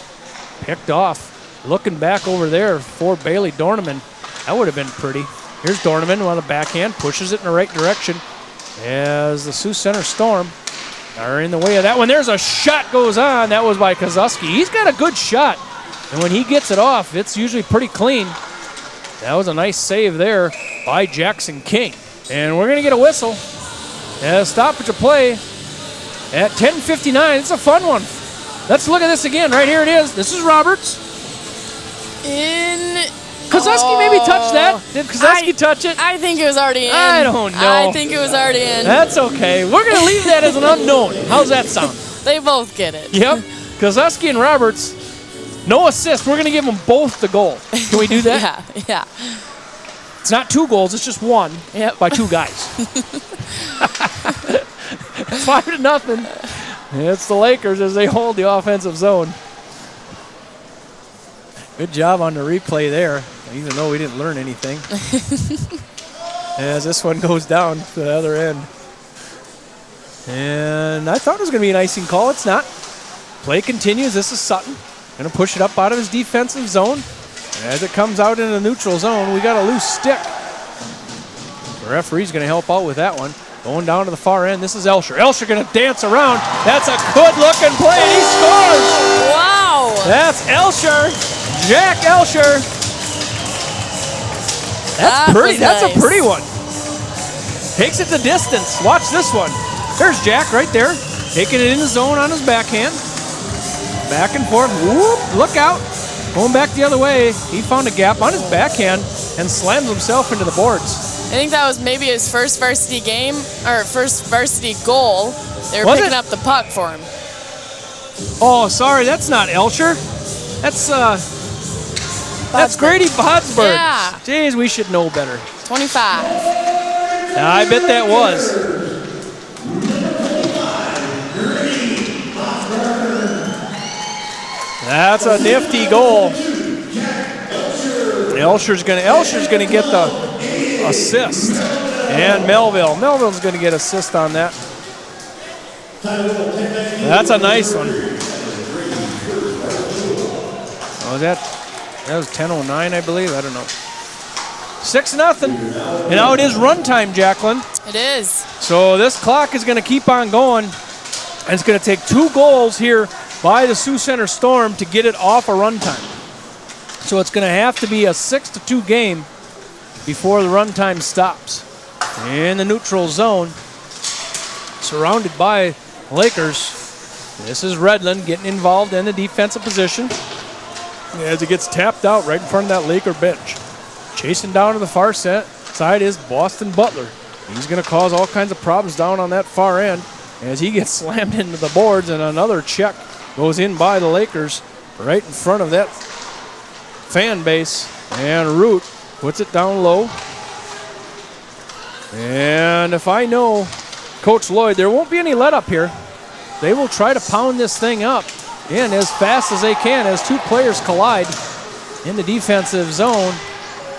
Picked off. Looking back over there for Bailey Dorneman. That would have been pretty. Here's Dorneman on the backhand, pushes it in the right direction. As the Sioux Center Storm are in the way of that one. There's a shot goes on. That was by Kozuski. He's got a good shot. And when he gets it off, it's usually pretty clean. That was a nice save there by Jackson King. And we're going to get a whistle. Stoppage of play at 10:59. It's a fun one. Let's look at this again. Right here it is. This is Roberts. Kozuski maybe touched that. Did Kozuski touch it? I think it was already in. I don't know. I think it was already in. That's okay. We're going to leave that as an unknown. How's that sound? They both get it. Yep. Kozuski and Roberts, no assist. We're going to give them both the goal. Can we do that? Yeah. It's not 2 goals. It's just 1 by 2 guys. 5-0. It's the Lakers as they hold the offensive zone. Good job on the replay there, even though we didn't learn anything. As this one goes down to the other end. And I thought it was going to be an icing call. It's not. Play continues. This is Sutton. Going to push it up out of his defensive zone. As it comes out in the neutral zone, we got a loose stick. The referee's going to help out with that one. Going down to the far end, this is Elsher. Elsher going to dance around. That's a good-looking play, and he scores! Wow! That's Elsher. Jack Elsher. That's pretty. That's a pretty one. Takes it the distance. Watch this one. There's Jack right there. Taking it in the zone on his backhand. Back and forth. Whoop, look out. Going back the other way. He found a gap on his backhand and slams himself into the boards. I think that was maybe his first varsity game, or first varsity goal. They were picking up the puck for him. Oh, sorry, that's not Elsher. That's Grady Bodsberg. Yeah. Jeez, we should know better. 25. I bet that was. That's a nifty goal. Elsher's gonna get the assist. And Melville's gonna get assist on that. That's a nice one. Oh, that was 10:09, I believe. I don't know. 6-0. And now it is run time, Jacqueline. It is. So this clock is going to keep on going. And it's going to take 2 goals here by the Sioux Center Storm to get it off a run time. So it's going to have to be a 6-2 game before the run time stops. In the neutral zone, surrounded by Lakers. This is Redland getting involved in the defensive position as it gets tapped out right in front of that Laker bench. Chasing down to the far side is Boston Butler. He's going to cause all kinds of problems down on that far end as he gets slammed into the boards, and another check goes in by the Lakers right in front of that fan base. And Root puts it down low. And if I know Coach Lloyd, there won't be any let up here. They will try to pound this thing up in as fast as they can as two players collide in the defensive zone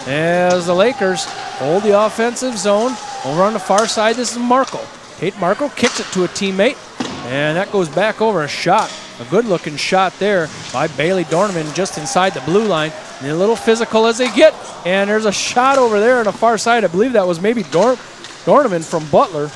as the Lakers hold the offensive zone. Over on the far side, this is Markle. Tate Markle kicks it to a teammate, and that goes back over a shot. A good-looking shot there by Bailey Dorneman just inside the blue line. And a little physical as they get, and there's a shot over there on the far side. I believe that was maybe Dorneman from Butler.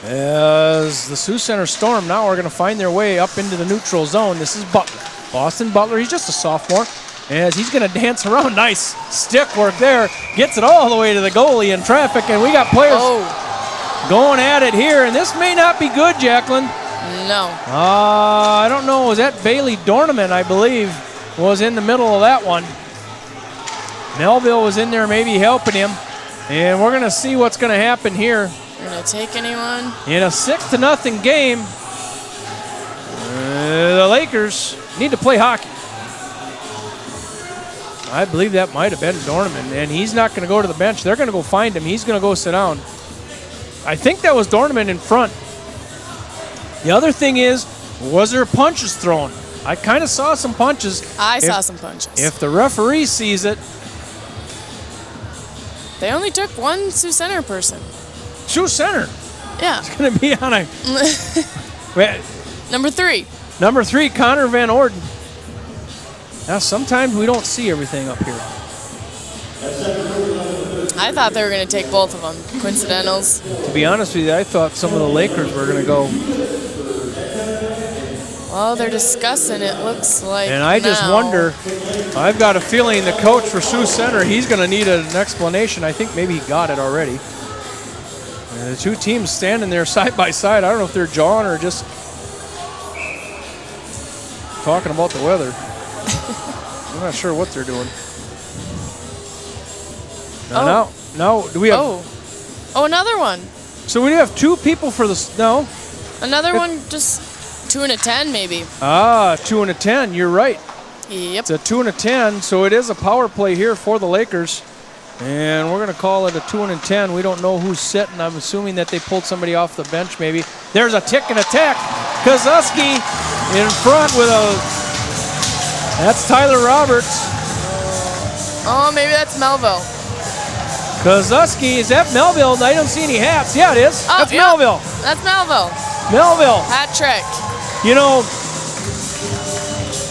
As the Sioux Center Storm now are going to find their way up into the neutral zone. This is Butler. Boston Butler, he's just a sophomore. As he's going to dance around. Nice stick work there. Gets it all the way to the goalie in traffic, and we got players going at it here. And this may not be good, Jacqueline. No. I don't know. Was that Bailey Dorneman, I believe, was in the middle of that one. Melville was in there maybe helping him. And we're going to see what's going to happen here. You're going to take anyone? In a 6-0 game, the Lakers need to play hockey. I believe that might have been Dorneman, and he's not going to go to the bench. They're going to go find him. He's going to go sit down. I think that was Dorneman in front. The other thing is, was there punches thrown? I kind of saw some punches. I saw some punches. If the referee sees it. They only took one Sioux Center person. Sioux Center? Yeah. It's going to be on a... Number 3. Number 3, Connor Van Orden. Now, sometimes we don't see everything up here. I thought they were going to take both of them. Coincidentals. To be honest with you, I thought some of the Lakers were going to go. Well, they're discussing it, looks like. And I just wonder, I've got a feeling the coach for Sioux Center, he's going to need an explanation. I think maybe he got it already. And the two teams standing there side by side. I don't know if they're jawing or just talking about the weather. I'm not sure what they're doing. Now, do we have... Oh, another one. So we have 2 people for the... No. Another one, just 2 and a 10, maybe. 2 and a 10. You're right. Yep. It's a 2 and a 10, so it is a power play here for the Lakers. And we're going to call it a 2 and a 10. We don't know who's sitting. I'm assuming that they pulled somebody off the bench, maybe. There's a tick and attack. Kozuski in front with a... That's Tyler Roberts. Oh, maybe that's Melville. Kozuski, is that Melville? I don't see any hats. Yeah, it is. Oh, that's Melville. That's Melville. Melville. Hat trick. You know,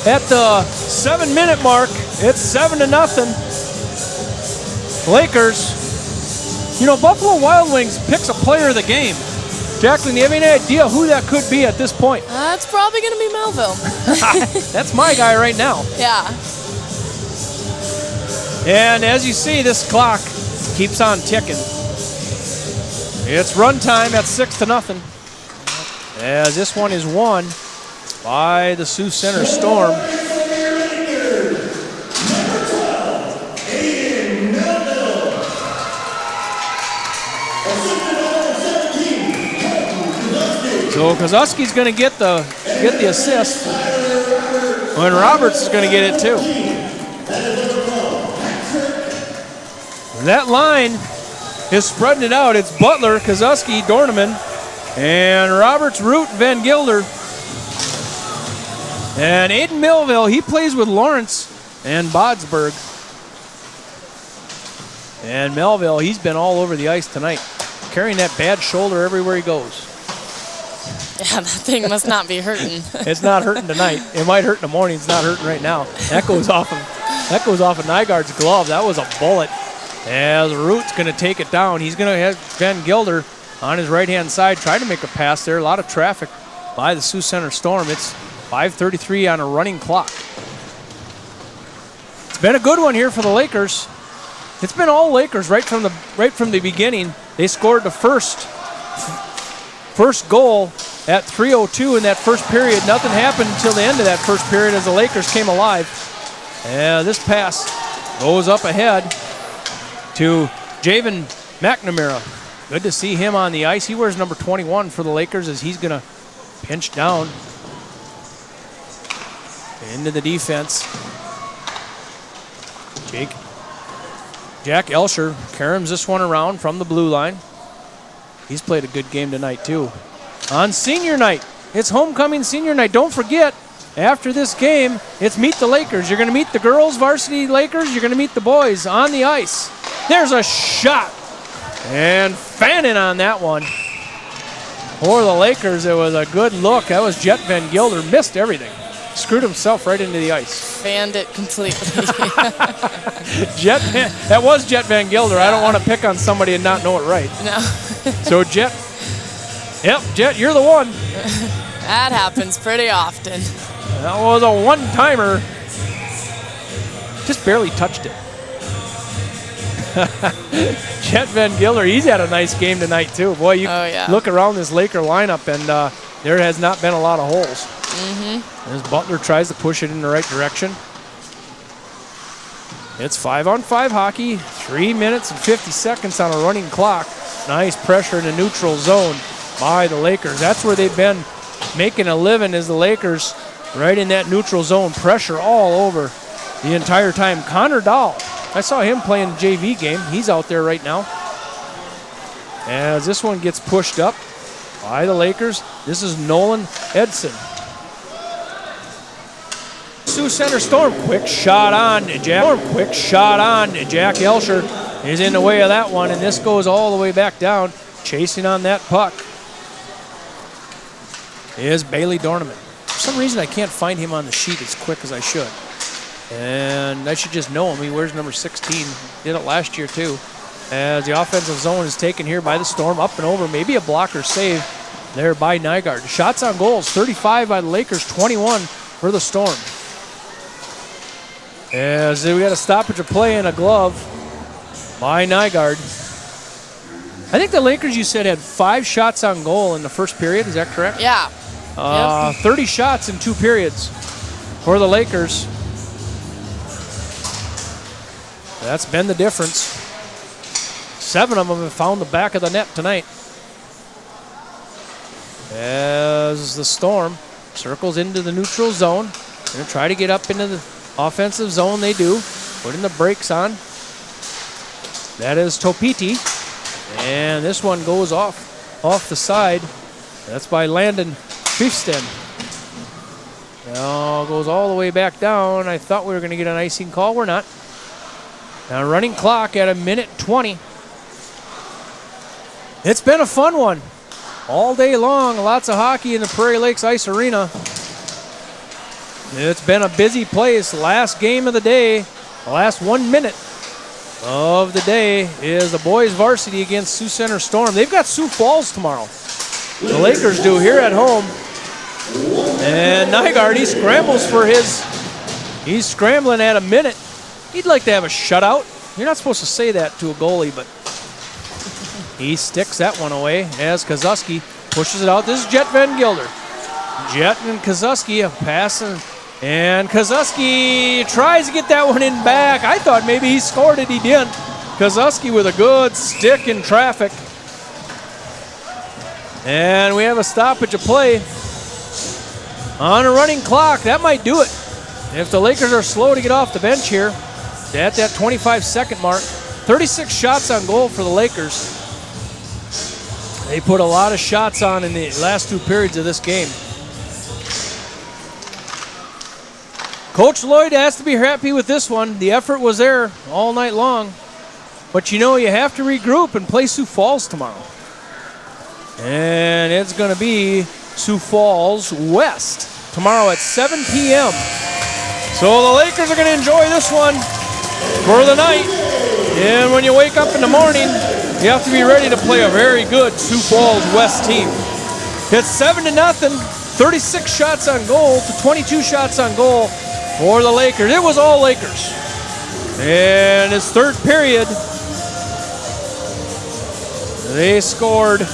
at the 7-minute mark, it's 7-0. Lakers. You know, Buffalo Wild Wings picks a player of the game. Jacqueline, do you have any idea who that could be at this point? That's probably going to be Melville. That's my guy right now. Yeah. And as you see, this clock keeps on ticking. It's run time at 6-0. As this one is won by the Sioux Center Storm. So Kozuski's going to get the assist, when Roberts is going to get it too. That line is spreading it out. It's Butler, Kozuski, Dorneman, and Roberts, Root, Van Gilder. And Aiden Melville, he plays with Lawrence and Bodsberg. And Melville, he's been all over the ice tonight, carrying that bad shoulder everywhere he goes. Yeah, that thing must not be hurting. It's not hurting tonight. It might hurt in the morning. It's not hurting right now. That goes off of Nygaard's glove. That was a bullet. As Root's going to take it down. He's going to have Van Gilder on his right-hand side, try to make a pass there. A lot of traffic by the Sioux Center Storm. It's 5:33 on a running clock. It's been a good one here for the Lakers. It's been all Lakers right from the beginning. They scored the first goal at 3:02 in that first period. Nothing happened until the end of that first period as the Lakers came alive. This pass goes up ahead to Javen McNamara. Good to see him on the ice. He wears number 21 for the Lakers as he's going to pinch down into the defense. Jack Elsher caroms this one around from the blue line. He's played a good game tonight, too. On senior night, it's homecoming senior night. Don't forget, after this game, it's Meet the Lakers. You're going to meet the girls, varsity Lakers. You're going to meet the boys on the ice. There's a shot. And fanning on that one. For the Lakers, it was a good look. That was Jet Van Gilder. Missed everything. Screwed himself right into the ice. Fanned it completely. That was Jet Van Gilder. I don't want to pick on somebody and not know it right. No. So Jet, Jet, you're the one. That happens pretty often. That was a one-timer. Just barely touched it. Jet Van Gilder, he's had a nice game tonight too. Boy, you look around this Laker lineup and there has not been a lot of holes. As Butler tries to push it in the right direction. It's 5-on-5 hockey, 3 minutes and 50 seconds on a running clock. Nice pressure in the neutral zone by the Lakers. That's where they've been making a living, is the Lakers right in that neutral zone. Pressure all over the entire time. Connor Dahl, I saw him playing the JV game. He's out there right now. As this one gets pushed up by the Lakers, this is Nolan Edson. Sioux Center Storm, quick shot on Jack. Jack Elsher is in the way of that one, and this goes all the way back down. Chasing on that puck is Bailey Dorneman. For some reason, I can't find him on the sheet as quick as I should. And I should just know him. He wears number 16. Did it last year, too. As the offensive zone is taken here by the Storm. Up and over. Maybe a blocker save there by Nygaard. Shots on goals. 35 by the Lakers. 21 for the Storm. As we got a stoppage of play and a glove by Nygaard. I think the Lakers, you said, had 5 shots on goal in the first period. Is that correct? Yeah. 30 shots in 2 periods for the Lakers. That's been the difference. 7 of them have found the back of the net tonight. As the Storm circles into the neutral zone. Going to try to get up into the offensive zone. They do. Putting the brakes on. That is Topiti. And this one goes off the side. That's by Landon Triefsten. Now goes all the way back down. I thought we were going to get an icing call. We're not. Now running clock at 1:20. It's been a fun one. All day long. Lots of hockey in the Prairie Lakes Ice Arena. It's been a busy place. Last game of the day, the last 1 minute of the day is the boys varsity against Sioux Center Storm. They've got Sioux Falls tomorrow. The Lakers do here at home. And Nygaard, he scrambles for his, he's scrambling at 1 minute. He'd like to have a shutout. You're not supposed to say that to a goalie, but he sticks that one away as Kozuski pushes it out. This is Jet Van Gilder. Jet and Kozuski passing. And Kozuski tries to get that one in back. I thought maybe he scored it. He didn't. Kozuski with a good stick in traffic. And we have a stoppage of play on a running clock. That might do it. If the Lakers are slow to get off the bench here at that 25-second mark. 36 shots on goal for the Lakers. They put a lot of shots on in the last 2 periods of this game. Coach Lloyd has to be happy with this one. The effort was there all night long. But you know, you have to regroup and play Sioux Falls tomorrow. And it's going to be Sioux Falls West tomorrow at 7 p.m. So the Lakers are going to enjoy this one for the night. And when you wake up in the morning, you have to be ready to play a very good Sioux Falls West team. It's 7-0, 36 shots on goal to 22 shots on goal for the Lakers. It was all Lakers. And his third period, they scored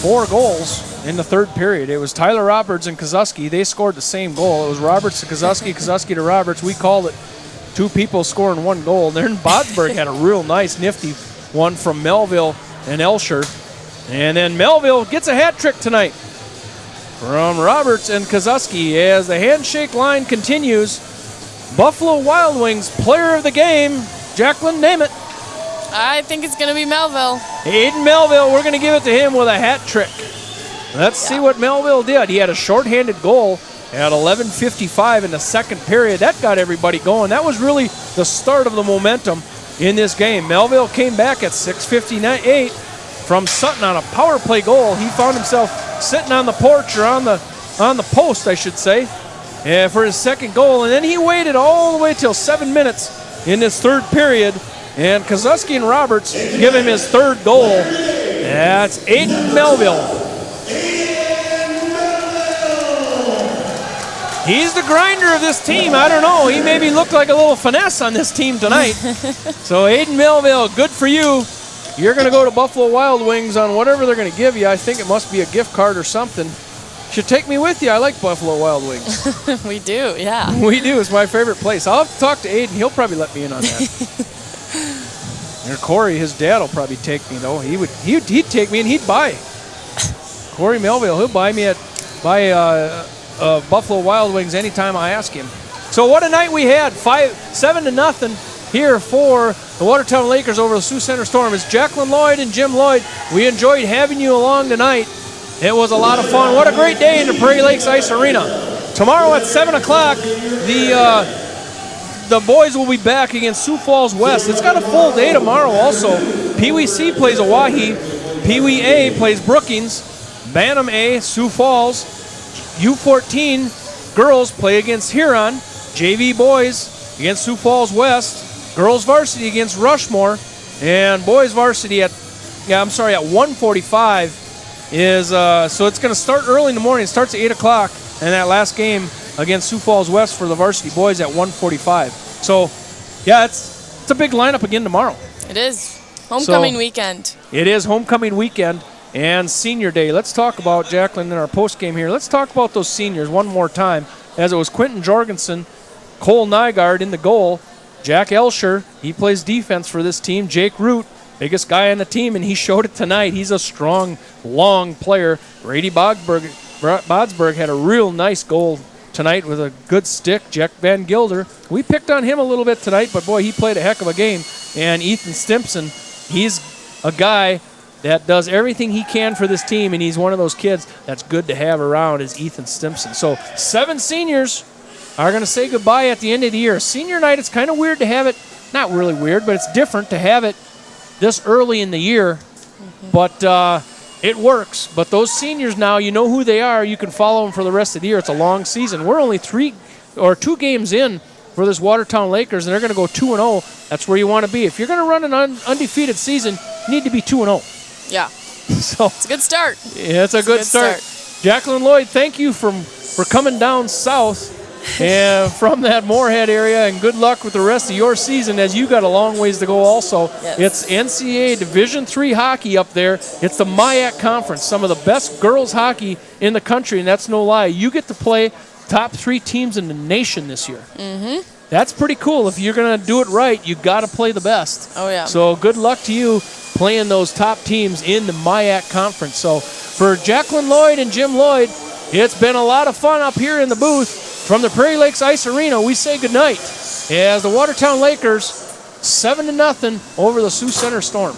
4 goals in the third period. It was Tyler Roberts and Kozuski. They scored the same goal. It was Roberts to Kozuski, Kozuski to Roberts. We called it 2 people scoring 1 goal. Then Botsberg had a real nice, nifty one from Melville and Elsher. And then Melville gets a hat trick tonight from Roberts and Kozuski as the handshake line continues. Buffalo Wild Wings player of the game Jacqueline, name it. I think it's going to be Melville. Aiden Melville, we're going to give it to him with a hat trick. Let's see what Melville did. He had a shorthanded goal at 11:55 in the second period. That got everybody going. That was really the start of the momentum in this game. Melville came back at 6:58 from Sutton on a power play goal. He found himself sitting on the porch, or on the post, I should say, for his second goal. And then he waited all the way till 7 minutes in this third period. And Kozuski and Roberts give him his third goal. That's Aiden Melville. He's the grinder of this team. I don't know. He maybe looked like a little finesse on this team tonight. So Aiden Melville, good for you. You're going to go to Buffalo Wild Wings on whatever they're going to give you. I think it must be a gift card or something. Should take me with you. I like Buffalo Wild Wings. We do, yeah. We do. It's my favorite place. I'll have to talk to Aiden. He'll probably let me in on that. And Corey, his dad, will probably take me, though. He'd take me and he'd buy. Corey Melville, he'll buy me Buffalo Wild Wings anytime I ask him. So what a night we had. 7-0 here for the Watertown Lakers over the Sioux Center Storm. It's Jacqueline Lloyd and Jim Lloyd. We enjoyed having you along tonight. It was a lot of fun. What a great day in the Prairie Lakes Ice Arena. Tomorrow at 7 o'clock, the boys will be back against Sioux Falls West. It's got a full day tomorrow also. Pee Wee C plays Oahe. Pee Wee A plays Brookings. Bantam A, Sioux Falls. U14 girls play against Huron. JV boys against Sioux Falls West. Girls varsity against Rushmore. And boys varsity at 1:45 is, so it's going to start early in the morning. It starts at 8 o'clock. And that last game against Sioux Falls West for the varsity boys at 1:45. So, yeah, it's a big lineup again tomorrow. It is. Homecoming weekend. It is homecoming weekend and senior day. Let's talk about, Jacqueline, in our post game here. Let's talk about those seniors one more time, as it was Quentin Jorgensen, Cole Nygaard in the goal, Jack Elsher, he plays defense for this team, Jake Root, biggest guy on the team, and he showed it tonight. He's a strong, long player. Brady Bodsberg had a real nice goal tonight with a good stick. Jack Van Gilder, we picked on him a little bit tonight, but boy, he played a heck of a game. And Ethan Stimpson, he's a guy that does everything he can for this team, and he's one of those kids that's good to have around, is Ethan Stimpson. So 7 seniors are going to say goodbye at the end of the year. Senior night, it's kind of weird to have it, not really weird, but it's different to have it this early in the year. But it works. But those seniors now, you know who they are. You can follow them for the rest of the year. It's a long season. We're only 2 games in for this Watertown Lakers, and they're going to go 2-0. That's where you want to be. If you're going to run an undefeated season, you need to be 2-0. Yeah. So it's a good start. Yeah, it's a good start. Jacqueline Lloyd, thank you for coming down south and from that Moorhead area, and good luck with the rest of your season, as you got a long ways to go also. Yes. It's NCAA Division III hockey up there. It's the MIAC Conference, some of the best girls hockey in the country, and that's no lie. You get to play top 3 teams in the nation this year. Mm-hmm. That's pretty cool. If you're going to do it right, you got to play the best. Oh, yeah. So good luck to you playing those top teams in the MIAC Conference. So for Jacqueline Lloyd and Jim Lloyd, it's been a lot of fun up here in the booth. From the Prairie Lakes Ice Arena, we say goodnight as the Watertown Lakers 7-0 over the Sioux Center Storm.